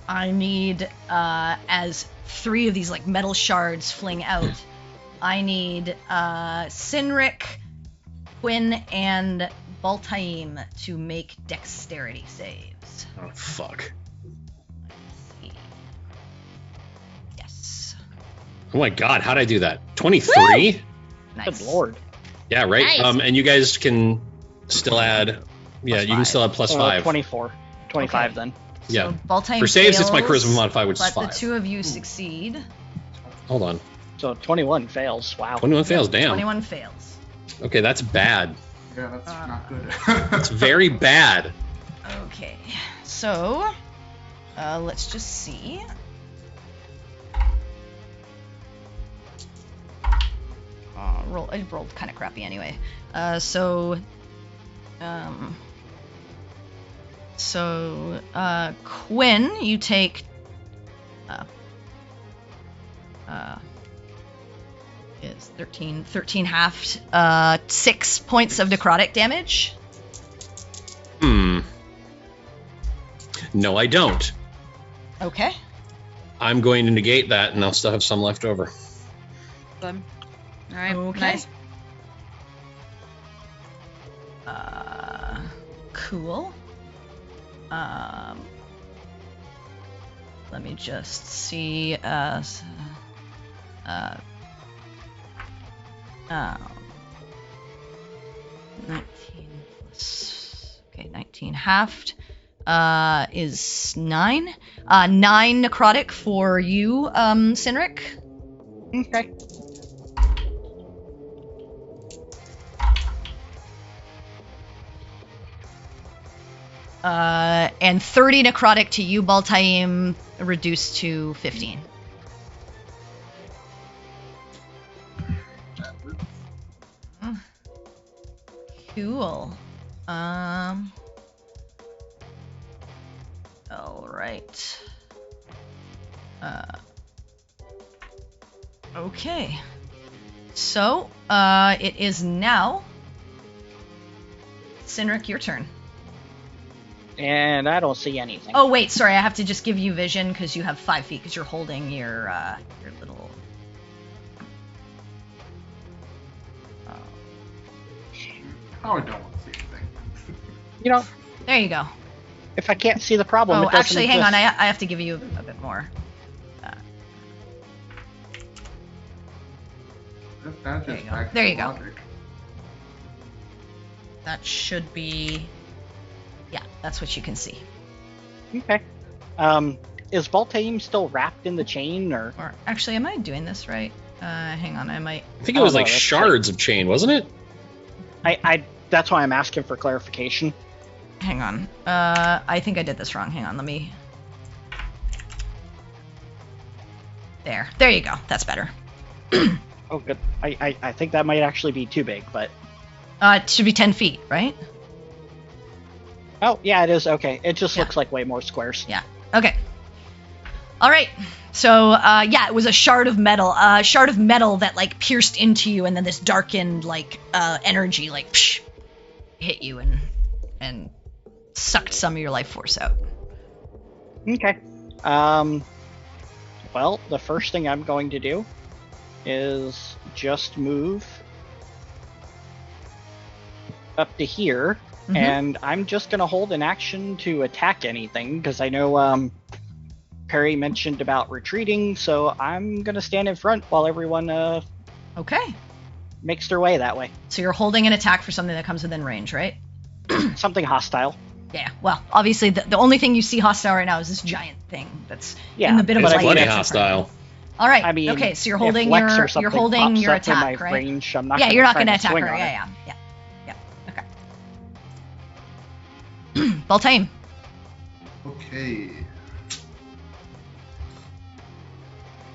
I need, as 3 of these like metal shards fling out, I need Sinric, Quinn, and Baltaim to make dexterity saves. Oh, fuck. Let's see. Yes. Oh my god, how'd I do that? 23? Nice. Good lord. Yeah, right. Nice. And you guys can still add. Yeah, Plus you can 5. still add plus 5. 24. 25 Okay. then. Yeah. So Baltaim For saves, it's my fails, charisma modifier, which is but 5. the 2 of you succeed. Hold on. So 21 fails. Wow. 21 fails. Damn. 21 fails. Okay, that's bad. Yeah, that's not good. It's very bad. Okay. So, let's just see. I rolled kind of crappy anyway. Quinn, you take is 13 halved, 6 points of necrotic damage. No, I don't. Okay. I'm going to negate that, and I'll still have some left over. Good. All right. Okay. Nice. Cool. Let me just see. 19 plus. Okay, 19 halved. Is 9. 9 necrotic for you, Sinric. Okay. And 30 necrotic to you, Baltaim, reduced to 15. Cool. All right. Okay. So, it is now Sinric, your turn. And I don't see anything. Oh wait, sorry, I have to just give you vision because you have 5 feet because you're holding your little. Probably don't want to see anything. You know, There you go. if I can't see the problem, Oh, it doesn't actually, hang on. exist. I have to give you a bit more. That's There just you go. back There to you go. logic. That should be. Yeah, that's what you can see. Okay. Is Baltaim still wrapped in the chain, or? Or actually, am I doing this right? Hang on, I might. I think it was no, like that's shards of chain, wasn't it? That's why I'm asking for clarification. Hang on. I think I did this wrong. Hang on, let me. There you go. That's better. Oh, good. I think that might actually be too big, but. It should be 10 feet, right? Oh, yeah, it is. Okay. It just Yeah. looks like way more squares. Yeah. Okay. All right. So, yeah, it was a shard of metal. Shard of metal that like pierced into you, and then this darkened like energy like psh, hit you and sucked some of your life force out. Okay. Well, the first thing I'm going to do is just move up to here, and I'm just going to hold an action to attack anything, because I know Perry mentioned about retreating, so I'm going to stand in front while everyone Okay. makes their way that way. So you're holding an attack for something that comes within range, right? Something hostile. Yeah. Well, obviously the only thing you see hostile right now is this giant thing that's Yeah, in the bit of It's light. plenty that's in front of you. hostile. All right. I mean, okay, so you're if holding Lex or you're something holding pops your up in attack, my right? range, I'm not Yeah, gonna you're not try going to to attack swing her. on it. Yeah. Okay. Baltaim. Okay.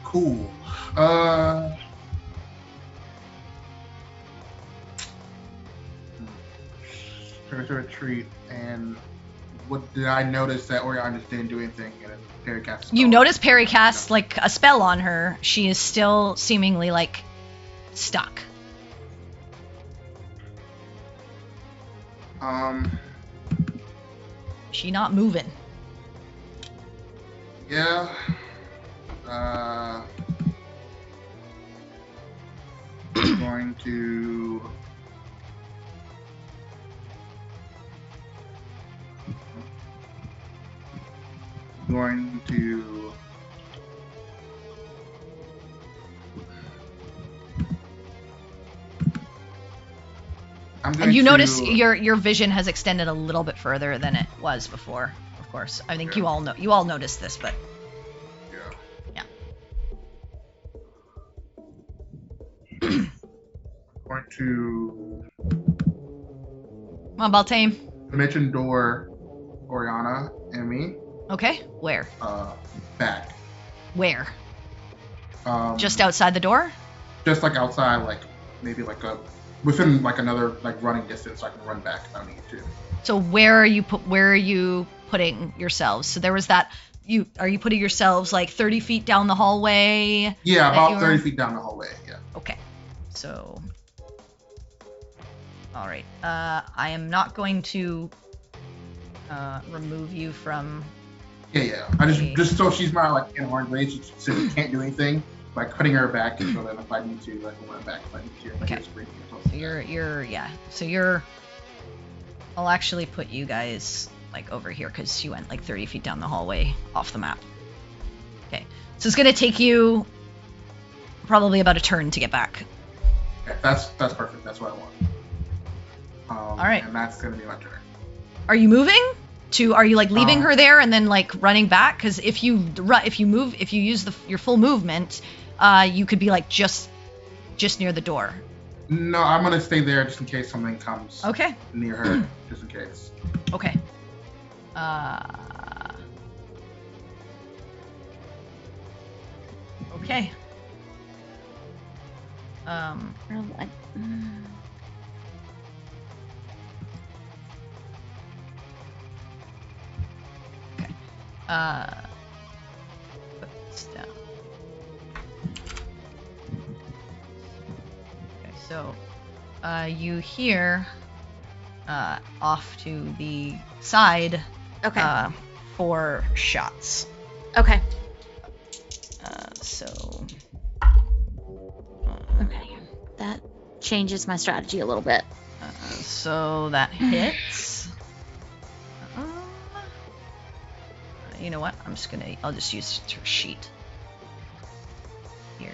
Cool. Try to retreat, and what did I notice that Oriana just didn't do anything, and then Perry cast. You notice Perry cast like a spell on her. She is still seemingly like stuck. She not moving. Yeah. Going to. Going to. And you notice your vision has extended a little bit further than it was before. Of course, I think you all noticed this, but Yeah. Going to come on, Baltaim. dimension door, Oriana and me. Okay, where? Back. Where? Just Just outside the door? just like outside, like maybe like within like another like running distance, so I can run back if I need to. So where are you putting yourselves? So there was that. Are you putting yourselves like 30 feet down the hallway? Yeah, that about you 30 were- feet down the hallway. Yeah. Okay. So. All right. I am not going to remove you from. Yeah. I just so she's not like in hard range, so she can't do anything. Like putting her back, so that if I need to, like run back if I need to. Okay. Just bring her So you're. So you're. I'll actually put you guys like over here because you went like 30 feet down the hallway off the map. Okay. So it's gonna take you probably about a turn to get back. Okay, that's perfect. That's what I want. All right. And that's gonna be my turn. Are you moving? Are you like leaving Um, her there and then like running back? Because if you use your full movement, you could be like just near the door. No, I'm gonna stay there just in case something comes Okay. near her, just in case. Okay. Okay. Okay. Put this down. Okay, so you hear off to the side Okay. 4 shots. Okay. So Okay. That changes my strategy a little bit. so that hits. You know what? I'll just use her sheet here.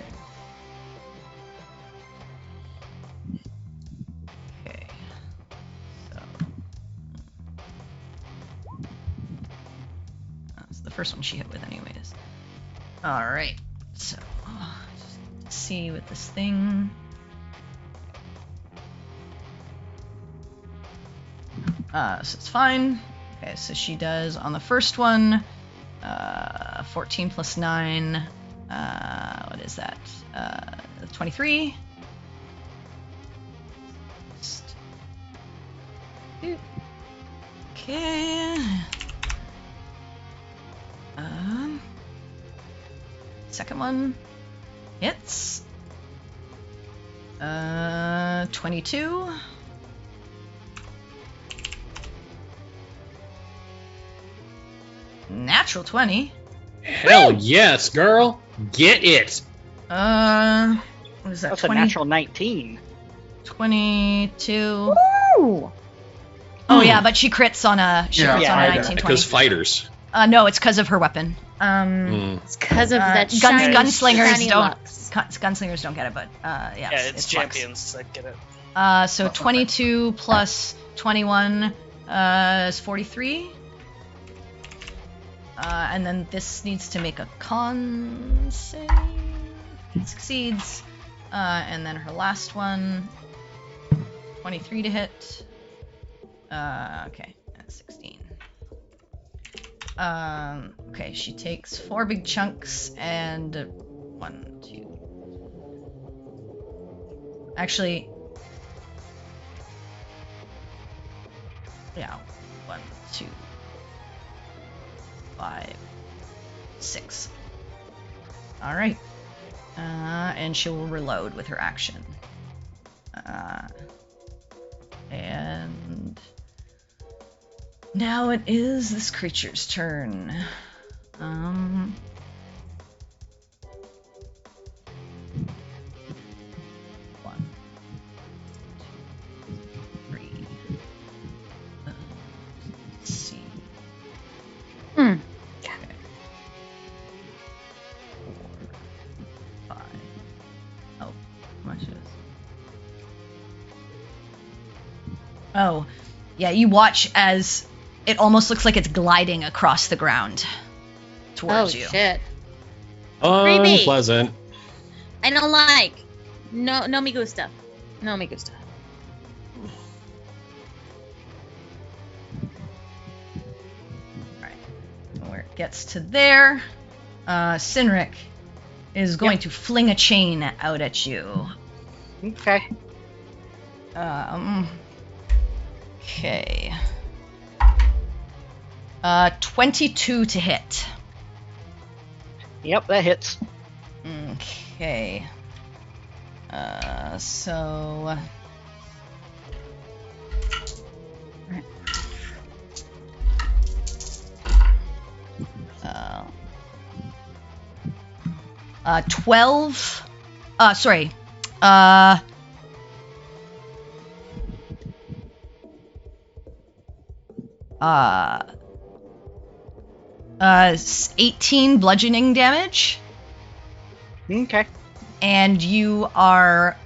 first one she hit with anyways. Alright, so let's see with this thing. So it's fine. Okay, so she does on the first one, 14 plus 9, what is that? 23. Okay. Second one hits. 22. Natural 20. Hell yes, girl. Get it. What is that? That's 20, a natural 19. 22. Ooh. Oh yeah, but she crits on a Yeah, crits on I a got it. 19, 20. Because fighters. No, it's because of her weapon. It's because of that gunslingers shiny don't lux. Gunslingers don't get it, but yeah, Yeah, it's Lux. champions that get it. So 22 plus 21 is 43. And then this needs to make a con save. It succeeds. And then her last one, 23 to hit. Okay, that's 16. Okay, she takes 4 big chunks and 1, 2. Actually, yeah, 1, 2, 5, 6. All right, and she will reload with her action. And now it is this creature's turn. 1, 2, 3. Let's see. Hmm. Okay. 4, 5. Oh, how much is this? Oh, yeah, you watch as it almost looks like it's gliding across the ground towards Oh you. shit! Unpleasant. I don't like. No me gusta. No me gusta. Alright. Where it gets to there, Sinric is going to fling a chain out at you. Okay. Okay. 22 to hit. Yep, that hits. Okay. So. Right. 12. Sorry. 18 bludgeoning damage, Okay. and you are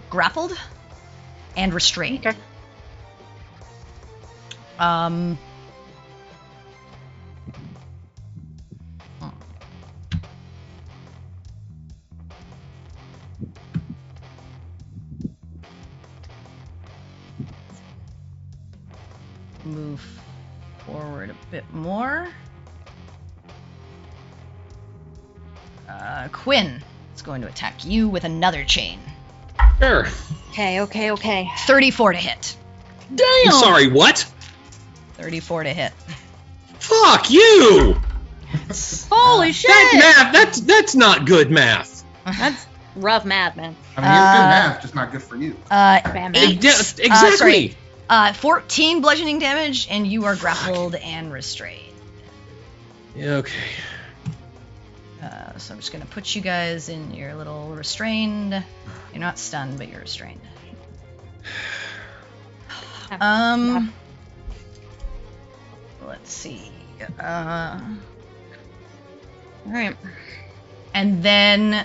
grappled and restrained. Okay. Move forward a bit more. Quinn is going to attack you with another chain. Sure. Okay. 34 to hit. I'm sorry, what? 34 to hit. Fuck you! Holy shit! That math, that's not good math. That's rough math, man. I mean, it's good math, just not good for you. Bam, bam. Exactly. 14 bludgeoning damage, and you are grappled and restrained. Yeah, okay. So I'm just gonna put you guys in your little restrained. You're not stunned, but you're restrained. Let's see. All right. And then,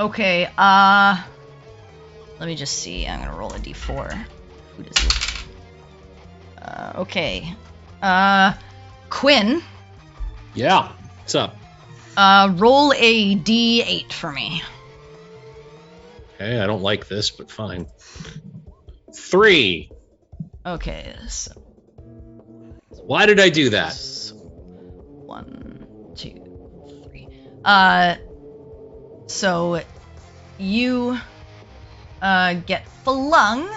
Okay, let me just see. I'm gonna roll a d4. Who does it? Okay. Quinn, Yeah. What's up? roll a d8 for me. Okay, I don't like this, but fine. 3. Okay, so Why did I do that? 1, 2, 3. So you get flung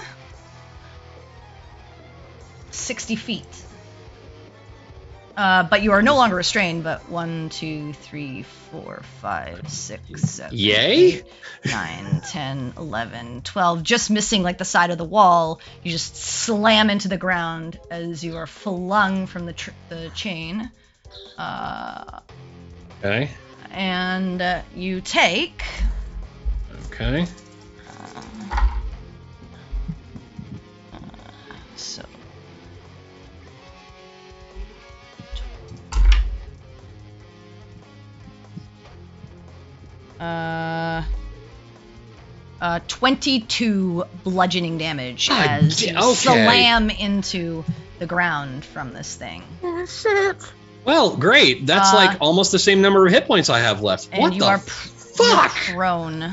60 feet. But you are no longer restrained, but 1, 2, 3, 4, 5, 6, 7, Yay? 8, 9, 10, 11, 12. Just missing like the side of the wall. You just slam into the ground as you are flung from the chain. Okay. And you take... Okay. So... 22 bludgeoning damage as you slam into the ground from this thing. Oh, shit. Well, great. That's like almost the same number of hit points I have left. And What you the are fuck? prone,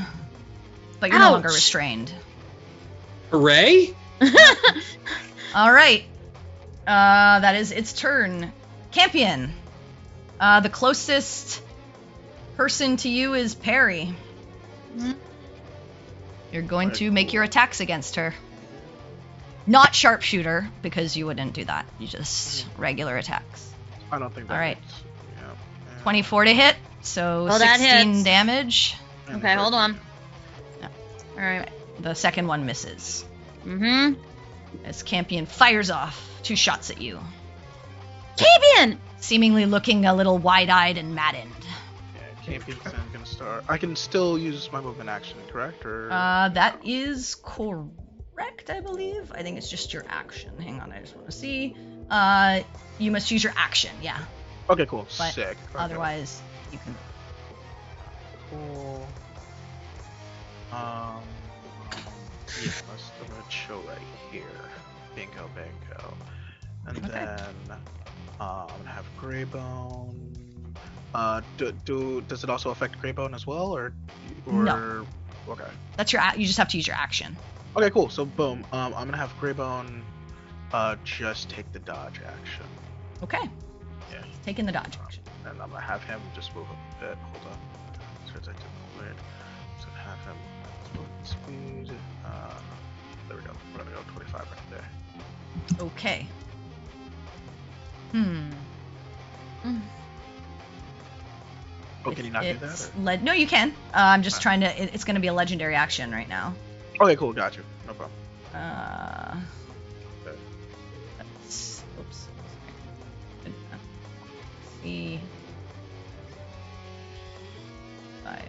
but you're no longer Ouch. restrained. Hooray? All right. That is its turn. Campion. The closest person to you is Perry. You're going to make your attacks against her. Not sharpshooter, because you wouldn't do that. You just regular attacks. I don't think that All right. hits. Yeah. 24 to hit, so Well, that 16 hits. damage. And Okay, hold on. Yeah. All right. The second one misses. Mm-hmm. As Campion fires off 2 shots at you, Campion! seemingly looking a little wide-eyed and maddened. Yeah, Campion's then gonna start. I can still use my movement action, correct? Or That is correct, I believe. I think it's just your action. Hang on, I just want to see. You must use your action, yeah. Okay, cool. But Sick. Okay. Otherwise, you can. Cool. Yeah, let's do a show right here. Bingo, bingo. And Okay. then I'm gonna have Greybone. Does it also affect Greybone as well, or? No. Okay. That's you just have to use your action. Okay, cool. So boom. I'm gonna have Greybone. Just take the dodge action. Okay. Yeah. Taking the dodge action. And I'm gonna have him just move a bit. Hold on. So it's like weird. So have him move speed. There we go. We're gonna go 25 right there. Okay. Oh, can you not do that? Or? No, you can. I'm just trying to. It's going to be a legendary action right now. Okay, cool. Got you. No problem. Oops. See. 5.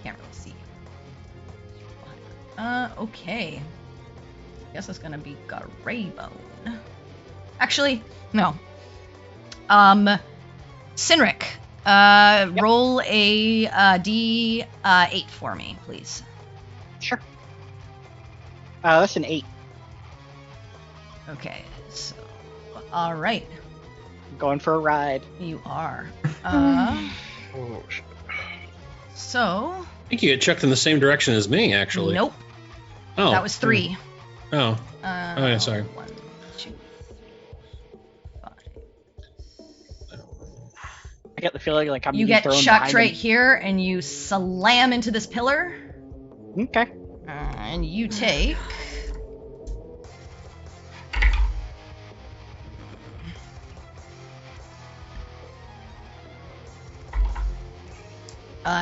Can't really see. Okay. Guess it's gonna be Greybone. Actually, no. Sinric, roll a D8 for me, please. Sure. That's an 8. Okay, so all right, Going for a ride. you are. Oh shit. So I think you get checked in the same direction as me, actually. nope, Oh. that was 3. Oh. Yeah, sorry. 1, 2, 5. I get the feeling like I'm You being get thrown chucked behind right him. here, and you slam into this pillar, Okay. and you take.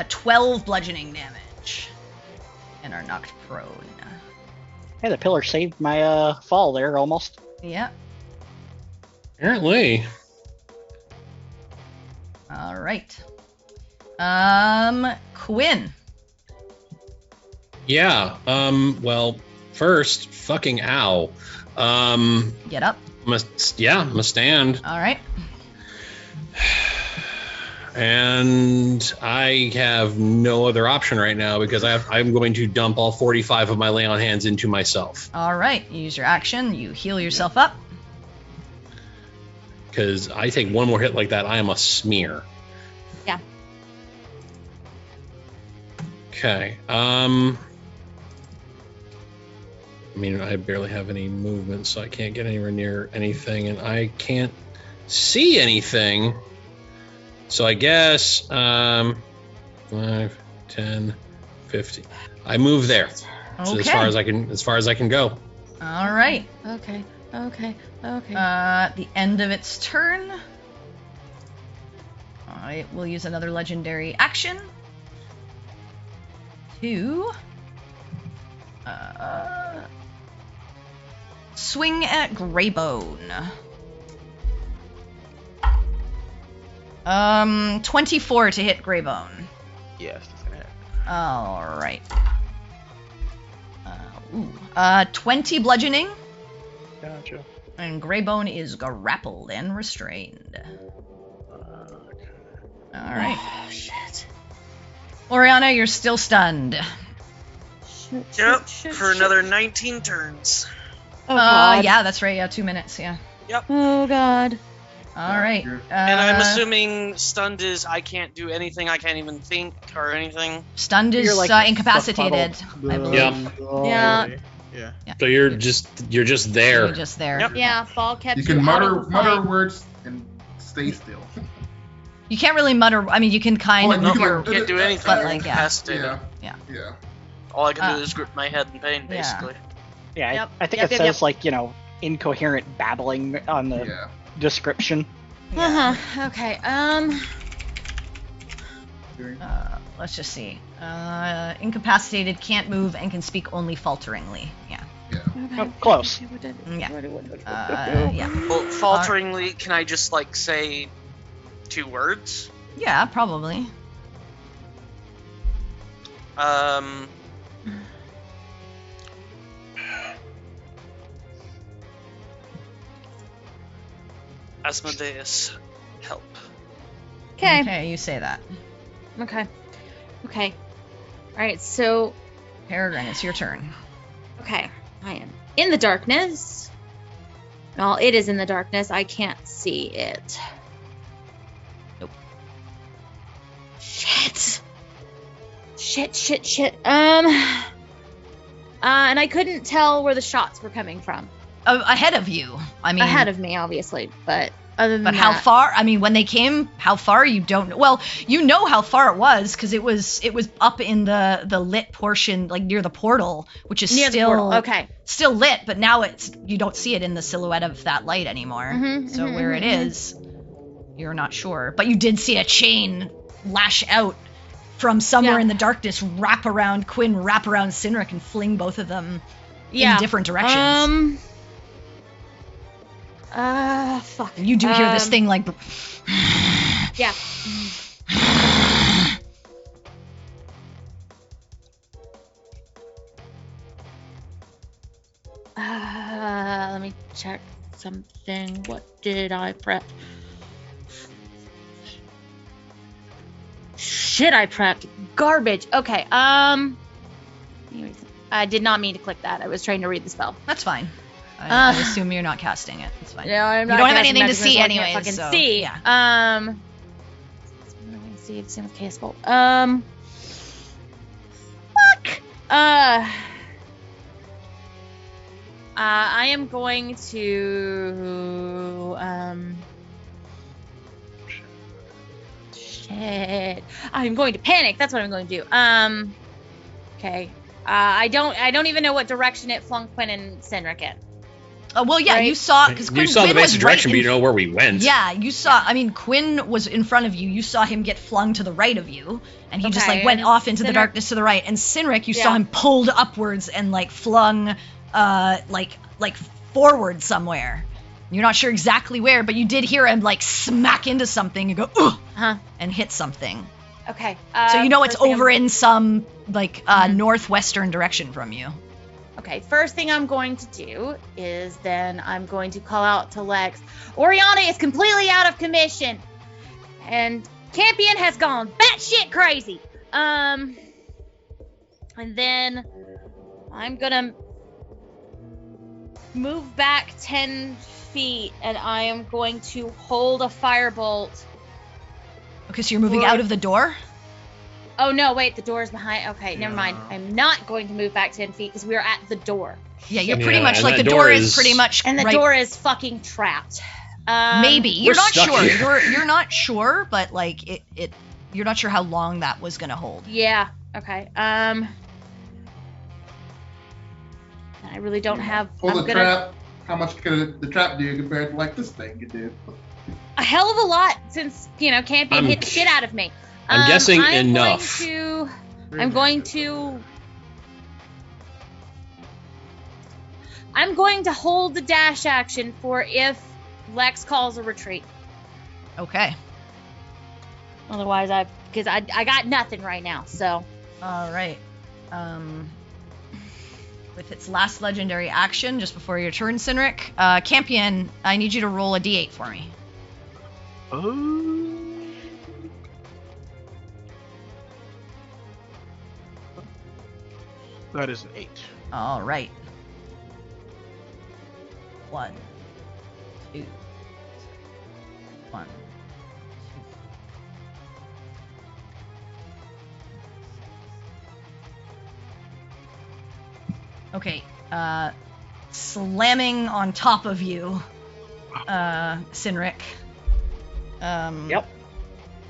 12 bludgeoning damage, and are knocked prone. Hey, the pillar saved my fall there almost. Yeah. Apparently. All right. Quinn. Yeah. Well, first, fucking ow. Get up. I'm gonna stand. All right. And I have no other option right now because I'm going to dump all 45 of my lay on hands into myself. All right, you use your action. You heal yourself up. Because I take one more hit like that, I am a smear. Yeah. Okay. I mean, I barely have any movement, so I can't get anywhere near anything, and I can't see anything. So I guess 5, 10, 50. I move there. Okay. So as far as I can go. All right. Okay. At the end of its turn, I will use another legendary action to swing at Greybone. 24 to hit Greybone. Yes, that's gonna hit. All right. 20 bludgeoning. Gotcha. And Greybone is grappled and restrained. All right. Oh, shit. Oriana, you're still stunned. Yep, for another 19 turns. Oh, God. Yeah, that's right. Yeah, 2 minutes. Yeah. Oh, God. All right. And I'm assuming stunned is I can't do anything, I can't even think or anything. Stunned is You're like incapacitated, I believe. Yeah. Yeah. So you're just there. You're just there. Yep. Yeah, fall kept You you can out of the mutter fight. words and stay still. You can't really mutter. I mean, you can kind Well, of like, move you your. can- Can't do anything, But, I'm like, yeah. incapacitated. Yeah. All I can do is grip my head in pain, yeah. basically. Yeah, Yep, I think yep, it yep, says like incoherent babbling on the Yeah. description. Okay. Let's just see. Incapacitated, can't move, and can speak only falteringly. Yeah. Oh, close. Yeah. Yeah. Well, falteringly, can I just say 2 words? Yeah, probably. Asmodeus, help. Okay. Okay, you say that. Okay. All right. So, Peregrine, it's your turn. okay, I am in the darkness. Well, it is in the darkness. I can't see it. Nope. Shit. And I couldn't tell where the shots were coming from. Ahead of you. I mean, Ahead of me, obviously, but other than But that, how far? I mean, when they came, how far you don't know. Well, you know how far it was because it was up in the lit portion, like near the portal, which is near still the portal. Okay. still lit, but now you don't see it in the silhouette of that light anymore. So where it is, you're not sure. But you did see a chain lash out from somewhere in the darkness, wrap around Quinn, wrap around Cynric, and fling both of them in different directions. Fuck. You do hear this thing like. Yeah. Let me check something. What did I prep? Shit, I prepped garbage. Okay. I did not mean to click that. I was trying to read the spell. That's fine. I assume you're not casting it. It's fine. No, I'm You not don't have casting anything to magic see missile. I can't anyways, fucking so, see. yeah. I'm gonna see the same with Chaos Bolt. Fuck. I am going to shit. I'm going to panic. That's what I'm going to do. Okay. I don't even know what direction it flung Quinn and Cynric in. Well, yeah, Right? you saw because You saw the basic direction, but you know where we went. Yeah, you saw. I mean, Quinn was in front of you. You saw him get flung to the right of you, and he just Okay, went and off into the Cynric- darkness to the right. And Cynric, you saw Yeah. him pulled upwards and flung, like forward somewhere. You're not sure exactly where, but you did hear him smack into something and go ugh, and hit something. Okay. So you know it's first thing over in some northwestern direction from you. Okay, first thing I'm going to do is then I'm going to call out to Lex, Oriana is completely out of commission. And Campion has gone batshit crazy. And then I'm gonna move back 10 feet, and I am going to hold a firebolt. Okay, so you're moving out of the door? Oh no, wait, the door is behind. Okay, never Yeah. mind. I'm not going to move back 10 feet because we are at the door. Yeah, you're Yeah, pretty much and like that the door door is is- pretty much And the right. door is fucking trapped. Maybe you're We're not stuck sure. here. You're not sure, but like you're not sure how long that was gonna hold. Yeah, okay. I really don't have. For I'm the gonna trap, how much could the trap do compared to like this thing could do? a hell of a lot since Campion I'm- hit the shit out of me. I'm guessing I'm enough. I'm going to hold the dash action for if Lex calls a retreat. Okay. Otherwise, because I got nothing right now. So All right. With its last legendary action, just before your turn, Sinric, Campion, I need you to roll a d8 for me. That is an 8. All right. 1, 2, 1, 2. Okay. Slamming on top of you, Sinric. Yep.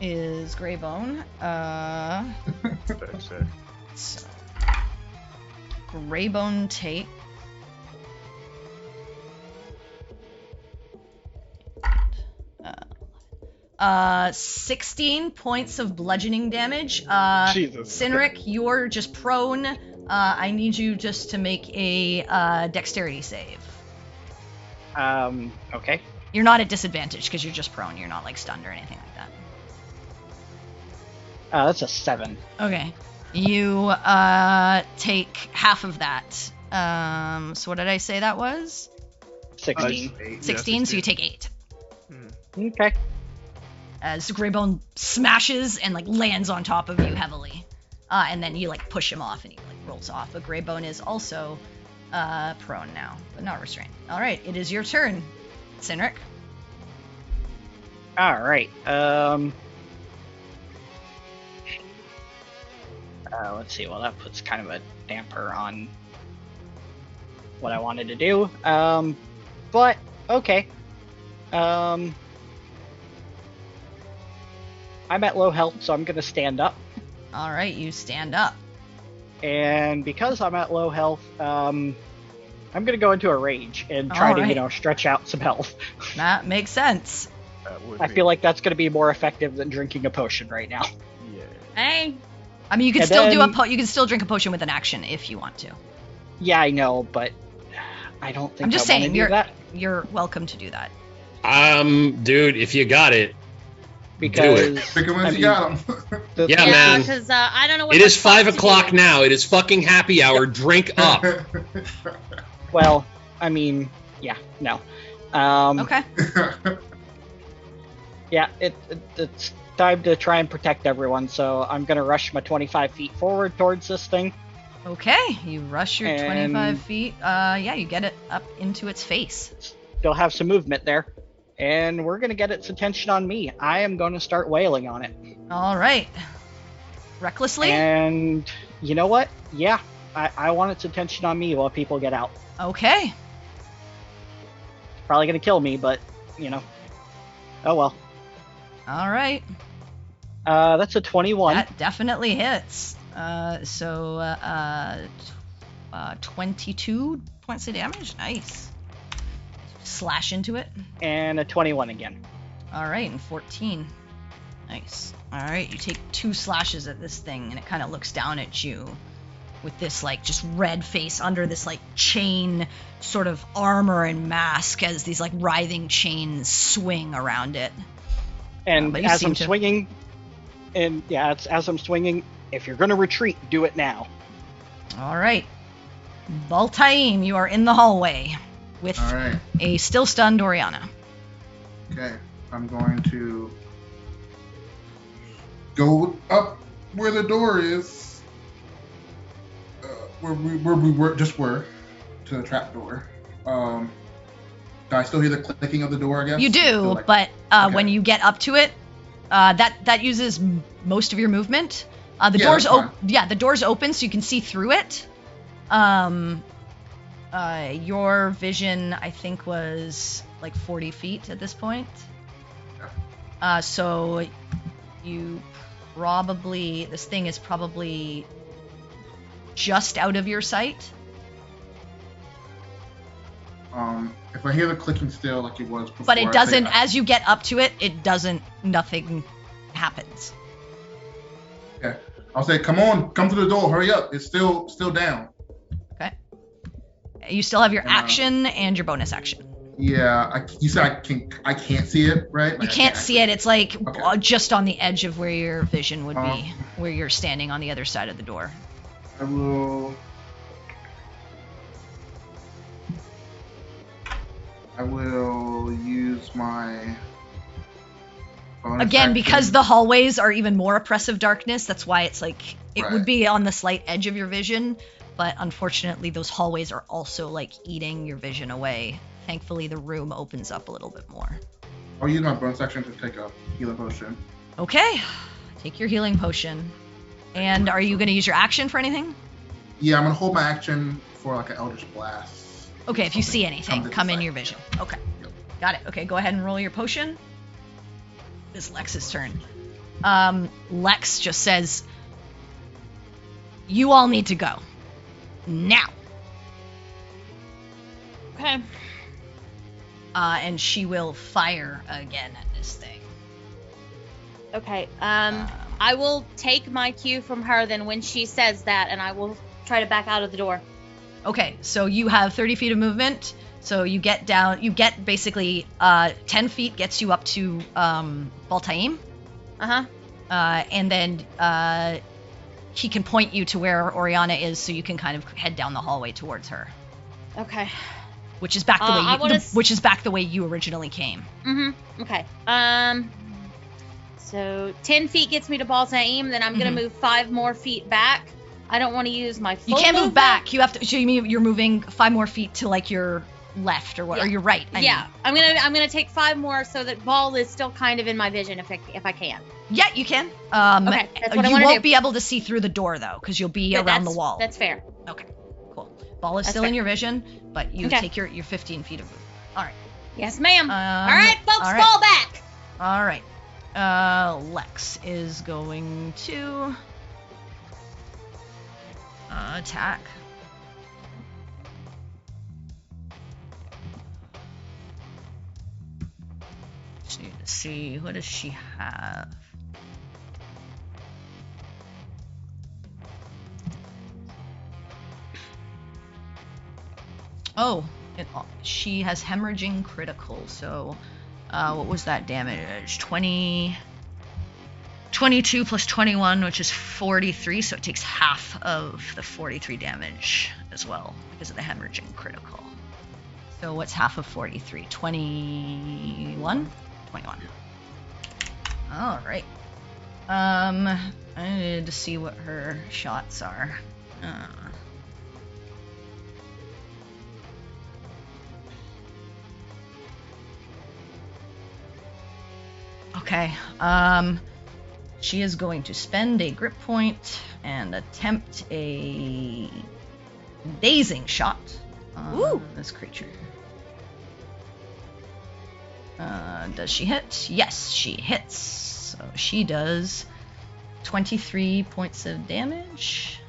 Is Greybone. That's it. So, Greybone take. 16 points of bludgeoning damage. Jesus. Sinric, you're just prone. I need you just to make a dexterity save. Okay. You're not at disadvantage because you're just prone. You're not like stunned or anything like that. That's a 7. Okay. You take half of that. So what did I say that was? 16. 16, so you take 8. Okay. As Greybone smashes and like lands on top of you heavily. And then you like push him off and he like rolls off. But Greybone is also prone now, but not restrained. Alright, it is your turn, Sinric. All right. Let's see. Well, that puts kind of a damper on what I wanted to do. But okay. I'm at low health, so I'm gonna stand up. Alright, you stand up. And because I'm at low health, I'm gonna go into a rage and try Alright. to, stretch out some health. That makes sense. I feel like that's gonna be more effective than drinking a potion right now. Yeah. hey, I mean, you can And still then- you can still drink a potion with an action if you want to. Yeah, I know, but I don't think I'm just I wanna saying, do that you're welcome to do that. Dude, if you got it, because Pick 'em I if mean, you got 'em. the- Yeah, man. because I don't know what it the is fuck 5 to o'clock do. now. It is fucking happy hour. Drink up. Well, I mean, yeah, no. Okay. Yeah, it's time to try and protect everyone, so I'm gonna rush my 25 feet forward towards this thing. Okay, you rush your And- 25 feet. Yeah, you get it up into its face. Still have some movement there. And we're gonna get its attention on me. I am gonna start wailing on it. All right. Recklessly? And you know what? Yeah, I want its attention on me while people get out. Okay. Probably gonna kill me, but, oh well. All right. That's a 21. That definitely hits. 22 points of damage. Nice. Slash into it. And a 21 again. All right, and 14. Nice. All right, you take 2 slashes at this thing, and it kind of looks down at you with this, like, just red face under this, like, chain sort of armor and mask as these, like, writhing chains swing around it. And but you as seem I'm to- swinging, as I'm swinging, if you're gonna retreat, do it now. All right. Baltaim, you are in the hallway with All right. a still stunned Oriana. Okay. I'm going to go up where the door is, where we were to the trap door. Do I still hear the clicking of the door? I guess You do, like, but okay. when you get up to it, that uses most of your movement. The Yeah, door's that's fine. the door's open, so you can see through it. Your vision, I think, was like 40 feet at this point. So you probably, this thing is probably just out of your sight. If I hear the clicking still like it was before, But it I doesn't, say, as you get up to it, nothing happens. okay. I'll say, come on, come to the door, hurry up. It's still down. Okay. You still have your And, action and your bonus action. Yeah, you said I can't see it, right? You Like, I can't see it. It's like Okay. just on the edge of where your vision would be, Um, where you're standing on the other side of the door. I will use my bonus Again, action. because the hallways are even more oppressive darkness, that's why it's like it Right. would be on the slight edge of your vision, but unfortunately those hallways are also like eating your vision away. Thankfully the room opens up a little bit more. I'll use my bonus action to take a healing potion. Okay. Take your healing potion. And are you going to use your action for anything? Yeah, I'm gonna hold my action for like an Eldritch Blast. Okay, if you see Something anything, comes come in sight. your vision. Okay. Yep. Got it. Okay, go ahead and roll your potion. It's Lex's turn. Lex just says, you all need to go. Now. Okay. And she will fire again at this thing. Okay. I will take my cue from her then when she says that, and I will try to back out of the door. Okay, so you have 30 feet of movement. So you get down, you get basically 10 feet gets you up to Baltaim. Uh-huh. And then he can point you to where Oriana is, so you can kind of head down the hallway towards her, Okay. which is back the way I wanna which is back the way you originally came. Mm-hmm. Okay. So 10 feet gets me to Baltaim, then I'm gonna move 5 more feet back. I don't want to use my full You can't move movement. back. You have to. So you mean you're moving 5 more feet to like your left or what? Yeah. Or your right? I Yeah, mean. I'm gonna take 5 more so that Ball is still kind of in my vision if I can. Yeah, you can. Okay, that's what I you wanna won't do. be able to see through the door though, because you'll be around the wall. That's fair. Okay, cool. Ball is That's still in fair. your vision, but you Okay. take your 15 feet of movement. All right. Yes, ma'am. All all right, folks, all right. fall back. All right. Lex is going to attack. Just need to see, what does she have? Oh, she has hemorrhaging critical, so what was that damage? 22 plus 21, which is 43, so it takes half of the 43 damage as well because of the hemorrhaging critical. So what's half of 43? 21? 21. All right. I needed to see what her shots are. Okay. She is going to spend a grip point and attempt a dazing shot on this creature. Does she hit? Yes, she hits. So she does 23 points of damage.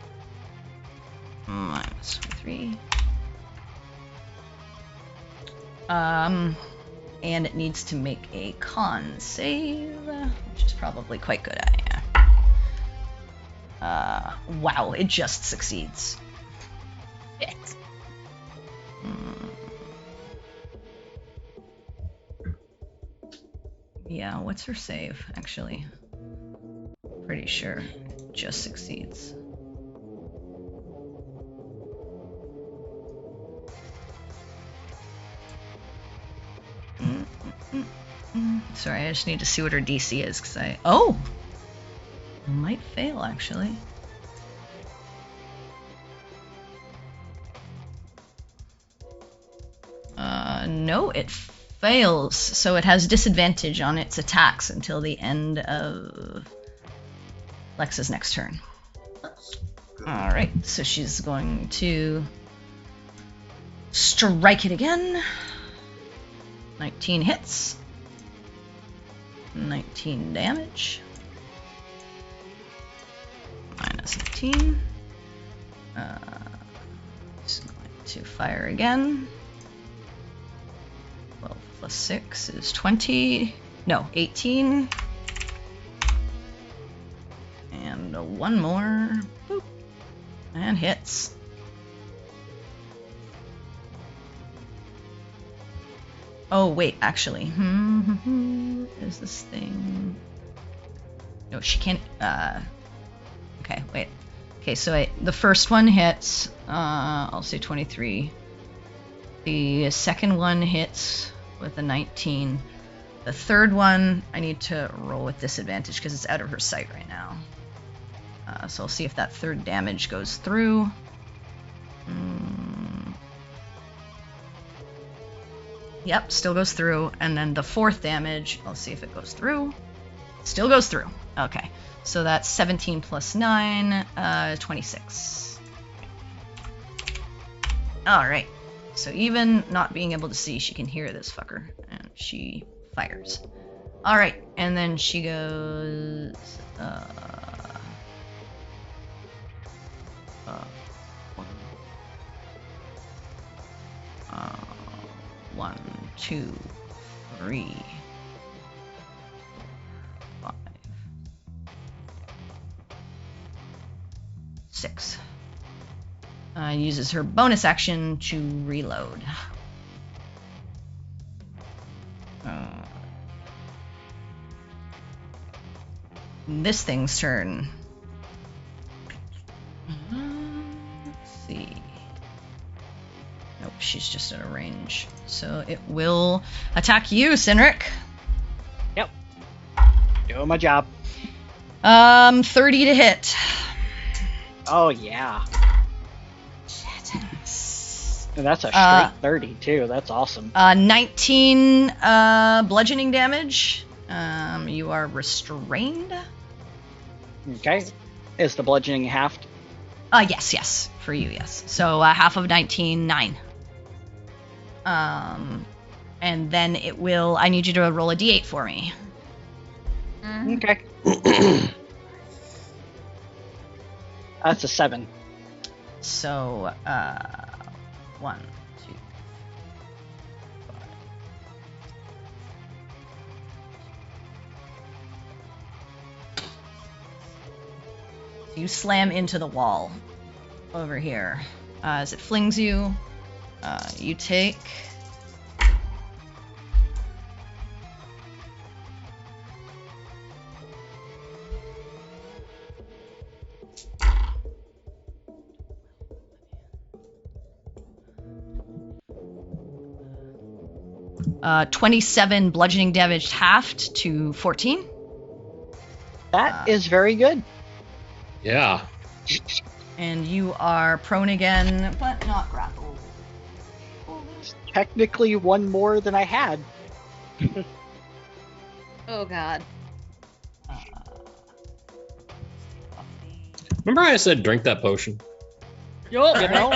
Minus 3. And it needs to make a con save, which is probably quite good at wow, it just succeeds. Shit. Yeah, what's her save, actually? Pretty sure it just succeeds. Sorry, I just need to see what her DC is, because oh! might fail, actually. No, it fails. So it has disadvantage on its attacks until the end of Lex's next turn. Alright, so she's going to strike it again. 19 hits. 19 damage. Minus 18. Just going to fire again. 12 plus 6 is 20. No, 18. And one more. Boop. And hits. Oh, wait, actually. Is this thing... No, she can't... Okay, wait. Okay, so the first one hits, I'll say 23. The second one hits with a 19. The third one, I need to roll with disadvantage because it's out of her sight right now. So I'll see if that third damage goes through. Yep, still goes through. And then the fourth damage, I'll see if it goes through. Still goes through. Okay. So that's 17 plus 9, 26. Alright. So even not being able to see, she can hear this fucker. And she fires. Alright, and then she goes... 1, 2, 3... 6. Uses her bonus action to reload. This thing's turn. Let's see. Nope, she's just at a range. So it will attack you, Cynric. Yep. Doing my job. 30 to hit. Oh, yeah. And that's a straight 30, too. That's awesome. 19 bludgeoning damage. You are restrained. Okay. Is the bludgeoning halved? Yes. For you, yes. So half of 19, 9. And then it will... I need you to roll a d8 for me. Okay. That's a 7. So, 1, 2, 5. So you slam into the wall over here. As it flings you, you take... Uh, 27 bludgeoning damage halved to 14. That is very good. Yeah. And you are prone again, but not grappled. Technically one more than I had. Oh god. Remember I said drink that potion? You know?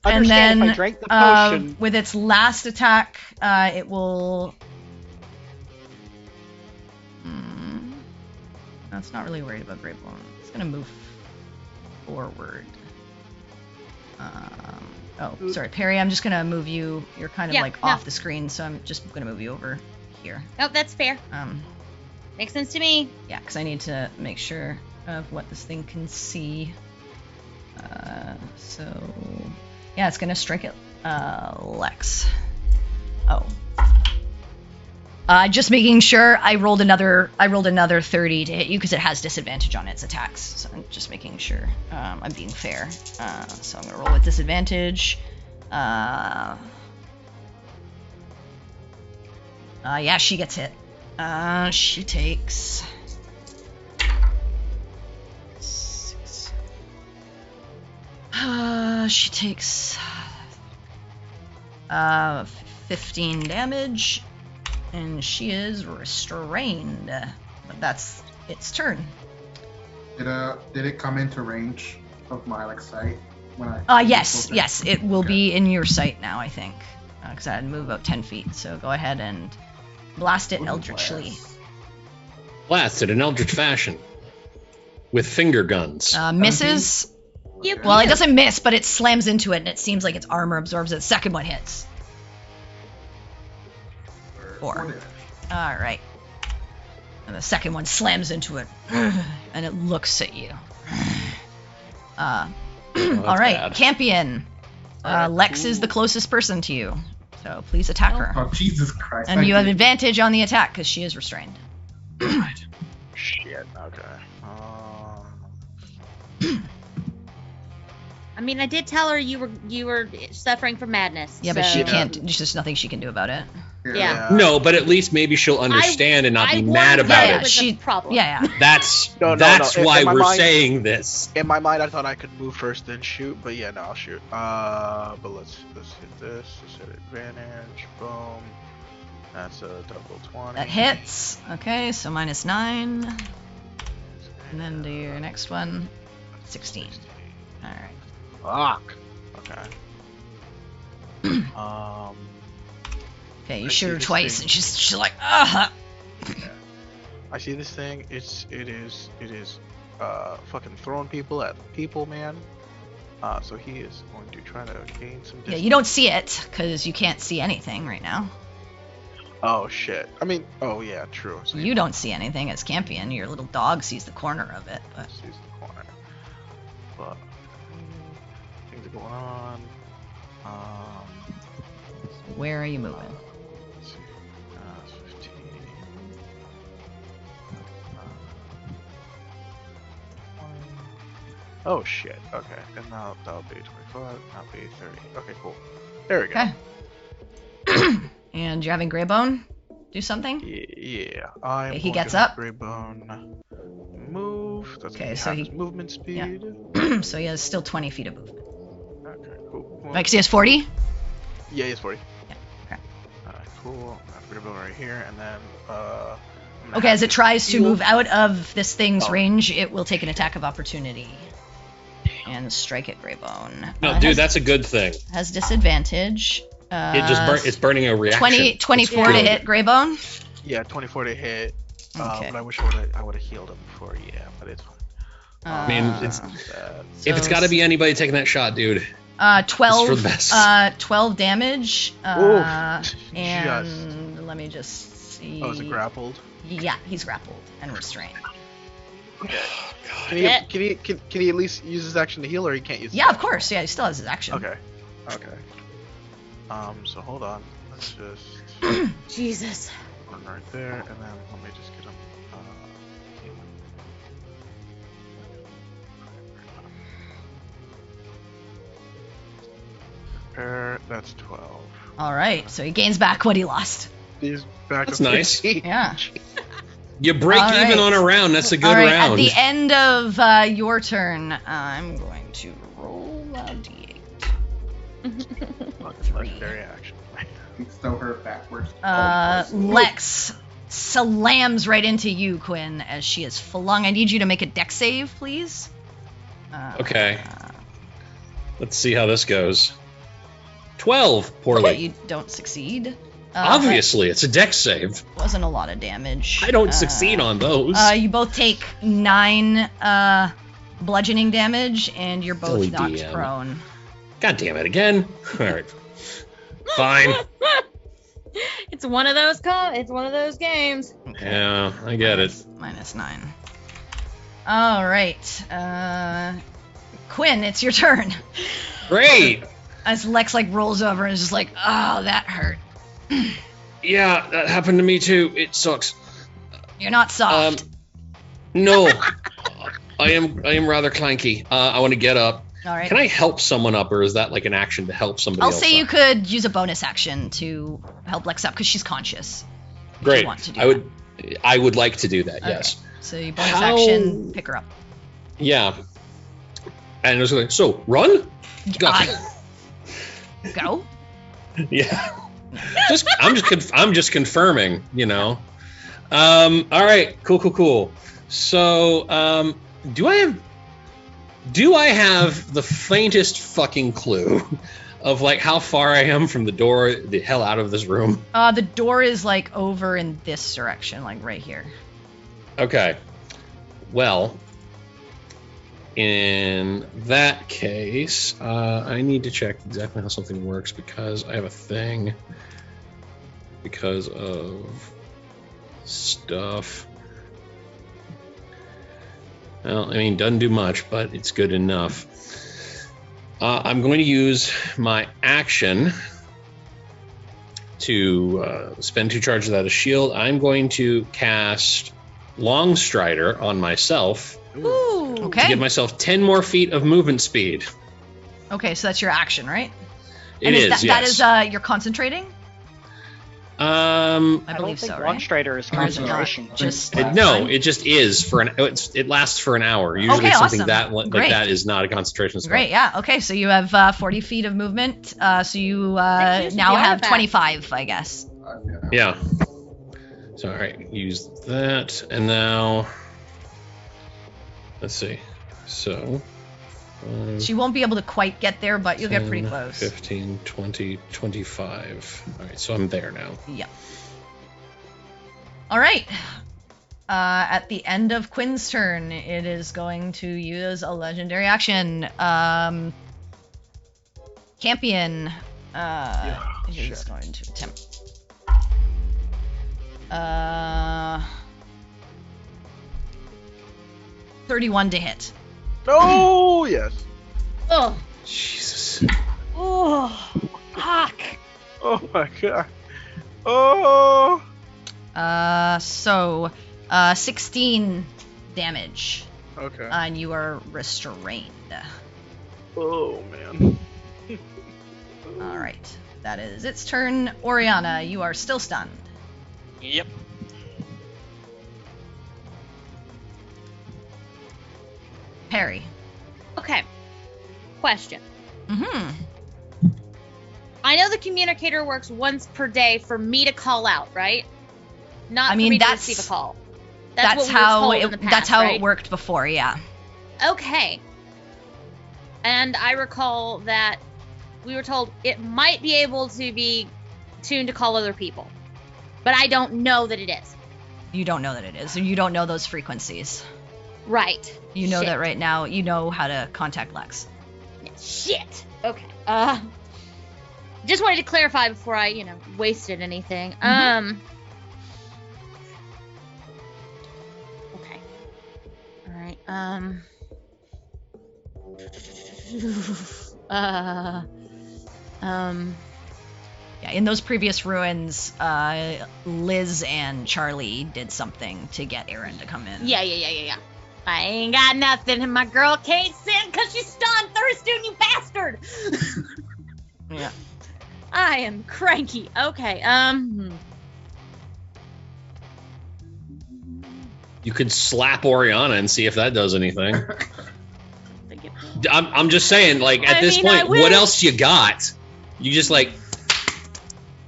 And then, if I drank the potion. With its last attack, it will... No, it's not really worried about Great Blown. It's going to move forward. Sorry, Perry, I'm just going to move you. You're kind of off the screen, so I'm just going to move you over here. Nope, that's fair. Makes sense to me. Yeah, because I need to make sure of what this thing can see. So... Yeah, it's gonna strike it. Lex. Oh. Just making sure I rolled another 30 to hit you because it has disadvantage on its attacks. So I'm just making sure I'm being fair. So I'm gonna roll with disadvantage. Yeah, she gets hit. She takes She takes 15 damage, and she is restrained. But that's its turn. Did it come into range of my like sight when I? Yes, it will be in your sight now, I think, because I had to move about 10 feet. So go ahead and blast it eldritchly. Blast it in eldritch fashion with finger guns. Misses. Yep. Well, it doesn't miss, but it slams into it, and it seems like its armor absorbs it. Second one hits. 4. All right. And the second one slams into it, and it looks at you. All right, bad. Campion. Lex is the closest person to you, so please attack her. Oh Jesus Christ! And you have advantage on the attack because she is restrained. Shit. Okay. I mean, I did tell her you were suffering from madness. Yeah, but she so- can't. There's just nothing she can do about it. Yeah. No, but at least maybe she'll understand and not be I mad warned about her it. was a She- problem. Yeah. That's No, that's in why my we're mind- saying this. In my mind, I thought I could move first, then shoot. But yeah, no, I'll shoot. But let's hit this. Let's hit advantage. Boom. That's a double 20. That hits. Okay, so -9. And then do your next one. 16. All right. Fuck. Okay. Okay, you I shoot see her this twice, thing. and she's like, ah. I see this thing. It is fucking throwing people at people, man. So he is going to try to gain some distance. Yeah, you don't see it because you can't see anything right now. Oh shit. I mean, oh yeah, true. So You don't see anything as Campion. Your little dog sees the corner of it. But sees the corner. But things are going on. where are you moving? Let's see. 15. Oh shit. Okay, and now that'll be 25. That'll be 30. Okay, cool. There we go. Okay. And you're having Greybone do something? Yeah. I'm Okay, he going gets to have up. Greybone move. That's Okay, gonna be so half he- his movement speed. So he has still 20 feet of movement. Okay, cool. Right, because he has 40? Yeah, he's 40. Yeah, okay. Alright, cool. I have Greybone right here, and then I'm gonna Okay, have as it to tries to heal. move out of this thing's Oh. range, it will take an attack of opportunity. And strike at Greybone. No, It dude, has, that's a good thing. has disadvantage. It's burning a reaction. 24 to It's hit Greybone. Yeah, 24 to hit. Okay. But I wish I would have healed him before. Yeah, but it's fine. I mean, it's- If it's got to be anybody taking that shot, dude. 12, for the best. 12 damage. Oof. And let me just see. Oh, is it grappled? Yeah, he's grappled and restrained. Can he at least use his action to heal, or he can't use? his Yeah, of action? course. Yeah, he still has his action. Okay. So hold on. Let's just Jesus. run right there, and then let me just get him. Repair. That's 12. All right, so he gains back what he lost. He's back That's up nice. 15. Yeah. You break All even right. on a round. That's a good All right, round. at the end of your turn, I'm going to roll a d8. Fucking legendary action. You throw her backwards. Lex slams right into you, Quinn, as she is flung. I need you to make a dex save, please. Okay. Let's see how this goes. 12, poorly. Okay, you don't succeed. Obviously, it's a dex save. Wasn't a lot of damage. I don't succeed on those. You both take 9 bludgeoning damage, and you're both Silly knocked DM. prone. God damn it, again? Alright. Fine. It's one of those it's one of those games. Yeah, I get it. -9. All right. Quinn, it's your turn. Great! As Lex rolls over and is just like, oh, that hurt. Yeah, that happened to me too. It sucks. You're not soft. No. I am rather clanky. I want to get up. All right. Can I help someone up, or is that like an action to help somebody I'll else say you up? could use a bonus action to help Lex up because she's conscious. if you Great. want to do I would like to do that, Okay. yes. So you bonus How- action, pick her up. Yeah. And it's like, so run. Go. Go. Yeah. I'm just confirming. You know. All right. Cool. So, do I have the faintest fucking clue of like how far I am from the door, the hell out of this room? The door is like over in this direction, like right here. Okay. Well, in that case, I need to check exactly how something works because I have a thing because of stuff. Well, I mean, doesn't do much, but it's good enough. I'm going to use my action to spend 2 charges out of shield. I'm going to cast Longstrider on myself. Ooh. Okay. To give myself 10 more feet of movement speed. Okay, so that's your action, right? It is, yes. That is you're concentrating? I don't believe think so, right? Longstrider is Or is it not? concentration. Just It just is for it lasts for an hour. Usually Okay, something awesome. that like Great. that is not a concentration spell. Great, yeah. Okay, so you have 40 feet of movement. So you now use the have artifact. 25, I guess. Yeah. So all right, use that, and now let's see. So. So you won't be able to quite get there, but you'll get pretty 10, close. 15, 20, 25. All right, so I'm there now. Yep. All right. At the end of Quinn's turn, it is going to use a legendary action. Campion is going to attempt. 31 to hit. Oh, yes. Oh. Jesus. Oh. Fuck. Oh my god. Oh. So 16 damage, Okay. and you are restrained. Oh man. All right, that is its turn. Oriana, you are still stunned. Yep. Perry. Okay. Question. Mm-hmm. I know the communicator works once per day for me to call out, right? Not I mean, for me to that's- receive a call. That's what we were how told it. in the past, that's how right? it worked before. Yeah. Okay. And I recall that we were told it might be able to be tuned to call other people, but I don't know that it is. You don't know that it is. You don't know those frequencies. Right. You know Shit. that right now. You know how to contact Lex. Shit. Okay. Just wanted to clarify before I, wasted anything. Mm-hmm. Okay. All right. Yeah. In those previous ruins, Liz and Charlie did something to get Aaron to come in. Yeah. I ain't got nothing, and my girl can't sing because she's stunned. Thurston, you bastard! Yeah. I am cranky. Okay. You could slap Oriana and see if that does anything. I'm just saying, like, at this point, what else you got? You just, like,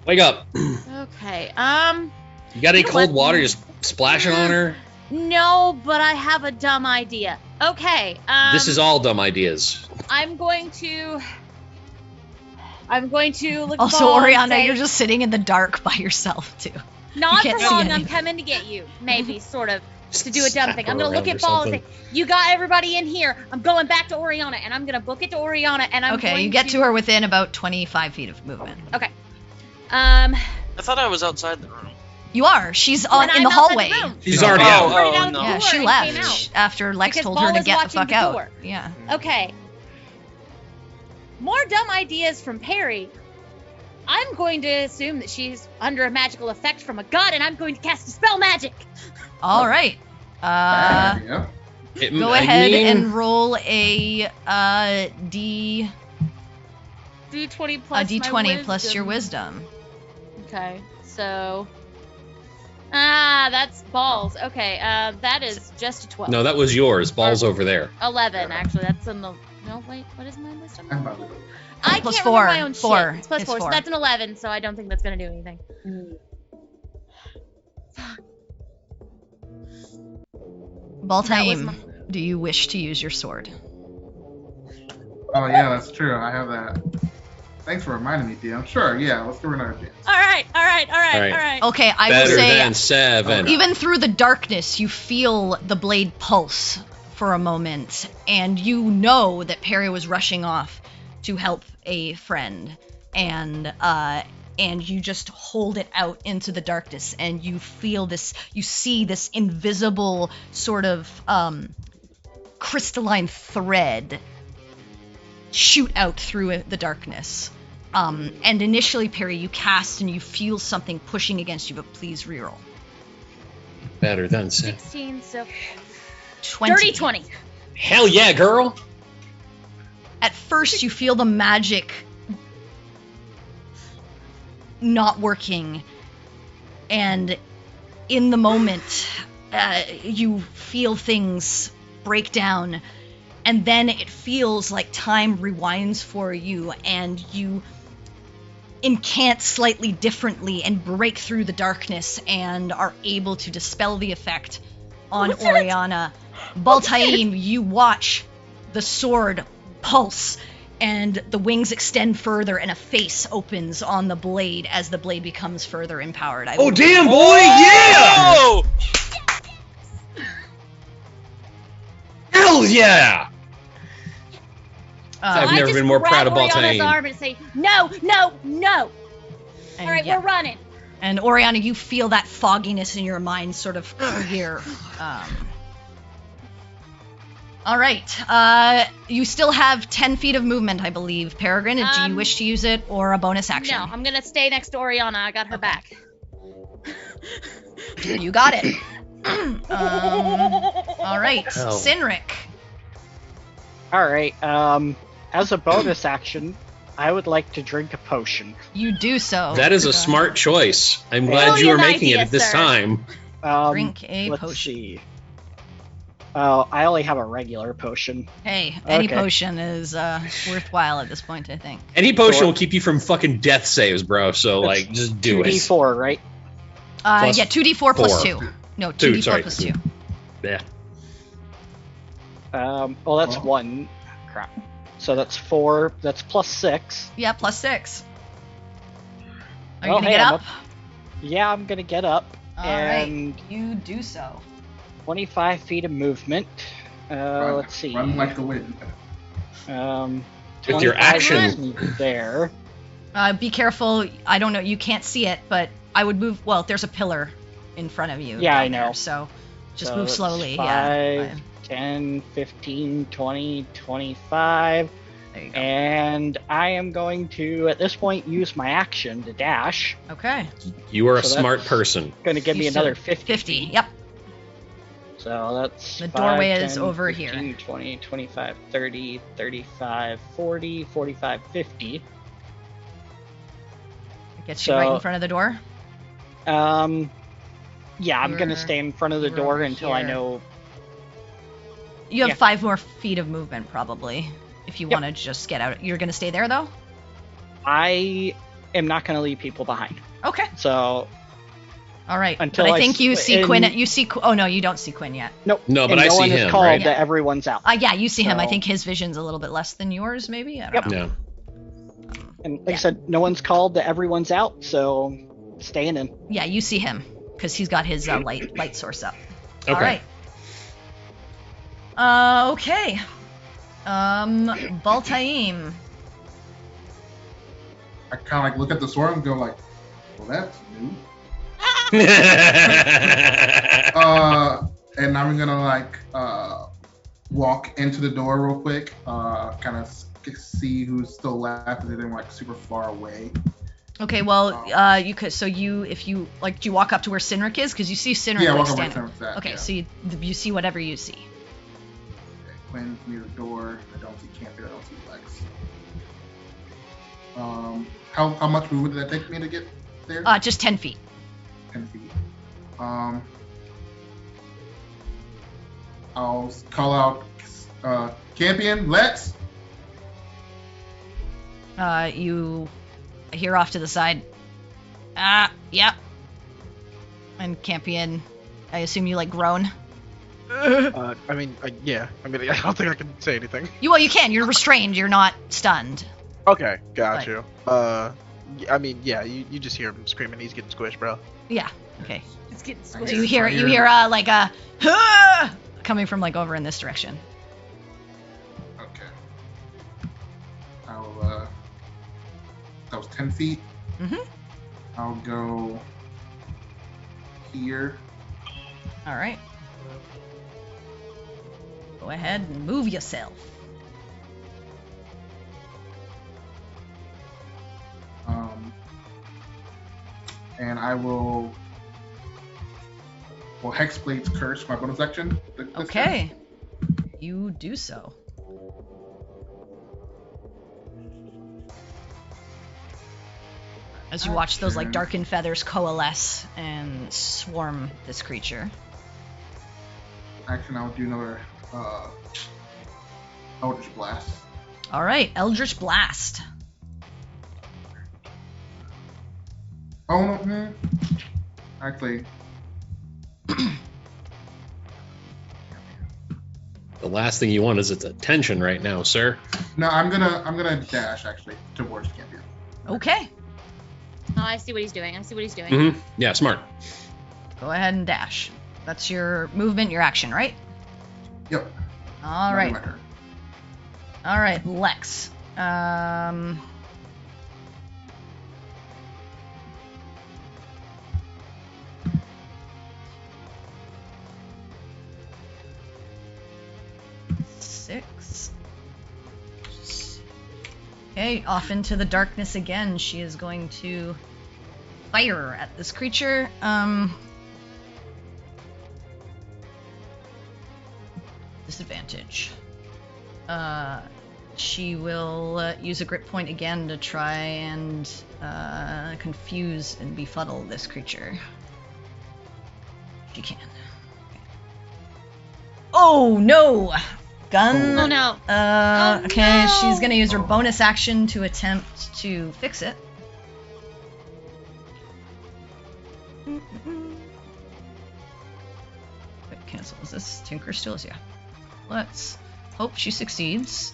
wake up. Okay. You got any cold water? Just splash it on her? No, but I have a dumb idea. Okay. This is all dumb ideas. I'm going to look. Also, ball and Oriana, say, you're just sitting in the dark by yourself too. not you for can't see long. I'm anything. coming to get you. Maybe, sort of, to do a dumb Slap thing. her I'm gonna look around at or ball and something. say, "You got everybody in here. I'm going back to Oriana, and I'm gonna book it to Oriana, and I'm Okay, going you get to her within about 25 feet of movement. Okay. I thought I was outside the room. You are. She's When in I'm the outside hallway. the room. She's already Oh, out. Already out no. the Yeah, door she and left came out. after Lex Because told Ball her to was get the watching fuck the out. door. Yeah. Okay. More dumb ideas from Perry. I'm going to assume that she's under a magical effect from a god, and I'm going to cast a spell magic. All right. Yeah. Go ahead and roll a D D20 plus a my D20 plus your wisdom. wisdom. Okay, so that's balls. Okay, that is just a 12. No, that was yours. Ball's over there. 11 actually. That's in the No, wait, what is my wisdom? I'm about to. I Plus can't remember my 4. own 4. shit. It's plus It's 4, so 4. that's an 11, so I don't think that's gonna do anything. Baltaim, do you wish to use your sword? Oh yeah, that's true. I have that. Thanks for reminding me, DM. Sure, yeah, let's give her another chance. Alright. Okay, I Better will say, than 7. even through the darkness, you feel the blade pulse for a moment, and you know that Perry was rushing off to help a friend, and you just hold it out into the darkness, and you feel this, you see this invisible sort of crystalline thread shoot out through the darkness. And initially, Perry, you cast and you feel something pushing against you, but please reroll. Better than 7. 16, so 20. dirty 20. Hell yeah, girl! At first, you feel the magic not working, and in the moment, you feel things break down, and then it feels like time rewinds for you, and you incant slightly differently and break through the darkness and are able to dispel the effect on Oriana. Baltaim, you watch the sword pulse and the wings extend further and a face opens on the blade as the blade becomes further empowered. Oh, damn, boy! Yeah! Oh! Hell yeah! I've I never just been more proud of grab Oriana's Baltaim. arm and say, no. And All right, yeah. we're running. And Oriana, you feel that fogginess in your mind sort of clear. All right. You still have 10 feet of movement, I believe. Peregrine, do you wish to use it or a bonus action? No, I'm gonna stay next to Oriana. I got her back. You got it. All right. Hell. Sinric. Alright, as a bonus action, I would like to drink a potion. You do so. That is a smart choice. I'm glad you are Brilliant making it idea, at this sir. time. Drink a Let's potion. see. Oh, I only have a regular potion. Hey, any Okay. potion is worthwhile at this point, I think. Any potion will keep you from fucking death saves, bro. So, like, just do it. 2d4, right? Plus Yeah, 2d4 plus 4. 2. No, 2, 2d4 sorry. plus 2. Yeah. Well, that's Oh. 1. Crap. So that's 4. That's plus 6. Yeah, plus 6. Are you Well, gonna hey, get I'm up? Yeah, I'm gonna get up. All right. and You do so. 25 feet of movement. Let's see. Run like the wind. With your 25 action. moves me there. Be careful. I don't know. You can't see it, but I would move. Well, there's a pillar in front of you. Yeah, down I know. there, so just So move that's slowly. 5, Yeah. 10, 15, 20, 25. There you go. And I am going to, at this point, use my action to dash. Okay. You are a So smart that's- person. Going to give me You another said 50. 50. Yep. So that's The 5, doorway is 10, over 15, here. 20, 25, 30, 35, 40, 45, 50. Gets you right in So- front of the door. Yeah, I'm going to You're- stay in front of the you're door over until I here. know. You have Yeah. 5 more feet of movement, probably, if you Yep. want to just get out. You're going to stay there, though? I am not going to leave people behind. Okay. So, All right. Until but I I think you s- see and- Quinn. You see. Oh, no, you don't see Quinn yet. nope. No, but and I no see one is him, called right? that everyone's out. Yeah, you see him. I So- think his vision's a little bit less than yours, maybe? I don't Yep. know. No. And like Yeah. I said, no one's called that everyone's out, so staying in. Yeah, you see him, because he's got his light source up. All Okay. right. Okay. Baltaim. I kind of like look at the sword and go like, well, that's new. And I'm gonna like walk into the door real quick, kind of see who's still left, and they're like super far away. Okay, well, you could. So if you like, do you walk up to where Sinric is? Because you see Sinric Yeah, like walk over where standing. Sinric's at, Okay, yeah. so you see whatever you see. Quinn's near the door. I don't see Campion. I don't see Lex. How much movement did that take me to get there? Just 10 feet. 10 feet. I'll call out Campion, Lex. You hear off to the side. Yeah. And Campion, I assume you like groan. Yeah. I don't think I can say anything. You can. You're restrained. You're not stunned. Okay, got you. You just hear him screaming. He's getting squished, bro. Yeah. Okay. It's getting So squished. you hear like a coming from like over in this direction. Okay. I'll that was 10 feet. Mhm. I'll go here. All right. Go ahead and move yourself. And I will. Well, Hexblade's Curse, my bonus action. Okay. You do so. As you watch those like darkened feathers coalesce and swarm this creature. Action, I'll do another Eldritch Blast. All right, Eldritch Blast. Oh no, actually, The last thing you want is its attention right now, sir. no, I'm gonna dash actually towards Campion. Okay. Oh, I see what he's doing. Mm-hmm. Yeah, smart. Go ahead and dash. That's your movement, your action, right? Yep. All That'll right. be my turn. All right, Lex. Six. Okay, off into the darkness again. She is going to fire at this creature. Disadvantage. She will use a grip point again to try and confuse and befuddle this creature. She can. Okay. Oh no! Gun. Oh no. Okay, no! she's gonna use her bonus action to attempt to fix it. Wait, cancel. Is this Tinker still? Yeah. Let's hope she succeeds.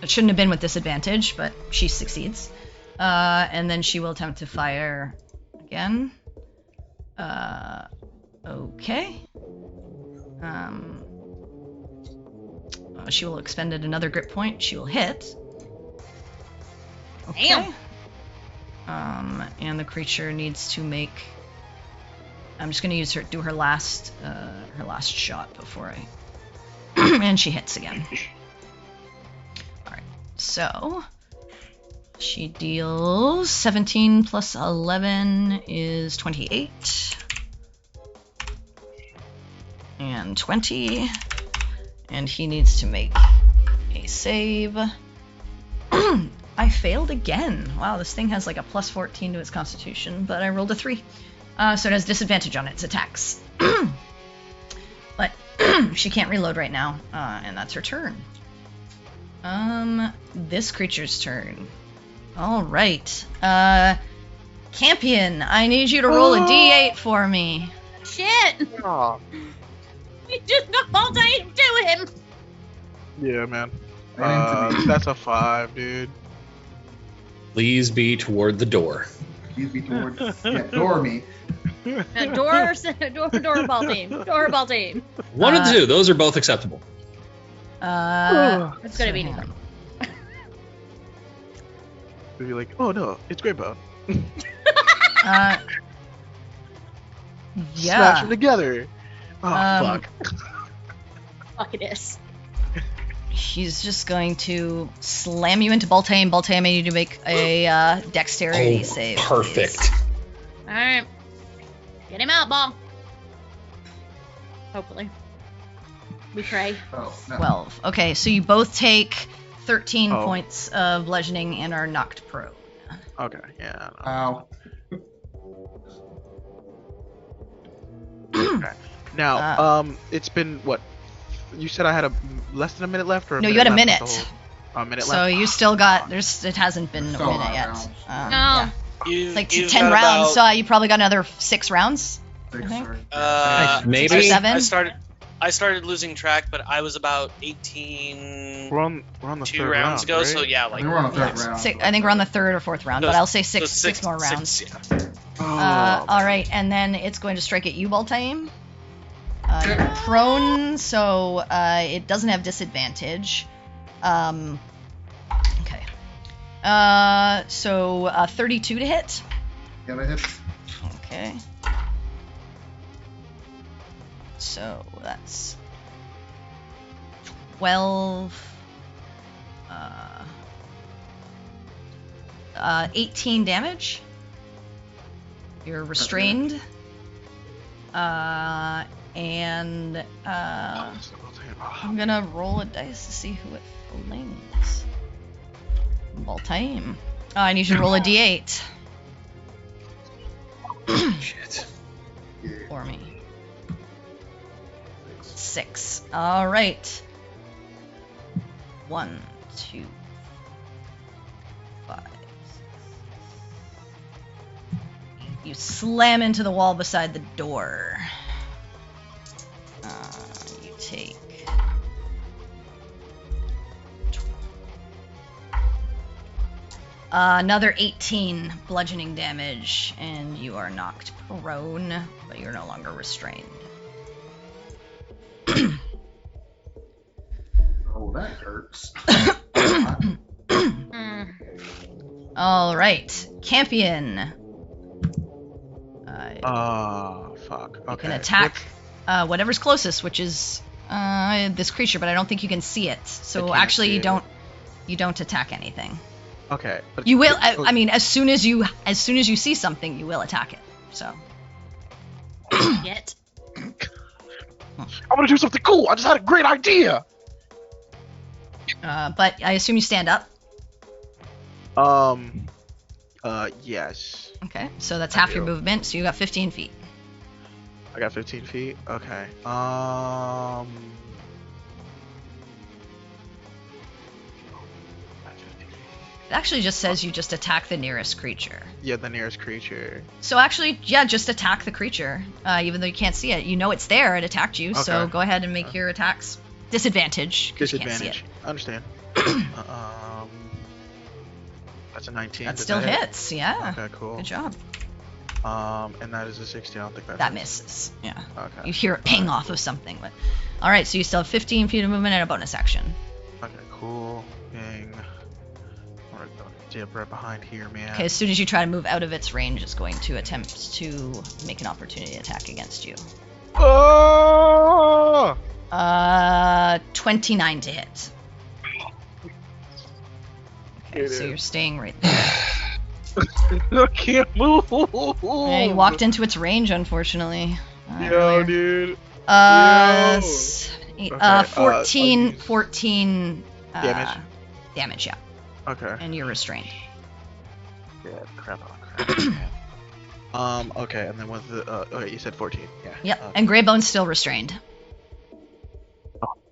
It shouldn't have been with disadvantage, but she succeeds. And then she will attempt to fire again. Okay. She will expend another grip point. She will hit. Okay. Damn. And the creature needs to make. I'm just gonna do her last shot before I. And she hits again. All right. So she deals 17 plus 11 is 28. And 20. And he needs to make a save. I failed again. Wow, this thing has like a plus 14 to its constitution, but I rolled a 3. So it has disadvantage on its attacks. But she can't reload right now, and that's her turn. This creature's turn. All right. Campion, I need you to roll a d8 for me. Shit! Aw. We just got all day to him. Yeah, man. Right into me. That's a 5, dude. Please be toward the door. Please be towards. Yeah, door me. Doorball team. Doorball team. One of the two. Those are both acceptable. It's gonna be hang neither. on. You'd be like, oh no, it's Greybone. Yeah. Smash them together. Oh, fuck. Fuck it is. He's just going to slam you into Baltane. Baltane, I need you to make a dexterity save. Perfect. please. Alright. Get him out, ball. Hopefully. We pray. Oh, no. 12. Okay, so you both take 13 Oh. points of bludgeoning and are knocked prone. Okay, yeah. Ow. Okay. Now, it's been what? You said I had less than a minute left, or No, you had a left with minute. the A minute So left. you still got. It hasn't been a Still a minute lot of yet. rounds. Yeah. You, It's like you've 10 got rounds. about- So you probably got another 6 rounds. Six, I think. sorry. Maybe. 6 or 7. I started losing track, but I was about 18 We're on the 2 third rounds round, ago. right? So yeah, I like think we're on the third round. I think we're on the 3rd or 4th round, but I'll say so 6 more rounds. Six, yeah. All right, and then it's going to strike at you, Baltaim. You're prone, so it doesn't have disadvantage. Okay. So 32 to hit. Yeah, that hits. Okay. So that's 12. 18 damage. You're restrained. And I'm gonna roll a dice to see who it flings. Baltaim. Oh, I need you to roll a d8 Shit. for me. 6. All right. 1, 2, 5. You slam into the wall beside the door. You take another 18 bludgeoning damage, and you are knocked prone, but you're no longer restrained. Oh, that hurts. All right, Campion. Fuck. Okay. You can attack whatever's closest, which is this creature, but I don't think you can see it. So can't actually, see you it. don't attack anything. Okay. But You will. I mean, as soon as you see something, you will attack it. So. Yet. I want to do something cool. I just had a great idea. But I assume you stand up. Yes. Okay, so that's I half your do. movement. So you got 15 feet. I got 15 feet. Okay. It actually just says you just attack the nearest creature. Yeah, the nearest creature. So actually, yeah, just attack the creature. Even though you can't see it, you know it's there. It attacked you. So Okay. go ahead and make your attacks. Disadvantage. 'Cause you can't see it. Disadvantage. I understand. That's a 19. That Does still hit? hits. Yeah. Okay, cool. Good job. And that is a 16. I don't think That hits. misses. Yeah. Okay. You hear it ping off of something, but all right. So you still have 15 feet of movement and a bonus action. Okay, cool. Bing. I'm gonna dip right behind here, man. Okay. As soon as you try to move out of its range, it's going to attempt to make an opportunity attack against you. Oh! 29 to hit. Okay, so you're staying right there. I can't move. Yeah, you walked into its range, unfortunately. Yo, Earlier. dude. Yo. 7, 8, Okay, 14, I'll use- 14 Damage? damage, yeah. Okay. And you're restrained. Yeah, crap on crap. Okay, and then with the okay, you said 14. Yeah. Yep, Okay. and Greybone's still restrained.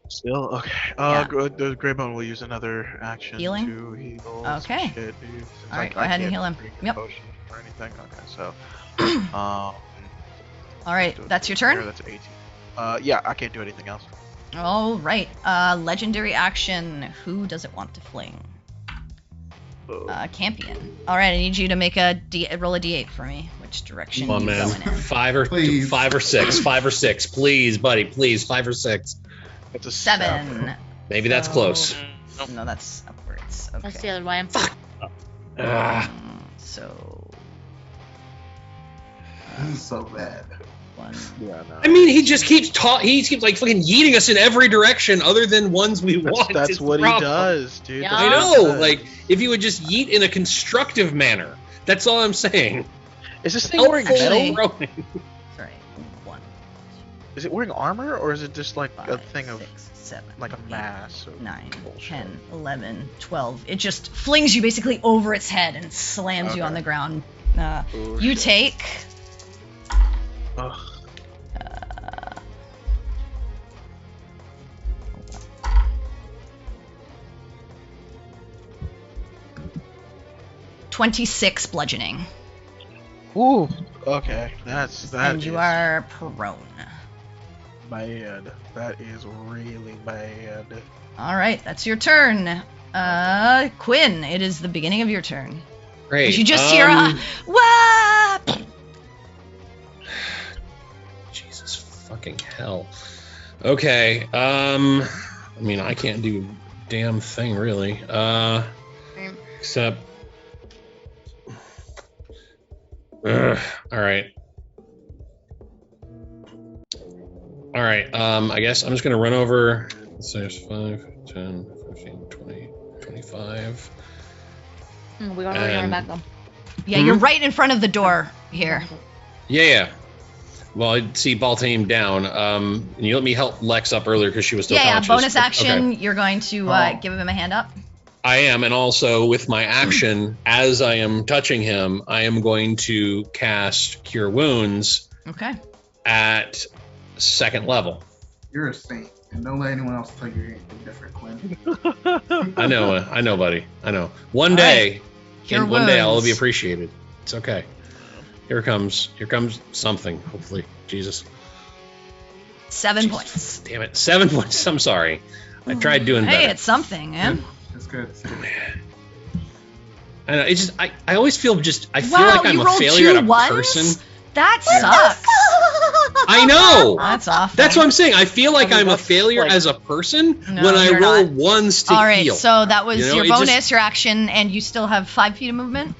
Still okay. Yeah. The Greybone will use another action Healing? to heal. Okay. Shit, dude. Since Alright, go ahead and can't heal him. drink a Yep. potion or anything. Okay, so Alright, that's your turn? That's 18. Yeah, I can't do anything else. Alright, legendary action. Who does it want to fling? Campion. Alright, I need you to make roll a d8 for me. Which direction Come on, you man. going in? Five or six. 5 or 6. Please, buddy. Please. 5 or 6. It's a 7. Maybe that's So- close. No, that's upwards. Okay. That's the other way. Ah. So This is so bad. 1. Yeah, no. I mean, he just keeps he keeps like fucking yeeting us in every direction other than ones we want. That's It's the what he problem. does, dude. Yeah. That's I what he know. does. Like, if you would just yeet in a constructive manner. That's all I'm saying. is this thing wearing Hopefully- metal? Throwing. Sorry. 1. Is it wearing armor, or is it just like a 5, thing of 6, 7, like a 8, mass? Of 9, bullshit? 10, 11, 12. It just flings you basically over its head and slams you Okay. on the ground. Oh, You shit. take Ugh. 26 bludgeoning. Ooh. Okay. That And you is are prone. bad. That is really bad. All right, that's your turn. Quinn, it is the beginning of your turn. Great. You just hear a wah! Jesus fucking hell. Okay. I mean, I can't do a damn thing really. Except. All right. All right. I guess I'm just gonna run over. Let's say it's 5, 10, 15, 20, 25. We're going to run back them. Yeah, you're right in front of the door here. Yeah. Well, I see Baltaim down. And you let me help Lex up earlier because she was still conscious. Bonus action. Okay. You're going to give him a hand up. I am, and also with my action, as I am touching him, I am going to cast Cure Wounds. Okay. At 2nd level. You're a saint, and don't let anyone else tell you anything different, Quinn. I know, buddy. I know. One day I'll be appreciated. It's okay. Here comes something. Hopefully, Jesus. 7 points. Damn it, 7 points. I'm sorry. I tried doing better. Hey, it's something, man. It's good. I know. It's just I always feel I feel Wow, like I'm you a rolled failure at a 2 ones? person. That sucks. I know. That's awful. That's what I'm saying. I feel like I'm a that's failure like- as a person No, when I you're roll not. ones to All right, heal. so that was You know, your it just- bonus, your action, and you still have 5 feet of movement?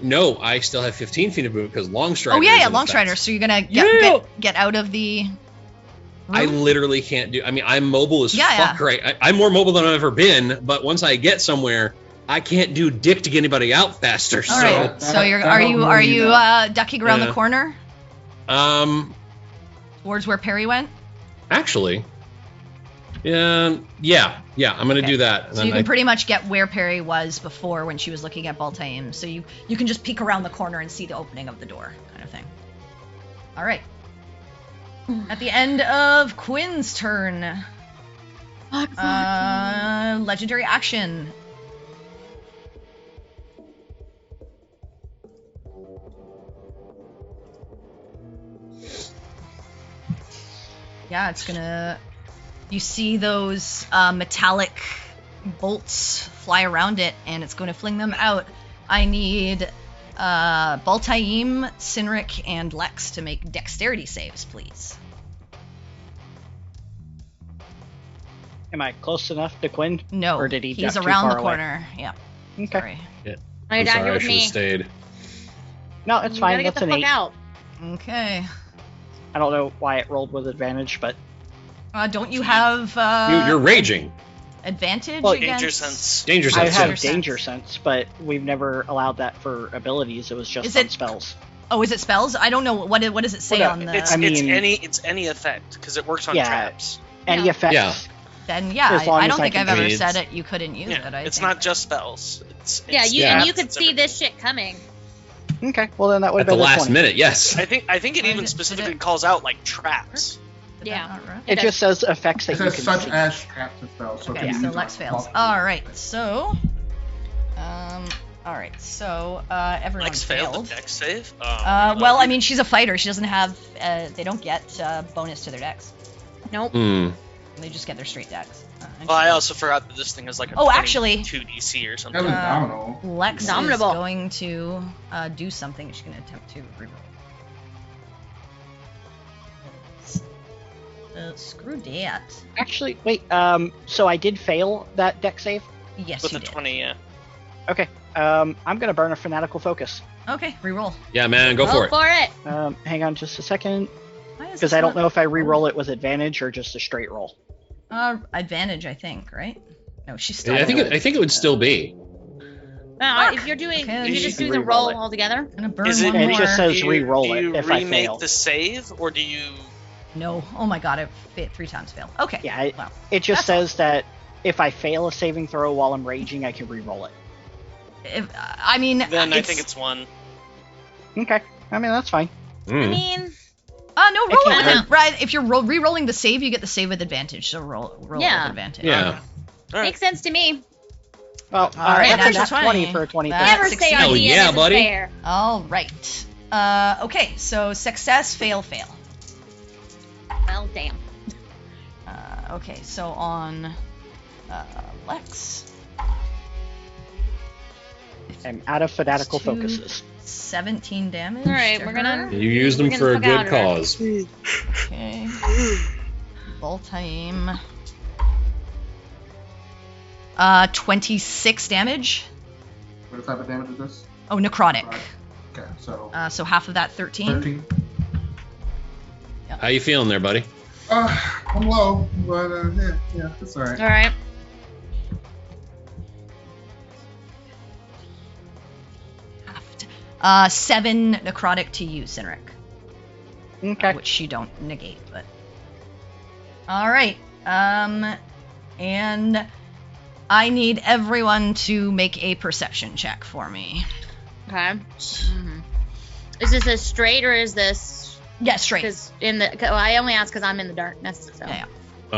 No, I still have 15 feet of movement because long strider. Oh, yeah, is in long effect. strider. So you're going to Yeah. get out of the I room? literally can't do. I mean, I'm mobile as Yeah, fuck, right? I'm more mobile than I've ever been. But once I get somewhere, I can't do dick to get anybody out faster. All So, right. So that- you're that are helped you move are you you now. ducking around the Yeah. corner towards where Perry went? actually, yeah. I'm gonna Okay. do that. And So then you can pretty much get where Perry was before when she was looking at Baltaim. So you can just peek around the corner and see the opening of the door, kind of thing. All right. At the end of Quinn's turn, legendary action. Yeah, it's gonna. You see those metallic bolts fly around it, and it's going to fling them out. I need Baltaim, Sinric, and Lex to make dexterity saves, please. Am I close enough to Quinn? No, Or did he he's duck too around far the away? corner. Yeah, Okay. sorry. Are you I'm down sorry, here I with should have me? stayed. No, it's You fine. gotta get That's the an fuck 8. out. Okay. I don't know why it rolled with advantage, but Don't you have You're raging. advantage Well, against? Danger sense. Danger I sense. have Danger danger sense, but we've never allowed that for abilities. It was just Is on it- spells. Oh, is it spells? I don't know. What does it say Well, on the? It's I mean- it's any effect because it works on Yeah. traps. Any Yeah. effects. Yeah. Then yeah, as long I as don't I think can I've ever read. said it. You couldn't use Yeah, it. I it's think. not just spells. Yeah, it's you Yeah. and traps, you could it's see everything. this shit coming. Okay, well then that would At have the been a last 20. minute, yes. I think it Did even it- specifically did it- calls out like traps. Did Yeah. that not run? It just says effects It that you says can such see. as traps and spells. So it Okay, can be so used Lex on fails. multiple All right, things. so, everyone Lex failed the dex save. Well, I mean, she's a fighter. She doesn't have. They don't get bonus to their dex. Nope. They just get their straight dex. Well, I also forgot that this thing is like a Oh, actually- 2 DC or That something. was domino. Lex is Dominable. going to do something. She's going to attempt to reroll. Screw that. Actually, wait. So I did fail that deck save. Yes, With you a did. 20, yeah. Okay. I'm gonna burn a fanatical focus. Okay, reroll. Yeah, man, go for it. For it. Hang on just a second, Why is because this I don't not- know if I re-roll it with advantage or just a straight roll. Advantage, I think, right? No, she's still. I think it would still be. If you're doing, Okay, if you you're just can doing the re-roll roll it. altogether. gonna burn Is it- one And it more. just says Do you- re-roll do you it if I remake fail. the save, or do you... No. Oh my god, I 3 times failed. Okay. Yeah, Wow. it just That's says that if I fail a saving throw while I'm raging, I can re-roll it. I mean, Then I think it's 1. Okay. I mean that's fine. I Mm. mean, no, roll can't it. hurt. Right, if you're re-rolling the save, you get the save with advantage. So roll Yeah. with advantage. Yeah. All right. makes sense to me. Well, All right, that's a natural 20 20. for a 20. That- Never That's say our Hell DM yeah, isn't buddy. fair. All right. Okay, so success, fail, fail. Well, damn. Okay, so on Lex. I'm out of fanatical 2, focuses. 17 damage. All right, to we're gonna- her. You used them We're for a gonna fuck good out of her. cause. Okay. Voltaim. 26 damage. What type of damage is this? Oh, necrotic. Right. Okay, so So half of that, 13. 13. How you feeling there, buddy? I'm low, but yeah, it's alright. All right. Halved. 7 necrotic to you, Cineric. Okay. Which you don't negate, but. Alright. And I need everyone to make a perception check for me. Okay. Is this a straight or is this? Yeah, straight. Because I only ask because I'm in the darkness. So. Yeah.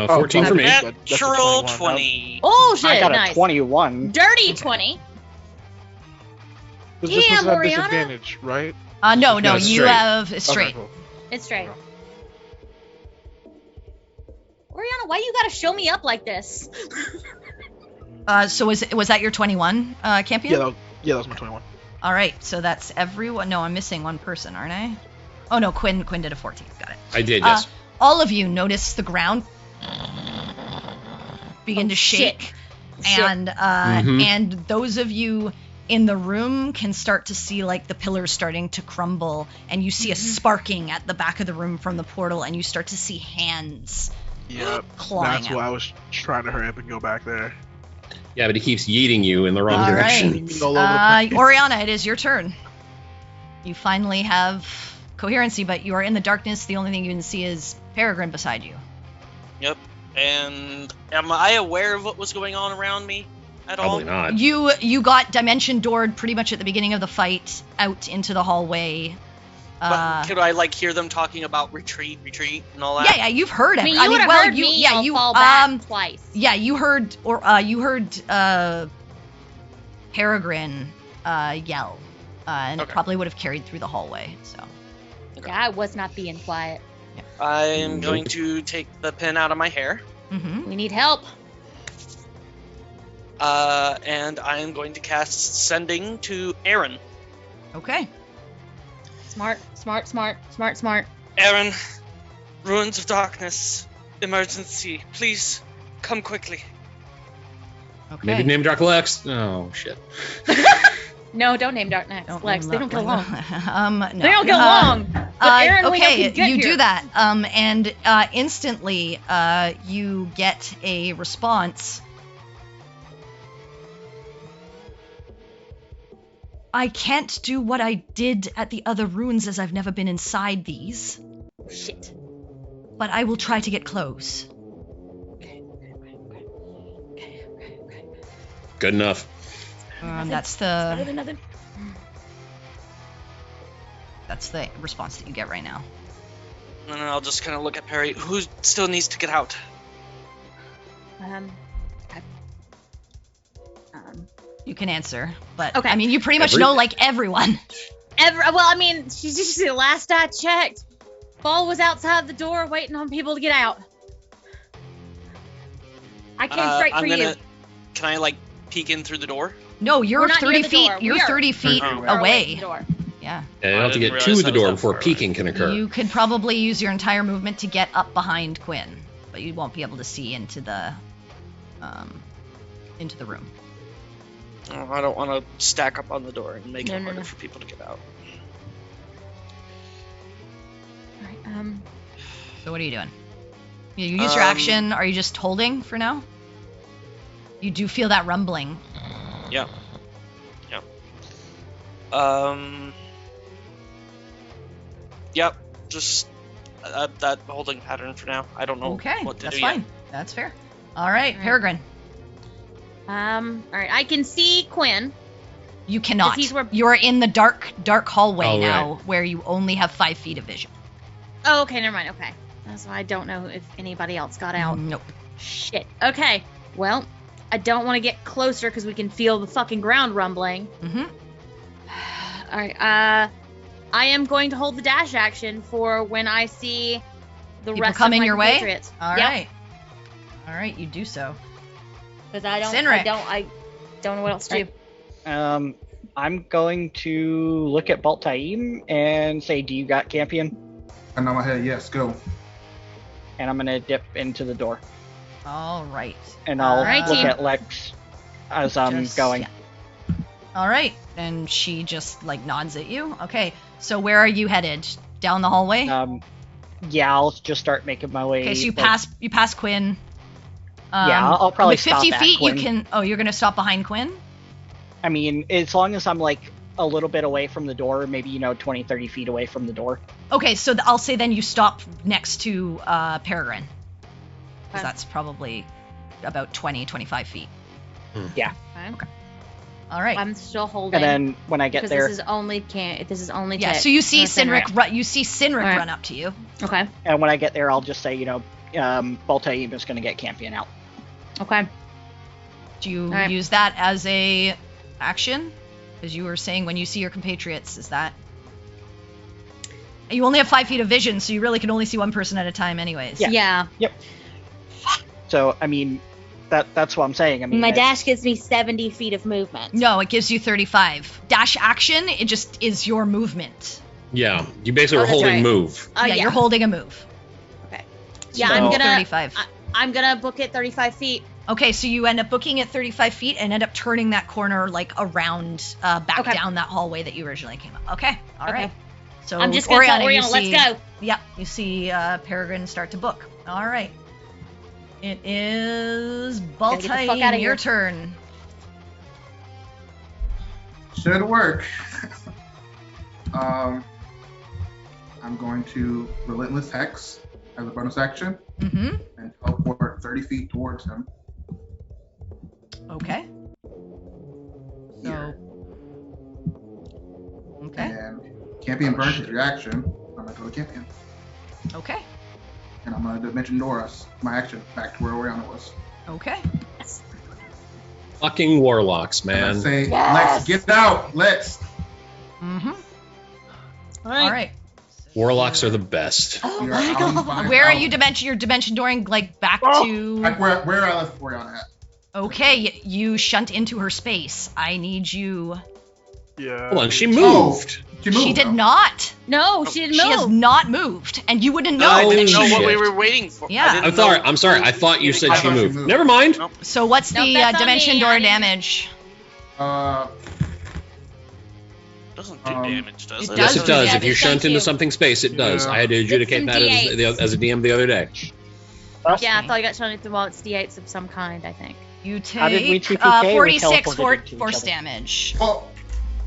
14 for me. that's a Natural 21. 20. Oh shit! I got nice. a 21. Dirty 20. This Damn, was at Oriana. disadvantage, right? No, No, it's you straight. have it's straight. Okay, cool. It's straight. Oriana, why you gotta show me up like this? So was that your 21, Campion? Yeah, that was my 21. All right, so that's everyone. No, I'm missing one person, aren't I? Oh no, Quinn did a 14. Got it. I did, yes. All of you notice the ground begin to shit. shake, Shit. and Mhm. and those of you in the room can start to see like the pillars starting to crumble, and you see a sparking at the back of the room from the portal, and you start to see hands Yep. clawing That's out. why I was trying to hurry up and go back there. Yeah, but he keeps yeeting you in the wrong All direction. right. All over the place. Oriana, it is your turn. You finally have coherency, but you are in the darkness. The only thing you can see is Peregrine beside you. Yep. And am I aware of what was going on around me at Probably all? not. You got dimension doored pretty much at the beginning of the fight out into the hallway. But could I like hear them talking about retreat, and all that? Yeah, you've heard it. I mean, you would have heard me. Yeah, I'll you fall back twice. Yeah, you heard Peregrine yell, and it Okay. probably would have carried through the hallway. So Yeah, I was not being quiet. I'm going to take the pin out of my hair, We need help. and I am going to cast Sending to Aaron. okay. Smart. Aaron, Ruins of Darkness, emergency. Please, come quickly. Okay. Maybe name Dark Lex. Oh, shit. No, don't name Dark Knights. Lex, they don't get along. No. They don't get along. But Aaron, we know okay, can get you here. do that, and instantly you get a response. I can't do what I did at the other ruins as I've never been inside these, Shit. but I will try to get close. Good enough. That's Better the than nothing. response that you get right now. And then I'll just kind of look at Perry, who still needs to get out. Okay. You can answer, but Okay. I mean, you pretty much Every- know like everyone. Well, I mean, she's just the last I checked. Ball was outside the door waiting on people to get out. I came straight for you. Can I like peek in through the door? No, you're We're not near 30 the feet. door. You're We are 30 feet far Far away. from the door. Yeah. And you have to didn't get realize to that the was door that before far away. peeking can occur. You could probably use your entire movement to get up behind Quinn, but you won't be able to see into the room. Oh, I don't want to stack up on the door and make No, it no, harder no. for people to get out. All right, So what are you doing? You use your action. Are you just holding for now? You do feel that rumbling. Yeah. Yep. Just that holding pattern for now. I don't know Okay, what to that's do fine. yet. That's fair. All right, All right. Peregrine. all right. I can see Quinn. You cannot. he's where- You're in the dark hallway Oh, now, where you only have 5 feet of vision. Oh, okay, never mind. Okay. So I don't know if anybody else got out. Nope. Shit. Okay. Well, I don't want to get closer because we can feel the fucking ground rumbling. Mm-hmm. All right. I am going to hold the dash action for when I see the People rest coming of my your way? compatriots. All Yep. right. All right, you do so. Because I Sinric. don't know what else to do. I'm going to look at Baltaim and say, "Do you got Campion?" And on my head, yes, go. And I'm gonna dip into the door, All right. and I'll Alright, look team. at Lex as I'm Just- going. yeah. All right, and she just like nods at you. Okay, so where are you headed? Down the hallway? Yeah, I'll just start making my way. Okay, so you like, pass Quinn. Yeah, I'll probably with 50 stop at feet. Quinn. You can. Oh, you're gonna stop behind Quinn. I mean, as long as I'm like a little bit away from the door, maybe 20, 30 feet away from the door. Okay, so I'll say then you stop next to Peregrine. Because Okay. that's probably about 20, 25 feet. Yeah, Okay. All right. I'm still holding. and then when I get because there, this is only Yeah. Tick. So you see Sinric. Sinric. Alright. Run up to you. Okay. and when I get there, I'll just say, Baltaim is gonna get Campion out. Okay. Do you Alright. use that as a action? Because you were saying when you see your compatriots, is that? You only have 5 feet of vision, so you really can only see one person at a time, anyways. Yeah. Yeah. So I mean, that's what I'm saying. I mean, My it's- dash gives me 70 feet of movement. No, it gives you 35. Dash action, it just is your movement. Yeah, you basically Oh, are that's holding right. move. Yeah, you're holding a move. Yeah, So- I'm gonna 35. I'm gonna book it 35 feet. Okay, so you end up booking at 35 feet and end up turning that corner like around back Okay. down that hallway that you originally came up. Okay, all right. Okay. So I'm just gonna tell you Oriana, let's see- go. Yep, you see Peregrine start to book. All right. It is get the fuck Baltaim, outta your here. turn. Should work. I'm going to Relentless Hex as a bonus action Mm-hmm. and teleport 30 feet towards him. Okay. Here. Okay. And Campion burns his reaction. I'm going to go to Campion. Okay. And I'm going to Dimension Door us, my action, back to where Oriana was. Okay. Fucking warlocks, And I man. say, Yes! Lex, get out! Lex! Mm-hmm. All All right. Warlocks are the best. Oh You're my out god. by Where are out. you you're dimension dooring like back Like to where I left Oriana at. Okay, you shunt into her space. I need you. Yeah. Hold on, she moved. She moved. She did though. not. No, she didn't She move. has not moved, and you wouldn't know. Oh, I that didn't know she what we shit. were waiting for. Yeah. I didn't I'm sorry. know- I'm sorry. I thought you said I she thought she moved. moved. Never mind. Nope. So what's Nope, the that's on dimension me. door I didn't- damage? Doesn't do Um, damage, does it it? Yes, it does. Yeah, If you thank shunt into you. something space, it does. Yeah. I had to adjudicate some that as a DM the other day. Yeah, I thought you got shown it. Well, it's D8s of some kind, I think. You How did we take TPK? We 46 teleported to each force other. damage. Well,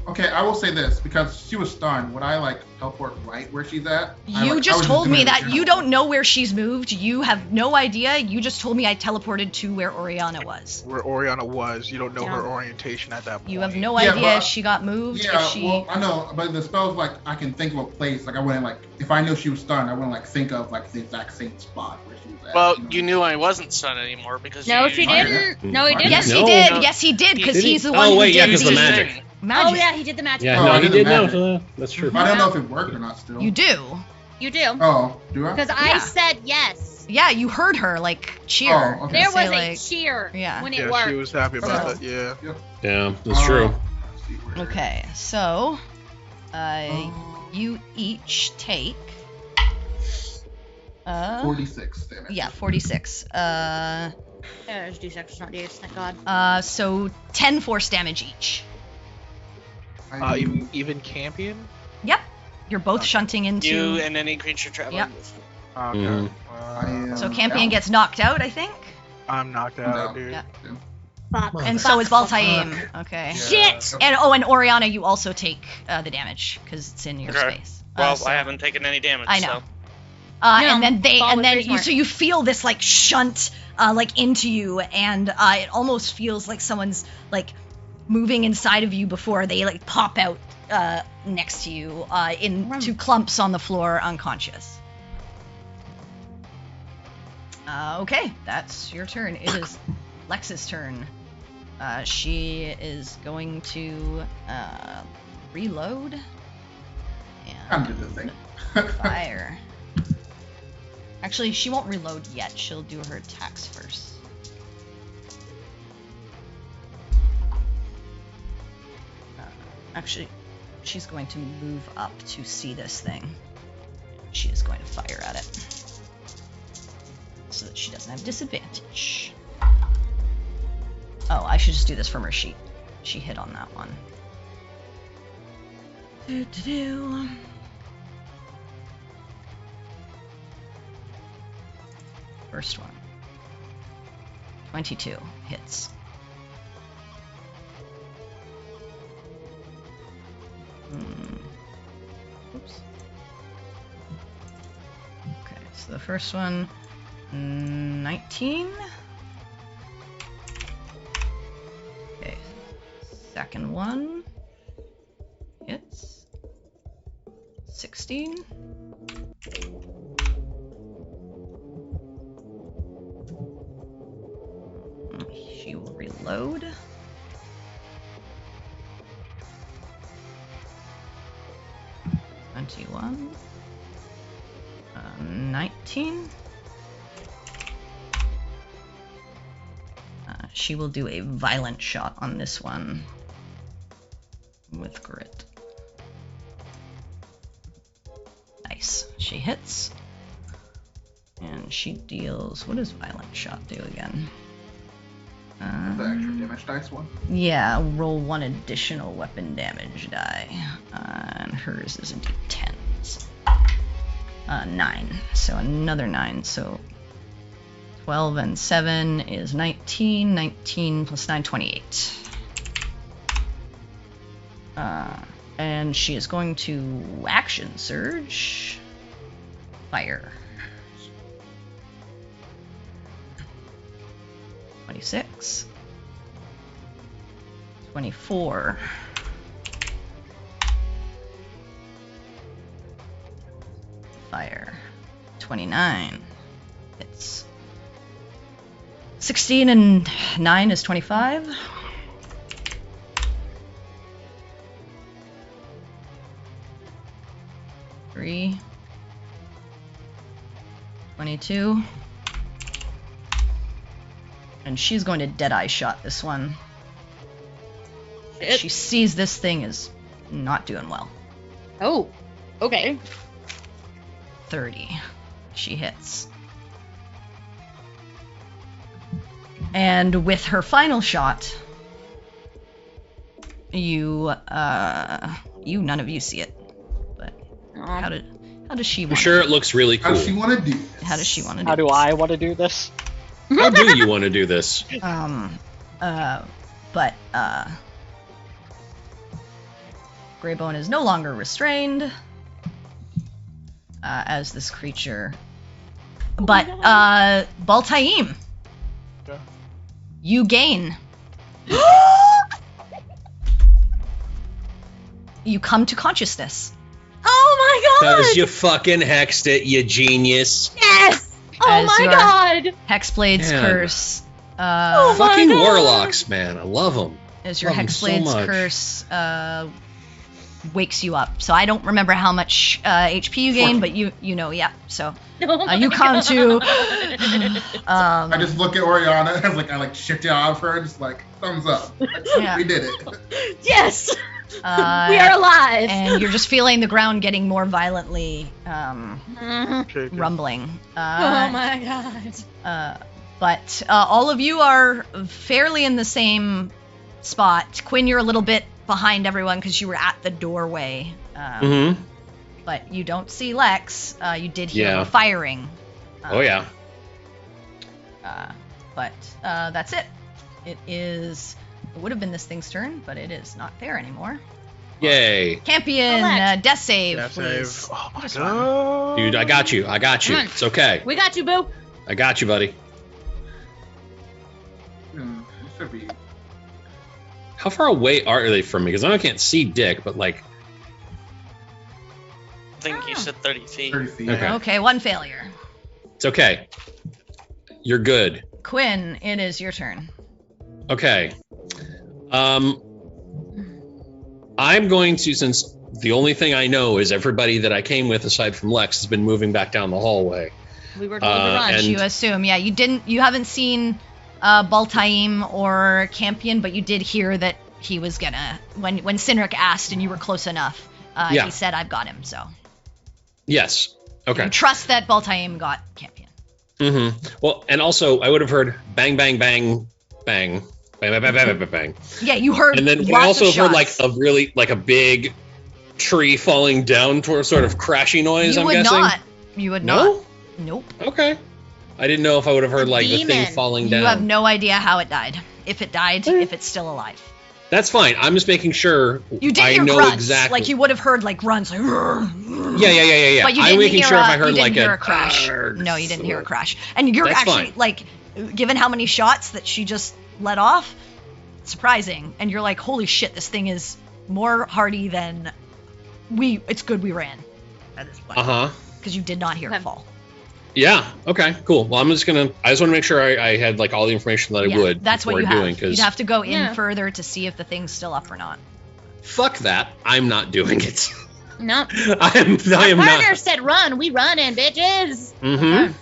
okay, I will say this because she was stunned. Would I like teleport right where she's at? You just told me that you don't know where she's moved. You have no idea. You just told me I teleported to where Oriana was. Where Oriana was, you don't know her Yeah. orientation at that point. You have no Yeah, idea but- if she got moved. Yeah, if she. well, I know, but the spell's like I can think of a place. Like I wouldn't like if I knew she was stunned, I wouldn't like think of like the exact same spot where she was at. Well, know? you knew I wasn't stunned anymore because No, you she Fire. didn't. No, he Fire. didn't. Yes, No. he did. No. Yes, he did, because Did he? he's the Oh, one who wait, did yeah, 'cause the the magic. magic. Oh, yeah, he did the magic. Yeah, Oh, no, I he did did the know. magic. That's true. I don't know if it worked or not. Still. You do. You do. Oh, do I? Because Yeah. I said yes. Yeah, you heard her like cheer. Oh, okay. There Say, was a like- cheer Yeah. when it Yeah, worked. she was happy about So- that. Yeah. Yeah, that's true. Let's see where- Okay, so Oh. you each take 46 damage. yeah, 46. There's D6, not D8s, thank God. So 10 force damage each. Even Campion? Yep. You're both shunting into You and any creature traveling. Yep. with you. Okay. Mhm. I am So Campion down. gets knocked out, I think. I'm knocked I'm out, down. dude. Yeah. Fuck. And so is Baltaim. Okay. Yeah. Shit! And and Oriana, you also take the damage because it's in your Okay. space. Well, So- I haven't taken any damage. I know. So. No, and then Ball was very you smart. so you feel this like shunt like into you, and it almost feels like someone's like moving inside of you before they like pop out next to you into clumps on the floor, unconscious. Okay, that's your turn. It is Lex's turn. She is going to reload Kind and of did the thing. fire. Actually, she won't reload yet. She'll do her attacks first. Actually, she's going to move up to see this thing. She is going to fire at it so that she doesn't have disadvantage. Oh, I should just do this from her sheet. She hit on that one. First one. 22 hits. Oops. Okay, so the first one, 19. Okay, second one hits 16. She will reload. One, 19. She will do a violent shot on this one with grit. Nice. She hits. And she deals... What does violent shot do again? The extra damage dice one. Yeah, roll 1 additional weapon damage die. And hers is a d10. 9. So another 9. So 12 and 7 is 19. 19 plus 9, 28. And she is going to action surge. Fire. 26. 24. Fire. 29. It's 16 and 9 is 25. Three. 22. And she's going to Deadeye shot this one. She sees this thing is not doing well. Oh, okay. 30. She hits. And with her final shot, none of you see it. But how does she I'm want sure it looks really How cool. does she want to do this? How does she want to do How do this? I want to do this? How do you want to do this? Greybone is no longer restrained as this creature. But Baltaim, Yeah. you gain. You come to consciousness. Oh my god! Because you fucking hexed it, you genius. Yes! Oh As my your god! Hexblade's Man. curse. Oh my Fucking God. warlocks, man. I love them. As your Love 'em so Hexblade's much. curse wakes you up. So I don't remember how much HP you gain, but you know, yeah. So Oh my you come God. to. I just look at Oriana as I shift it off her and just thumbs up. Yeah. We did it. Yes! We Uh, are alive! and you're just feeling the ground getting more violently Mhm. rumbling. Oh my god. But all of you are fairly in the same spot. Quinn, you're a little bit behind everyone because you were at the doorway. Mm-hmm. But you don't see Lex. You did hear Yeah. her firing. Oh, yeah. But that's it. It would have been this thing's turn, but it is not there anymore. Yay. Campion, Collect. death save, Death please. save. Oh my Just one. god. Dude, I got you. Come on. It's okay. We got you, boo! I got you, buddy. It should be. How far away are they from me? Because I can't see Dick, but I think you said 30 feet. 30 feet. Okay. Okay, one failure. it's okay. You're good. Quinn, it is your turn. Okay. I'm going to, since the only thing I know is everybody that I came with aside from Lex has been moving back down the hallway. We were told to run. and- You assume, yeah. You haven't seen Baltaim or Campion, but you did hear that he was gonna, when Sinric asked and you were close enough, Yeah. he said, I've got him, so. Yes. Okay. You trust that Baltaim got Campion. Mm-hmm. Well, and also I would have heard bang, bang, bang, bang, bang, bang, bang, bang, bang, bang. Yeah, you heard And then we lots also of heard like shots. a really, like a big tree falling down towards sort of crashy noise, You I'm would guessing. not. You would No? not. Nope. Okay. I didn't know if I would have heard The like the thing demon. falling down. You have no idea how it died. If it died, if it's still alive. That's fine. I'm just making sure You did I hear know grunts. exactly. Like you would have heard like grunts. Like, Yeah. But you I'm didn't making hear sure if a, I heard you like didn't hear a a crash. No, you didn't hear a crash. And you're That's actually fine. like, given how many shots that she just let off, surprising. And you're like, holy shit, this thing is more hardy than it's good we ran at this point. Uh-huh. Because you did not hear it Okay. fall. Yeah. Okay. Cool. Well, I just want to make sure I had like all the information that I Yeah, would. that's what before you doing, have. 'cause You'd have to go in Yeah. further to see if the thing's still up or not. fuck that. I'm not doing it. No. I am Our partner not. said run. We running, bitches. Mm-hmm. Okay.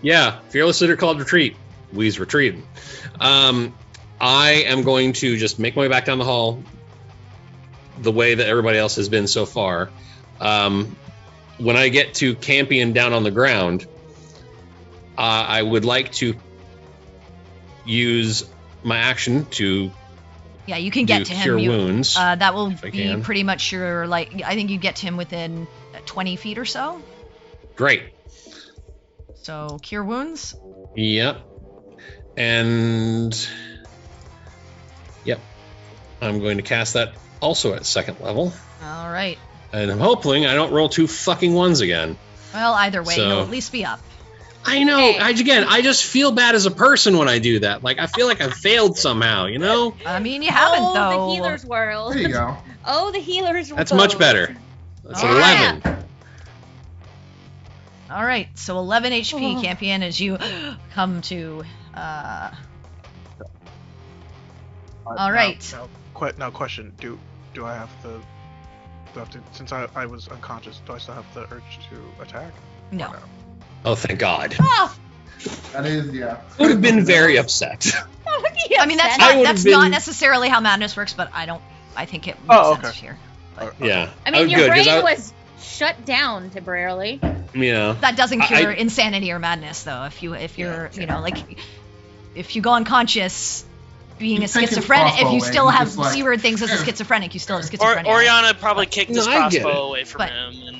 Yeah. Fearless leader called retreat. We's retreating. I am going to just make my way back down the hall the way that everybody else has been so far. When I get to Campion down on the ground, I would like to use my action to Yeah, you can do get to him. cure You- wounds. that will I be can. pretty much your, like, I think you get to him within 20 feet or so. Great. So, cure wounds. Yep. And yep. I'm going to cast that also at second level. All right. And I'm hoping I don't roll 2 fucking ones again. Well, either way, So- you'll at least be up. I know. Hey. I just feel bad as a person when I do that. Like I feel like I failed somehow, you know? I mean, you haven't, oh, though. the healer's world. There you go. Oh, the healer's world. That's much better. That's Oh, 11. All right, so 11 HP, Oh. Campion, as you come to. All right. Now, question: Do I have to? Since I was unconscious, do I still have the urge to attack? No. Oh, thank God. Oh, That is, yeah. I would have been very upset. I mean, that's I not, would've that's not been- necessarily how madness works, but I think it makes Oh, sense okay. here. Yeah. I mean, was your good, 'cause brain I- was shut down temporarily. Yeah. That doesn't I- cure insanity or madness, though. If you're, you know, like, if you go unconscious, being a You take his schizophrenic, if crossbow you away, still you have just, like, see weird things as a schizophrenic, you still have schizophrenia. Oriana probably kicked his No, I get crossbow it. away from But- him.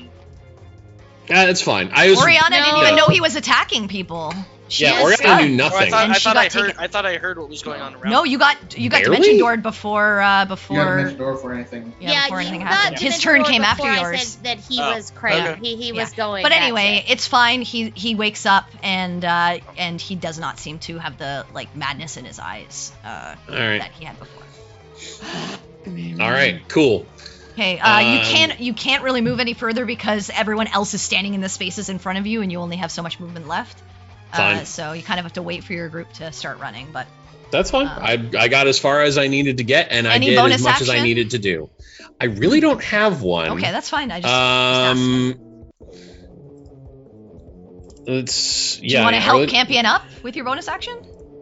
And That's fine. I was. Oriana didn't No. even know he was attacking people. She Yeah, is Oriana stuck. knew Or nothing. And she got I taken- thought I heard what was going on around. No, you got Barely? dimension doored before You haven't before mentioned door for anything. before anything you happened. got His to the turn door came after before I yours. said that he Oh, was crazy. okay. He Yeah. was going. But that's anyway, it. it's fine. He wakes up and he does not seem to have the like madness in his eyes All right. that he had before. All right. Cool. Okay, you can't really move any further because everyone else is standing in the spaces in front of you, and you only have so much movement left. Fine. So you kind of have to wait for your group to start running. But That's fine. I got as far as I needed to get, and I Any did bonus as much as I action? needed to do. I really don't have one. okay, that's fine. I just asked. It's Do you want to I help really- Campion up with your bonus action?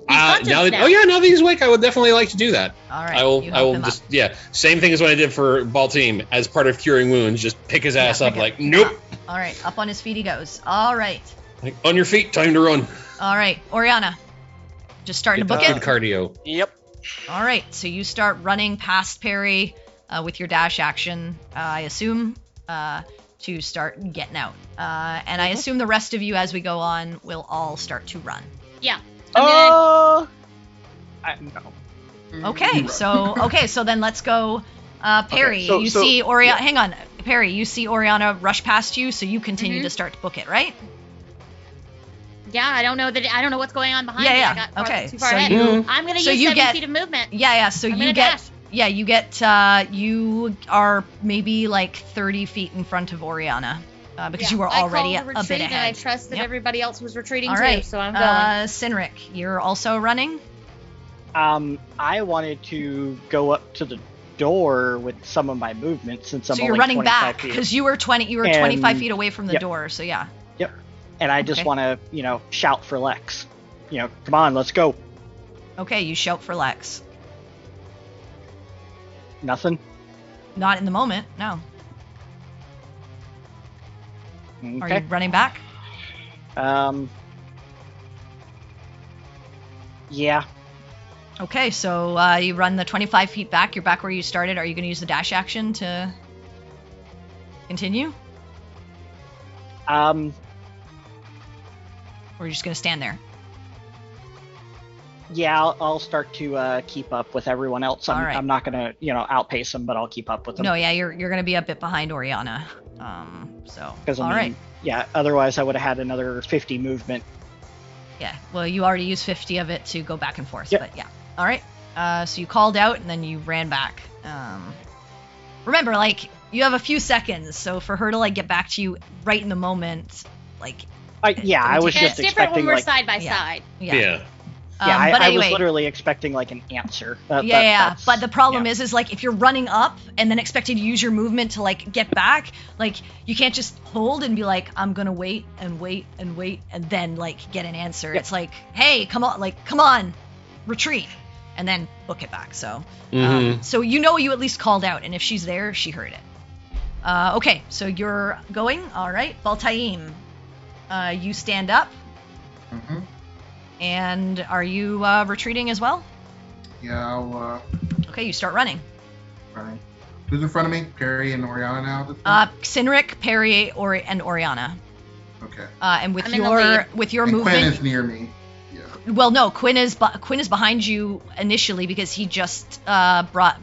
conscious now that, now. oh yeah, now that he's awake, I would definitely like to do that. All right. I will. you I help will him just up. same thing as what I did for Balteam as part of curing wounds. Just pick his ass up. pick Like him nope. up. All right, up on his feet he goes. All right, Like, on your feet. Time to run. all right, Oriana, just starting Get to that book good it. cardio. Yep. All right, so you start running past Perry with your dash action, I assume, to start getting out. And I assume the rest of you, as we go on, will all start to run. Yeah. I'm No. Okay, so then let's go. Perry, Okay, you so- see Oriana. yeah. Hang on, Perry, you see Oriana rush past you, so you continue Mhm. to start to book it, right? Yeah, I don't know what's going on behind Yeah, me. yeah, I got farther- okay, too far so ahead. you- I'm gonna so use you 7 get- feet of movement. Yeah, so I'm you gonna get. dash. Yeah, you are maybe like 30 feet in front of Oriana because you were already I a called bit retreat, and I ahead. trust that Yep. everybody else was retreating All too, right, so I'm going. Sinric, you're also running. I wanted to go up to the door with some of my movement since I'm So you're only running 25 back feet. because you were 25 feet away from the Yep. door. So yeah. Yep. And I just Okay. want to, shout for Lex. Come on, let's go. Okay, you shout for Lex. Nothing. Not in the moment. No. Okay. Are you running back? Yeah. Okay, so you run the 25 feet back. You're back where you started. Are you going to use the dash action to continue? Or are you just going to stand there? Yeah, I'll start to keep up with everyone else. All right. I'm not gonna, outpace them, but I'll keep up with them. No, yeah, you're going to be a bit behind Oriana. So, Because all right. yeah. Otherwise, I would have had another 50 movement. Yeah, well, you already used 50 of it to go back and forth, Yep. but yeah. All right. So you called out and then you ran back. Remember, you have a few seconds, so for her to get back to you right in the moment, I was And just it's different when expecting we're like, side by yeah. side. Yeah. But I anyway, was literally expecting like an answer. yeah. But the problem yeah. is if you're running up and then expecting to use your movement to get back, you can't just hold and be like, I'm gonna wait and wait and wait and then get an answer. Yep. It's like, hey, come on, retreat, and then book it back. So, so you at least called out, and if she's there, she heard it. Okay, so you're going. All right, Baltaim, you stand up. Mm-hmm. And are you retreating as well? Yeah, I'll Okay, you start running. running. Who's in front of me? Perry and Oriana now? At this point? Cynric, Perry, and Oriana. Okay. And with I'm in the your lead. movement, Quinn is near me. Yeah. well, no, Quinn is behind you initially because he just brought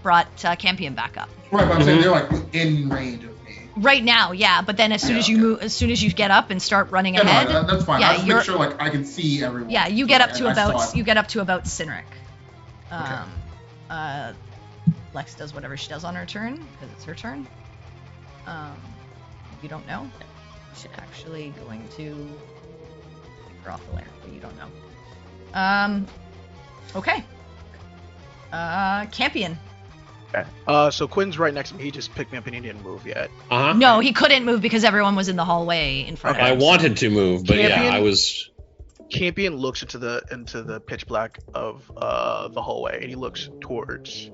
Campion back up. Right, but I'm saying they're in range of me. Right now, yeah, but then as soon as you okay. move, as soon as you get up and start running Yeah, ahead, no, that's fine. yeah, I just you're- make sure I can see everyone. yeah, you get up to I saw about it. you get up to about Cynric. Okay. Lex does whatever she does on her turn because it's her turn. You don't know. She's actually going to take her off the lair, but you don't know. Okay. Campion. So Quinn's right next to me. He just picked me up and he didn't move yet. Uh-huh. No, he couldn't move because everyone was in the hallway in front Okay. I of him. wanted to move, but yeah, Champion? I was. Campion looks into the pitch black of the hallway, and he looks towards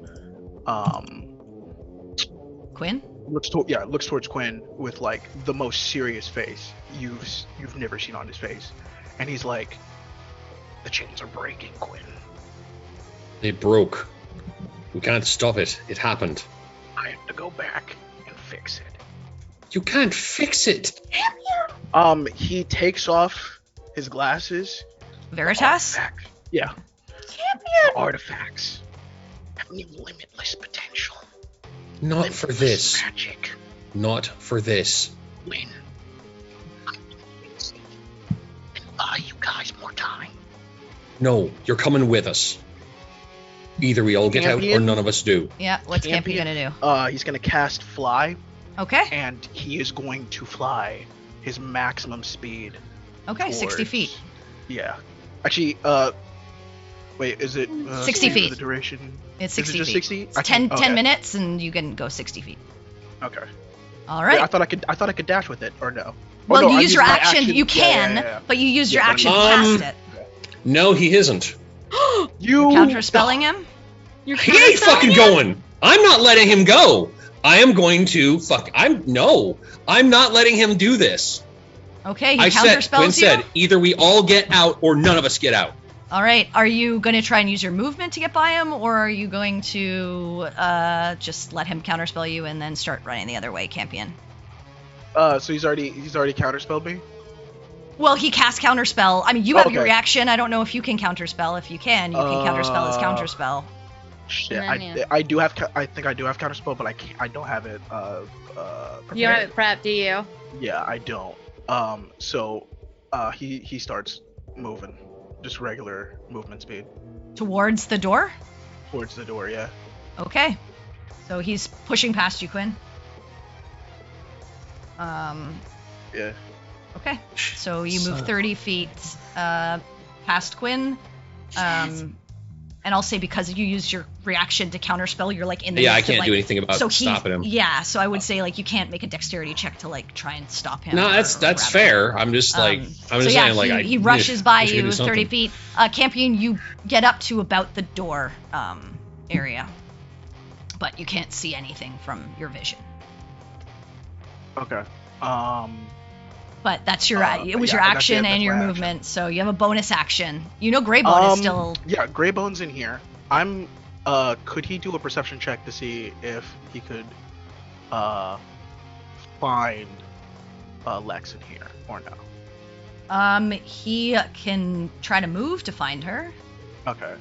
Quinn? looks towards Quinn with the most serious face you've never seen on his face, and he's like, "The chains are breaking, Quinn. They broke. We can't stop it. It happened. I have to go back and fix it." You can't fix it. He takes off his glasses. Veritas? Artifacts. Yeah. Artifacts have limitless potential. Not for Limitless this. magic. Not for this. Win. And buy you guys more time. No, you're coming with us. Either we all get out or Champion? none of us do. Yeah, what's Campion gonna do? He's gonna cast fly, Okay. and he is going to fly his maximum speed. Okay, 60 towards- feet. Yeah. Actually, wait, is it 60 for feet. the duration? It's Is 60 it just feet. 60? It's I 10 can- okay. minutes and you can go 60 feet. Okay. All Yeah, right. I thought I could dash with it, or no? Well, Oh, no, you I'm use your using my action. You can, yeah. but you use your Yeah, action to Um, cast it. No, he isn't. You Counter spelling him? You're He ain't fucking going. I'm not letting him go. I am going to I'm not letting him do this. Okay, he Quinn counterspells you. said either we all get out or none of us get out. All right. Are you going to try and use your movement to get by him, or are you going to just let him counterspell you and then start running the other way, Campion? So he's already counterspelled me. Well, he cast counterspell. I mean, you have your Okay. reaction. I don't know if you can counterspell. If you can, you can counterspell his counterspell. Shit, And then, I do have. I think I do have counterspell, but I don't have it. Prepared. You don't have it prepped, do you? Yeah, I don't. So, he starts moving, just regular movement speed Towards the door? towards the door. Yeah. Okay. So he's pushing past you, Quinn. Yeah. Okay. So you move 30 feet past Quinn. And And I'll say because you used your reaction to counterspell, you're like in the Yeah, I midst of, can't like, do anything about so stopping him. Yeah, so I would say like you can't make a dexterity check to like try and stop him. No, or that's grab him. fair. I'm just like saying like he rushes by wish I could you do 30 something. feet. Campion, you get up to about the door area, but you can't see anything from your vision. Okay. But that's your it was yeah, your action that's and your my movement, so you have a bonus action. You know Greybone is still. Yeah, Greybone's in here. Could he do a perception check to see if he could find Lex in here or no? He can try to move to find her. Okay.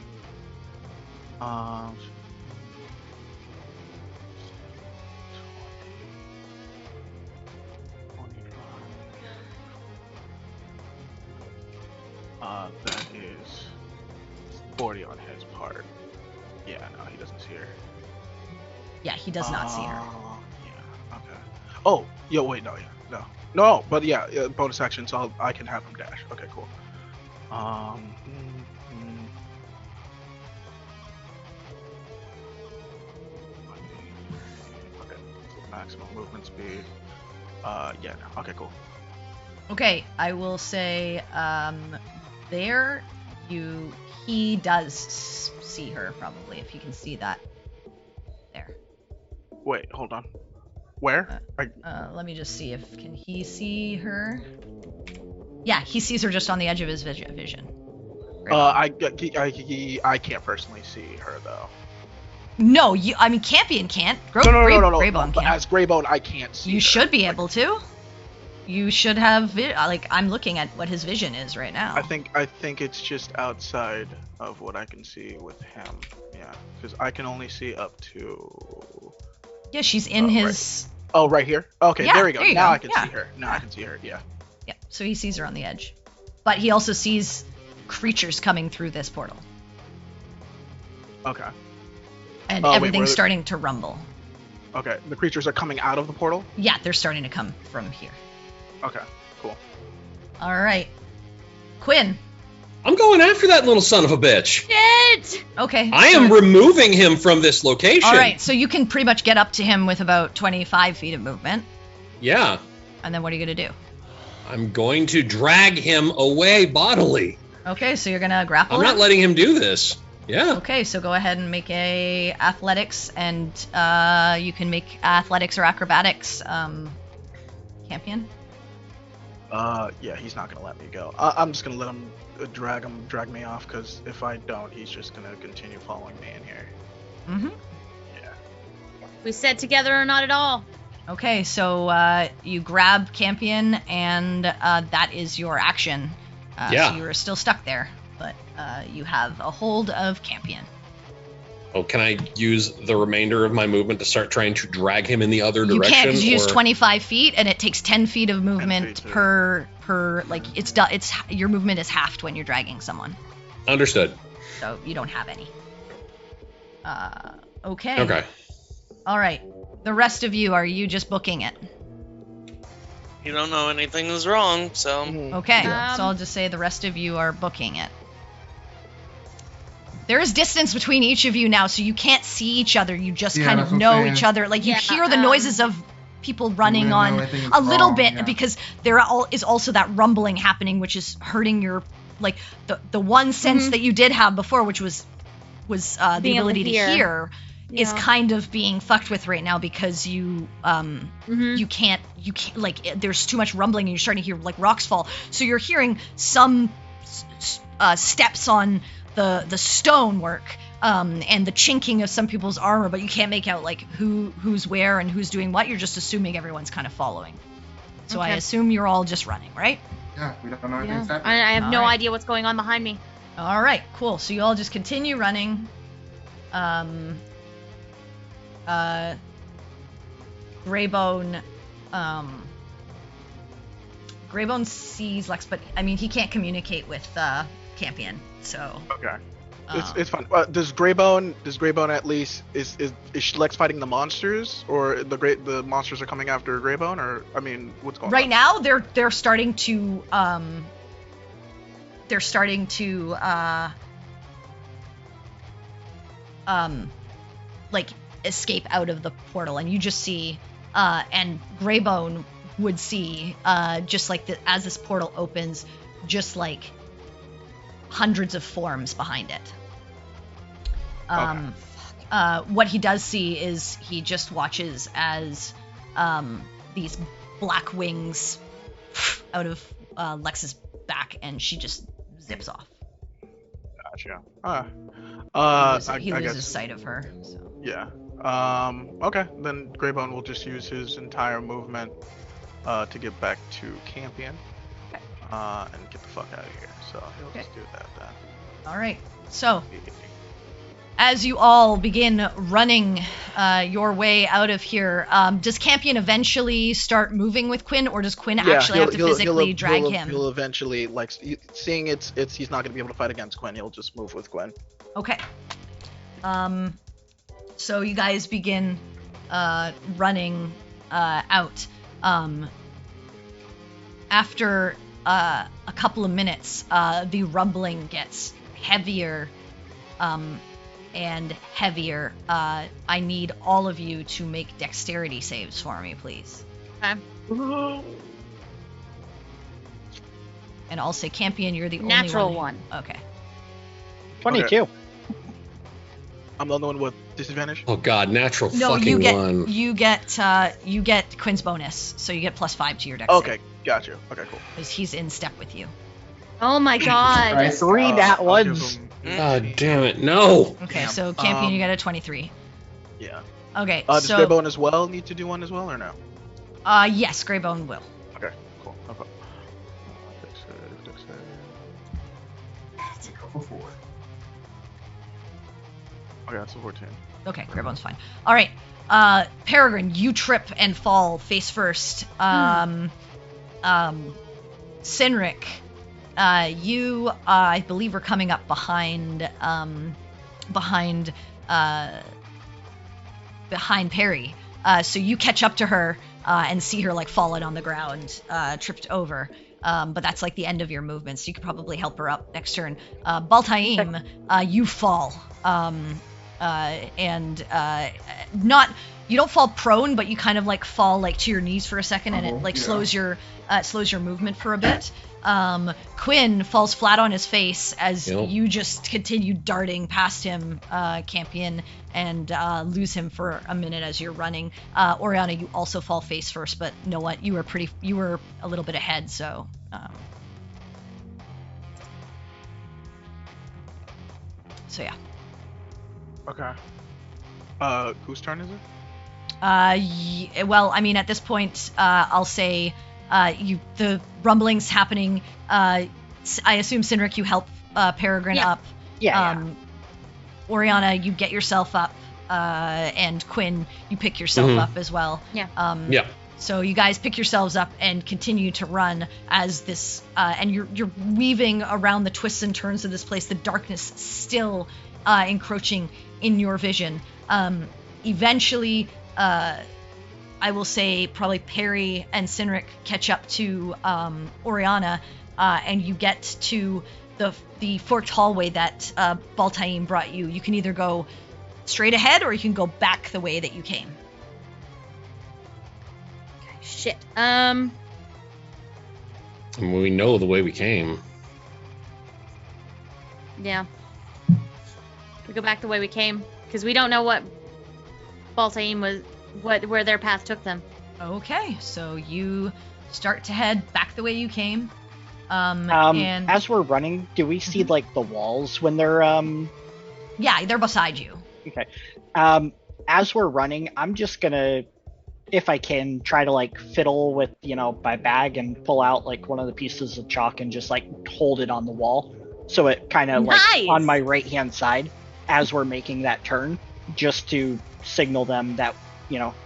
That is 40 on his part. Yeah, no, he doesn't see her. Yeah, he does not see her. Yeah, okay. Oh, yo, wait, no, yeah, no, but yeah, bonus action, so I can have him dash. Okay, cool. Okay, maximum movement speed. Yeah, no, okay, cool. Okay, I will say, he does see her, probably, if he can see that. There. Wait, hold on. Where? Let me just see can he see her? Yeah, he sees her just on the edge of his vision. I can't personally see her though. No, Campion can't. No. Greybone But can. as Greybone, I can't see. You her. should be able to. You should have I'm looking at what his vision is right now. I think it's just outside of what I can see with him. Yeah, because I can only see up to. Yeah, she's in his. Right. Oh, right here. Okay, Yeah, there we go. there you Now go. I can see her. Now I can see her. Yeah. Yeah, so he sees her on the edge, but he also sees creatures coming through this portal, Okay. and Oh, wait, everything's where- starting to rumble. Okay. The creatures are coming out of the portal. Yeah, they're starting to come from here. Okay. Cool. All right, Quinn. I'm going after that little son of a bitch. Shit! Okay. I am removing him from this location. All right, so you can pretty much get up to him with about 25 feet of movement, Yeah. and then what are you gonna do? I'm going to drag him away bodily. Okay, so you're gonna grapple I'm not him? letting him do this. Yeah. Okay, so go ahead and make a athletics, and you can make athletics or acrobatics, Campion. Yeah, he's not gonna let me go. I'm just gonna let him drag me off, because if I don't, he's just gonna continue following me in here. Mm-hmm. Yeah. We said together or not at all. Okay, so you grab Campion, and that is your action. Yeah. So you are still stuck there, but you have a hold of Campion. Oh, can I use the remainder of my movement to start trying to drag him in the other You direction? can't, because you use or- 25 feet, and it takes 10 feet of movement feet, per like it's your movement is halved when you're dragging someone, Understood. so you don't have any. Okay. Okay. All right. The rest of you, are you just booking it? You don't know anything is wrong, so Okay. Yeah. So I'll just say the rest of you are booking it. There is distance between each of you now, so you can't see each other. You just Yeah, kind that's of what I'm know saying. each other. Like you Yeah, hear the noises of people running wouldn't know on anything is a little wrong, bit yeah. because there is also that rumbling happening, which is hurting your the one sense that you did have before, which was the Being able to ability to hear. hear. Is Yeah. kind of being fucked with right now because you you can't like there's too much rumbling and you're starting to hear like rocks fall, so you're hearing some steps on the stonework and the chinking of some people's armor, but you can't make out like who's where and who's doing what. You're just assuming everyone's kind of following, so I Okay. assume you're all just running, right? Yeah, we don't know Yeah. anything's happening. I have no Alright. idea what's going on behind me. All right, cool. So you all just continue running. Greybone sees Lex, but I mean he can't communicate with Campion, so Okay. um, It's fine. Does Greybone at least is Lex fighting the monsters, or the monsters are coming after Greybone, or I mean, what's going on? right now they're starting to like escape out of the portal, and you just see, and Greybone would see, just like as this portal opens, just like hundreds of forms behind it. What he does see is he just watches as these black wings out of Lex's back, and she just zips off. Gotcha. He loses sight of her. So. Yeah. Okay, then Greybone will just use his entire movement to get back to Campion. Okay. And get the fuck out of here. So he'll just do that then. All right. So, as you all begin running your way out of here, does Campion eventually start moving with Quinn, or does Quinn actually have to physically drag him? He'll eventually, like, seeing it's he's not going to be able to fight against Quinn. He'll just move with Quinn. Okay. So you guys begin running out. After a couple of minutes, the rumbling gets heavier and heavier. I need all of you to make dexterity saves for me, please. Okay. And I'll say, Campion, you're the Natural only one. Okay. 22. Okay. I'm the only one with disadvantage. Oh God, natural No, fucking one. you get Quinn's bonus, so you get +5 to your dex. Okay, got you. Okay, cool. Because he's in step with you. Oh my god. Christ. 3 nat I'll give ones. him- God damn it, no! Okay, Damn. so Campion, you got a 23. Yeah. Okay, Does so Greybone as well need to do one as well, or no? yes, Greybone will. Okay, cool. No problem. Go for 4. Okay, that's a 14. Okay, Greybone's fine. All right, Peregrine, you trip and fall face first. Sinric, you, I believe, are coming up behind Perry. So you catch up to her and see her like fallen on the ground, tripped over. But that's like the end of your movement, so you could probably help her up next turn. Baltaim, you fall. You don't fall prone, but you kind of like fall like to your knees for a second, and it like slows your movement for a bit. Quinn falls flat on his face as you just continue darting past him, Campion, and lose him for a minute as you're running. Oriana, you also fall face first, but you know what? You were a little bit ahead, so. So yeah. Okay. Whose turn is it? Well, I mean, at this point, I'll say the rumblings happening. I assume, Sinric, you help Peregrine up. Yeah. Oriana, you get yourself up, and Quinn, you pick yourself up as well. Yeah. Yeah. So you guys pick yourselves up and continue to run as this, and you're weaving around the twists and turns of this place. The darkness still encroaching in your vision. Eventually, I will say probably Perry and Sinric catch up to Oriana, and you get to the forked hallway that Baltaim brought you. You can either go straight ahead or you can go back the way that you came. Shit. I mean, we know the way we came. Yeah. We go back the way we came, because we don't know what Baltaim was, where their path took them. Okay, so you start to head back the way you came. And As we're running, do we see like the walls when they're yeah, they're beside you. Okay. As we're running, I'm just gonna, if I can, try to like fiddle with, my bag and pull out like one of the pieces of chalk and just like hold it on the wall, so it kind of like on my right hand side as we're making that turn, just to signal them that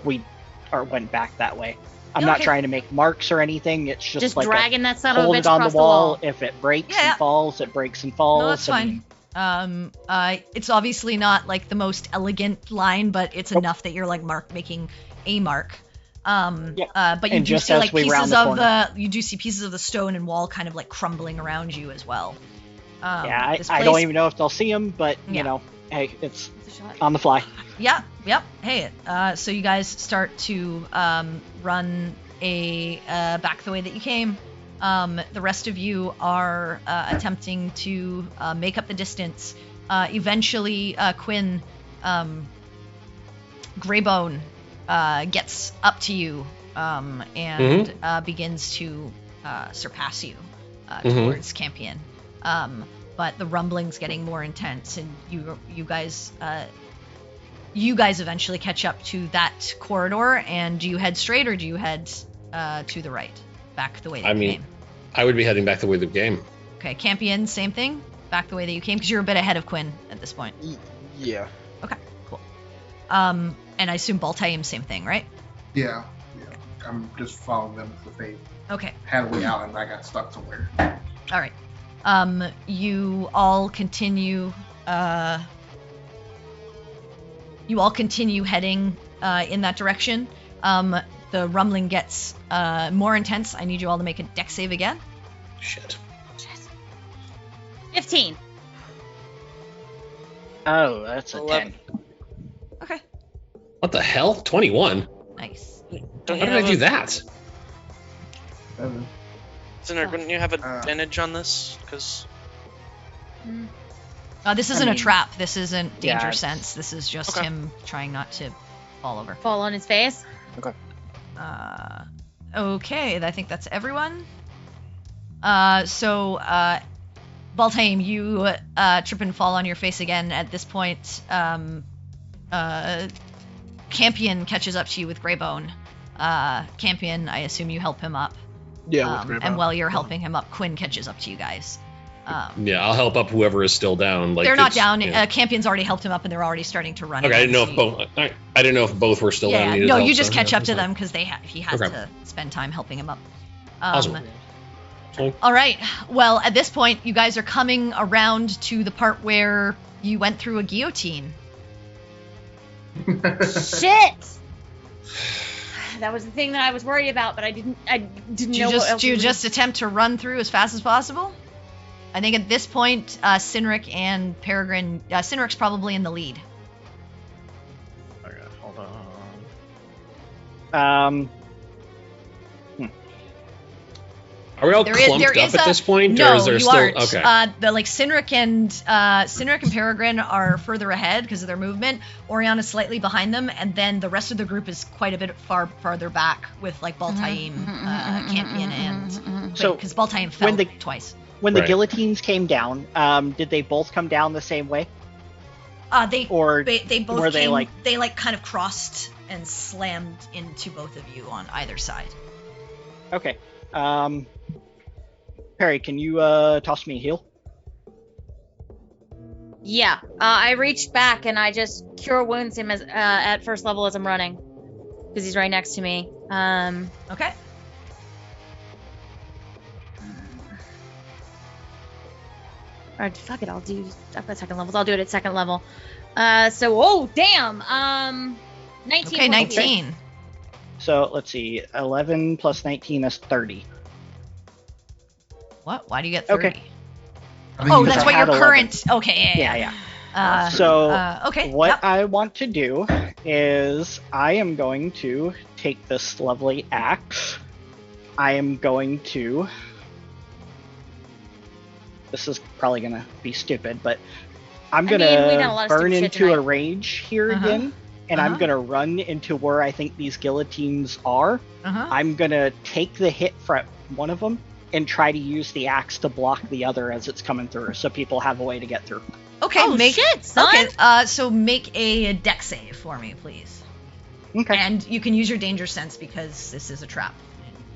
we went back that way. I'm not trying to make marks or anything. It's just like dragging that son of a hold bitch it on across the wall. If it breaks Yeah. and falls, it breaks and falls. No, that's fine. It's obviously not like the most elegant line, but it's enough that you're like making a mark. But you And do just see as like we round pieces the of corner. you do see pieces of the stone and wall kind of like crumbling around you as well. I this don't place- even know if they'll see them, but Yeah. Hey, it's It's a shot. on the fly. Yeah, yep. Hey, so you guys start to run back the way that you came. The rest of you are attempting to make up the distance. Eventually, Quinn, Greybone, gets up to you and begins to surpass you towards Campion. But the rumbling's getting more intense, and you guys eventually catch up to that corridor. And do you head straight or do you head to the right, back the way that you came? I would be heading back the way of the game. Okay, Campion, same thing, back the way that you came, because you're a bit ahead of Quinn at this point. Yeah. Okay, cool. And I assume Baltaim, same thing, right? Yeah. I'm just following them because they Okay. had a way out and I got stuck somewhere. All right. You all continue heading in that direction. The rumbling gets more intense. I need you all to make a dex save again. Shit. 15. Oh, that's a 11. 10. Okay. What the hell? 21? Nice. Don't How you did I have do that? Sinner, wouldn't you have advantage on this? Because This isn't a trap. This isn't Yeah, danger it's- sense. This is just Okay. him trying not to fall over. Fall on his face. Okay, I think that's everyone. So, Baltaim, you trip and fall on your face again. At this point, Campion catches up to you with Greybone. Campion, I assume you help him up. Yeah, with and while you're helping him up, Quinn catches up to you guys. Yeah, I'll help up whoever is still down. Like They're not it's- down. yeah. Campion's already helped him up, and they're already starting to run. Okay, I didn't know if against both. I didn't know if both were still you. down. Yeah, and needed no, help, you just so, catch yeah, up to that's them because he has Okay. to spend time helping him up. Awesome. All right. Well, at this point, you guys are coming around to the part where you went through a guillotine. Shit! That was the thing that I was worried about, but I didn't Do know you what else do you was- just attempt to run through as fast as possible? I think at this point, Cynric and Peregrine. Cynric's probably in the lead. Okay, hold on. Are we all There clumped is up at a- this point, No, or is there you still? aren't. Okay. Cynric and Peregrine are further ahead because of their movement. Oriana's slightly behind them, and then the rest of the group is quite a bit farther back with like Baltaim, Campion, and So, because Baltaim fell when the- twice. When the Right. guillotines came down, did they both come down the same way? They Or they both were they, came, like- they like kind of crossed and slammed into both of you on either side. Okay. Perry, can you toss me a heal? Yeah, I reached back and I just cure wounds him as at first level as I'm running, because he's right next to me. Okay. Or fuck it, I've got second levels. I'll do it at second level. Oh damn. 19. Okay, points. 19. So let's see. 11 plus 19 is 30. What? Why do you get 30? Okay. I think Oh, you that's just what your had 11. current. Okay, yeah. Yeah. So okay. what yep. I want to do is I am going to take this lovely axe. I am going to. This is probably gonna be stupid, but I'm I mean, we've done a gonna lot of burn stupid shit into a tonight. rage here Uh-huh. again, and I'm Uh-huh. gonna run into where I think these guillotines are. Uh-huh. I'm gonna take the hit from one of them and try to use the axe to block the other as it's coming through, so people have a way to get through. Okay, Oh shit, son! Okay, so make a dex save for me, please. Okay. And you can use your danger sense because this is a trap.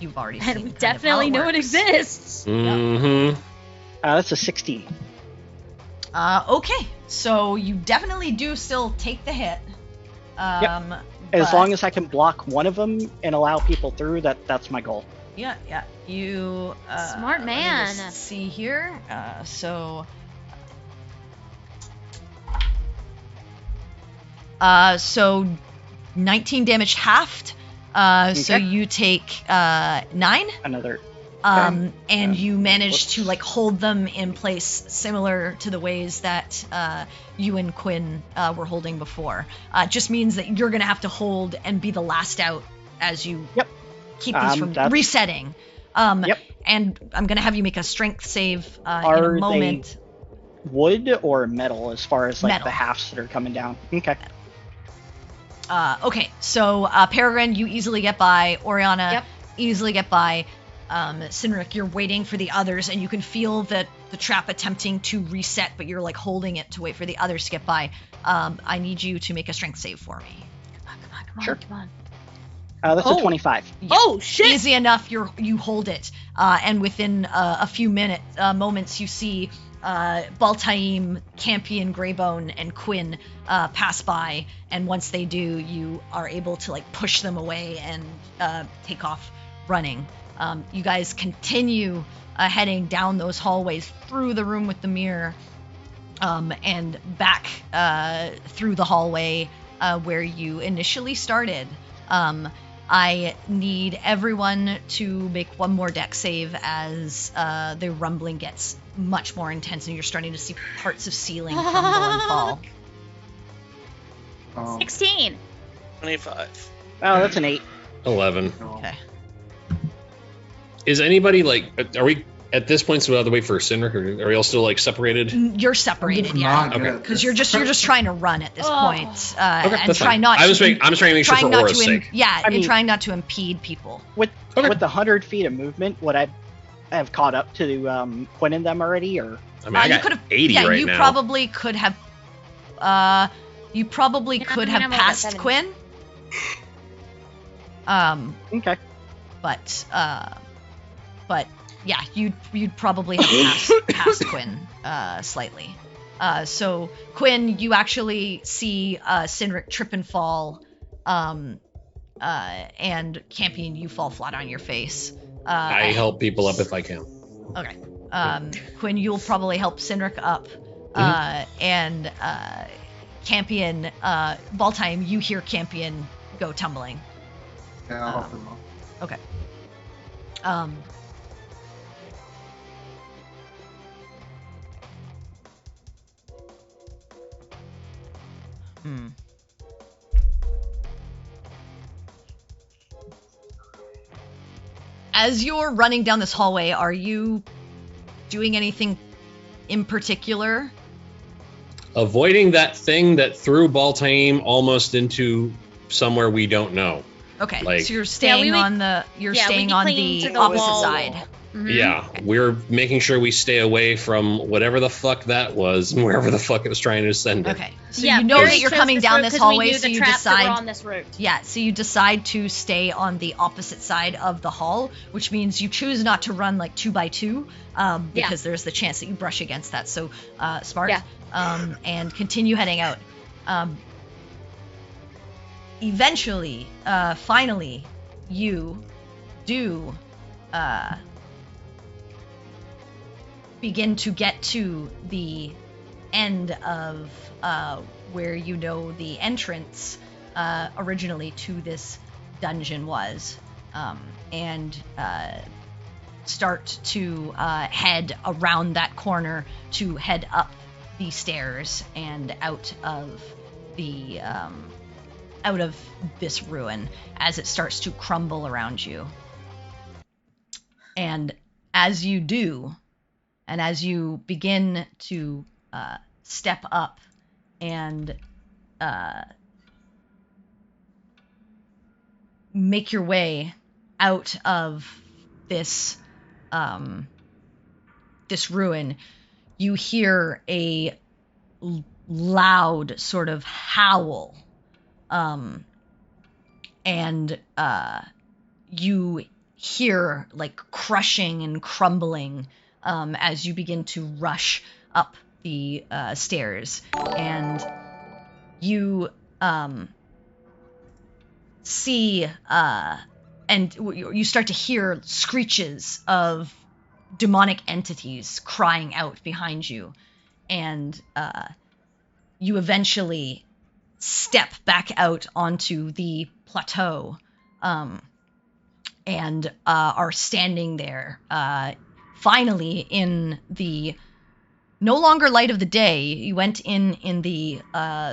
You've already seen And we kind of how definitely know it works. exists. Mm-hmm. That's a 16. Okay, so you definitely do still take the hit. As but- long as I can block one of them and allow people through, that's my goal. Yeah. You Smart let me man. just see here. So 19 damage halved. So Okay. you take 9. Another. And you manage to like hold them in place similar to the ways that you and Quinn were holding before. Just means that you're gonna have to hold and be the last out as you keep these from resetting. And I'm gonna have you make a strength save in a moment. They wood or metal as far as like Metal. the halves that are coming down? Okay. Okay, so Peregrine, you easily get by. Oriana, easily get by. Sinric, you're waiting for the others, and you can feel that the trap attempting to reset, but you're like holding it to wait for the others to get by. I need you to make a strength save for me. Come on. That's a 25. Yeah. Oh shit! Easy enough. You hold it, and within a few moments, you see Baltaim, Campion, Greybone, and Quinn pass by, and once they do, you are able to like push them away and take off running. You guys continue heading down those hallways through the room with the mirror, and back through the hallway where you initially started. I need everyone to make one more deck save as the rumbling gets much more intense and you're starting to see parts of ceiling crumble and fall. 16. 25. Oh, that's an 8. 11. Okay. Is anybody like? Are we at this point? So we have to wait for Cindric, or are we all still like separated? You're separated, yeah. Because you're just trying to run at this point, Okay, and that's try fine. not. I'm just trying to make sure for Aura's to sake. and trying not to impede people. With the 100 feet of movement, would I have caught up to Quinn and them already, or? I mean, I got 80 yeah, right you now. probably could have. You probably could have passed Quinn. Okay. But yeah, you'd probably have passed Quinn slightly. So Quinn, you actually see Cindric trip and fall, and Campion, you fall flat on your face. I help people up if I can. Okay. Quinn, you'll probably help Cindric up, and Campion, Baltaim, you hear Campion go tumbling. Yeah, I'll help him up. Okay. As you're running down this hallway, are you doing anything in particular? Avoiding that thing that threw Baltaim almost into somewhere we don't know. Okay, Like- so you're staying on the clinging the to the opposite wall. side. Yeah, we're making sure we stay away from whatever the fuck that was and wherever the fuck it was trying to send it. Okay, so you know that you're coming down this hallway, so you decide. On this route. Yeah, so you decide to stay on the opposite side of the hall, which means you choose not to run like 2 by 2, because there's the chance that you brush against that. So smart. Yeah. And continue heading out. Eventually, finally, you do begin to get to the end of where you know the entrance originally to this dungeon was, and start to head around that corner to head up the stairs and out of this ruin as it starts to crumble around you. And as you do, and as you begin to step up and make your way out of this this ruin, you hear a loud sort of howl, and you hear like crushing and crumbling as you begin to rush up the stairs, and you see and you start to hear screeches of demonic entities crying out behind you, and you eventually step back out onto the plateau, and are standing there, finally in the no longer light of the day. You went in the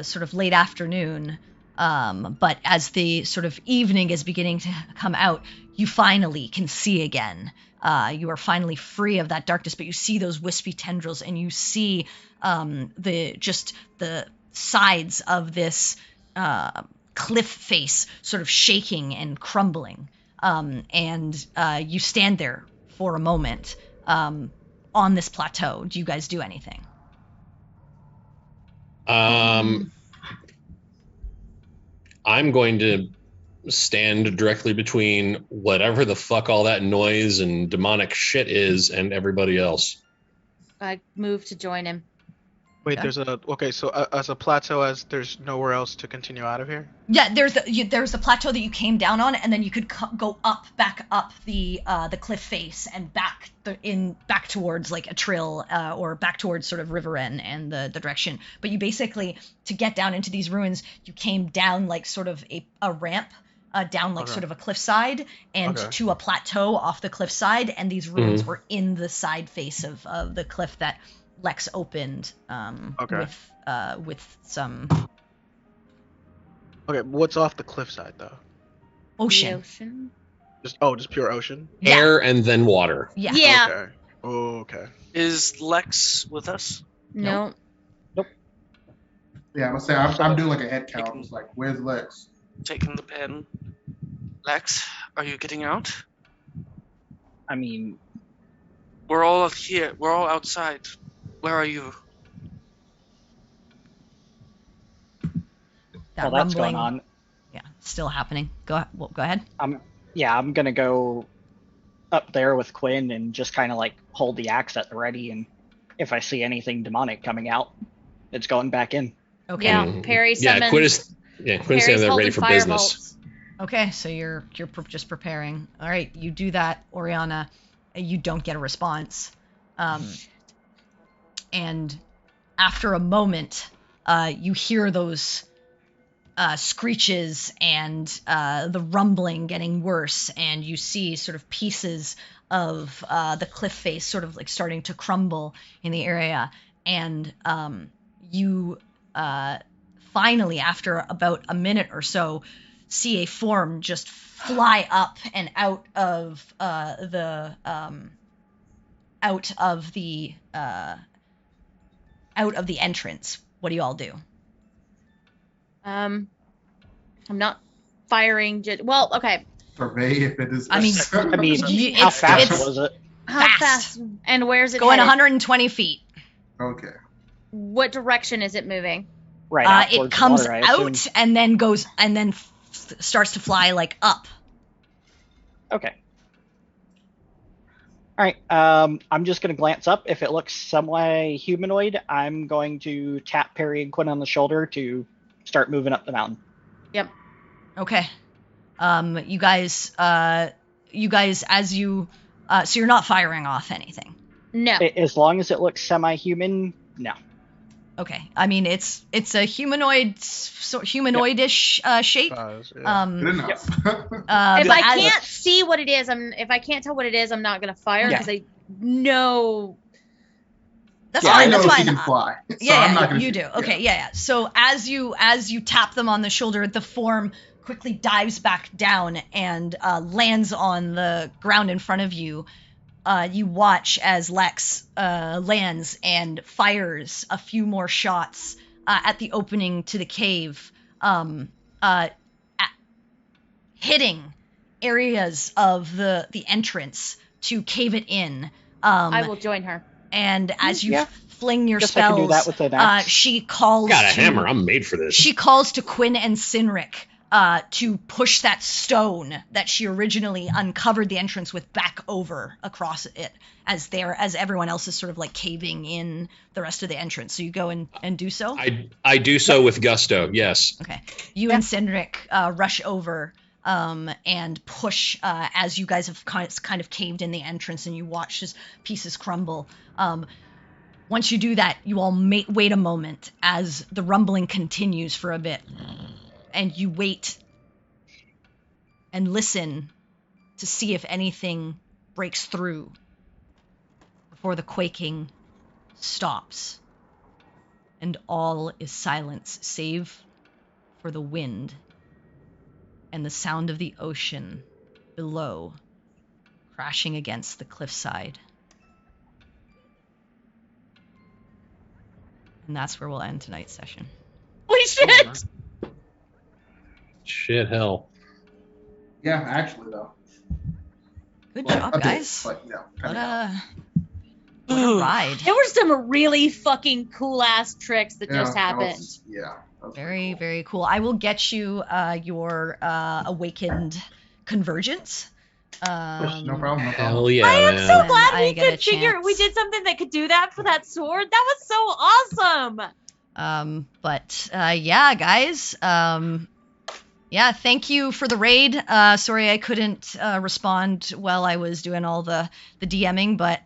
sort of late afternoon, but as the sort of evening is beginning to come out, you finally can see again. You are finally free of that darkness, but you see those wispy tendrils, and you see the sides of this cliff face sort of shaking and crumbling. And you stand there for a moment on this plateau. Do you guys do anything? I'm going to stand directly between whatever the fuck all that noise and demonic shit is and everybody else. I move to join him. Wait, Okay. so as a plateau, as there's nowhere else to continue out of here. Yeah, there's the plateau that you came down on, and then you could go back up the cliff face and back towards like a trail, or back towards sort of River End and the direction. But you basically, to get down into these ruins, you came down like sort of a ramp, down like sort of a cliffside and to a plateau off the cliffside, and these ruins were in the side face of the cliff that Lex opened with some what's off the cliffside though? ocean. The ocean. Just pure ocean. Yeah. Air and then water. Yeah. Yeah. Okay. Oh, okay. Is Lex with us? No. Yeah, I'm gonna say I'm doing like a head count. It's like, where's Lex? Taking the pen. Lex, are you getting out? I mean, We're all here. We're all outside. Where are you? That well, that's rumbling, going on. Yeah, still happening. Go ahead. I'm gonna go up there with Quinn and just kind of like hold the axe at the ready, and if I see anything demonic coming out, it's going back in. Okay. Yeah, Perry summons. Quinn's standing there ready for business. bolts. Okay, so you're just preparing. All right, you do that, Oriana. You don't get a response. And after a moment, you hear those screeches and the rumbling getting worse, and you see sort of pieces of the cliff face sort of like starting to crumble in the area, and you finally, after about a minute or so, see a form just fly up and out of the entrance. What do you all do? I'm not firing. Well, okay. Survey if it is. I mean, How fast it's was it? How Fast. fast? And where's it going headed? 120 feet. Okay. What direction is it moving? Right. out It towards the comes water, I out assume. and then goes and then starts to fly like up. Okay. All right. I'm just gonna glance up. If it looks somewhat humanoid, I'm going to tap Perry and Quinn on the shoulder to start moving up the mountain. Yep. Okay. You guys, as you, so you're not firing off anything. No. As long as it looks semi-human, no. Okay. I mean, it's a humanoidish shape. Yeah. Good enough. If I as- can't see what it is, if I can't tell what it is, I'm not gonna fire Yeah. because I know. That's I fine. know That's she fine. can fly. So Yeah, I'm not gonna you shoot. do. Okay, yeah. So as you tap them on the shoulder, the form quickly dives back down and lands on the ground in front of you. You watch as Lex lands and fires a few more shots at the opening to the cave, hitting areas of the entrance to cave it in. I will join her. And as you Yeah. fling your Guess I can do spells, that with an axe. she calls Got a to, hammer. I'm made for this. She calls to Quinn and Sinric to push that stone that she originally uncovered the entrance with back over across it, as everyone else is sort of like caving in the rest of the entrance. So you go and do so. I do so with gusto. Yes. Okay. You and Sinric rush over and push as you guys have kind of caved in the entrance, and you watch as pieces crumble. Once you do that, you all wait a moment as the rumbling continues for a bit, and you wait and listen to see if anything breaks through before the quaking stops and all is silence save for the wind and the sound of the ocean below crashing against the cliffside. And that's where we'll end tonight's session. Holy shit! Shit, hell. Yeah, actually though. Good Well, job, a bit, guys. but, yeah, What kinda. a ride. There were some really fucking cool ass tricks that just that happened. was- yeah. That was Very, pretty cool. very cool. I will get you your awakened convergence. No problem. No problem. Hell yeah, I am man. so When glad I we get a could figure we chance. did something that could do that for that sword. That was so awesome. But yeah, guys. Yeah, thank you for the raid. Sorry I couldn't respond while I was doing all the DMing, but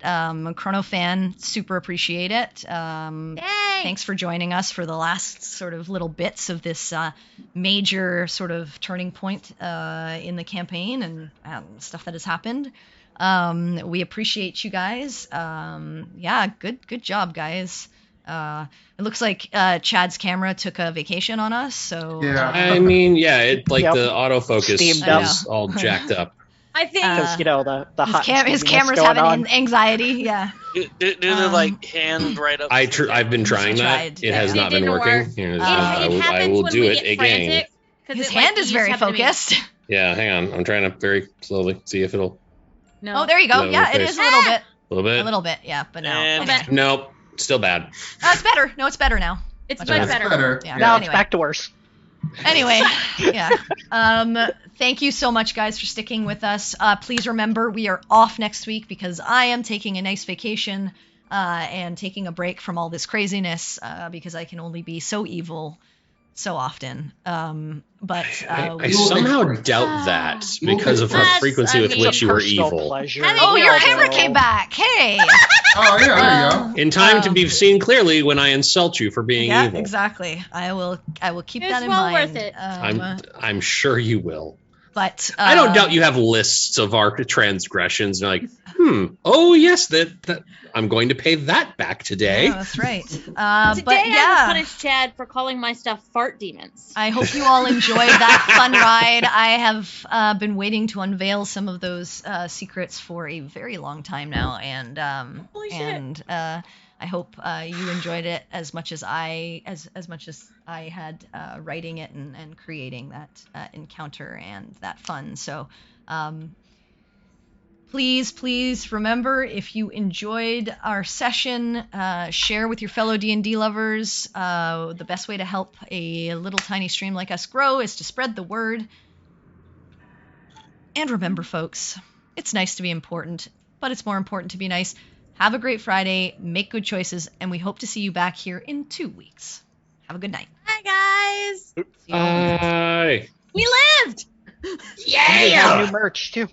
Chrono fan, super appreciate it. Thanks for joining us for the last sort of little bits of this major sort of turning point in the campaign and stuff that has happened. We appreciate you guys. Yeah, good job, guys. It looks like Chad's camera took a vacation on us, so Yeah. I mean, yeah, it like Yep. the autofocus Steamed up. is all jacked up. I think Because, you know, the hot his steaminess camera's going having on. anxiety. Yeah. Do the like hand right up. I've been trying that. tried, It has yeah. not It been didn't working. work. Here, it I happens will when do we it get again. frantic. 'Cause His it, hand like, is you very just have to be- focused. Yeah, hang on. I'm trying to very slowly see if it'll. No. Oh, there you go. No, Yeah, it face. is a little bit. A little bit. A little bit, yeah, but no. And- Okay. Nope. Still bad. It's better. No, it's better now. It's Much much It's better. better. Yeah. Now Anyway. it's back to worse. Anyway, yeah. Thank you so much, guys, for sticking with us. Please remember, we are off next week because I am taking a nice vacation and taking a break from all this craziness because I can only be so evil so often. But I somehow doubt that because of the That's- frequency with I mean, which you were Personal evil. pleasure. oh, your Yeah, camera no. came back. Hey. Oh yeah, there you go. In time to be seen clearly when I insult you for being Yeah, evil. exactly. I will keep It's that in well mind. worth it. I'm sure you will. But I don't doubt you have lists of our transgressions. And like, oh yes, that I'm going to pay that back today. Yeah, that's right. Today But I will yeah, punish Chad for calling my stuff fart demons. I hope you all enjoyed that fun ride. I have been waiting to unveil some of those secrets for a very long time now, and Holy shit. and I hope you enjoyed it as much as I had writing it and creating that encounter and that fun. So. Please remember, if you enjoyed our session, share with your fellow D&D lovers. The best way to help a little tiny stream like us grow is to spread the word. And remember, folks, it's nice to be important, but it's more important to be nice. Have a great Friday, make good choices, and we hope to see you back here in 2 weeks. Have a good night. Hi, guys. See you all. Bye. We lived. And we have new merch, too.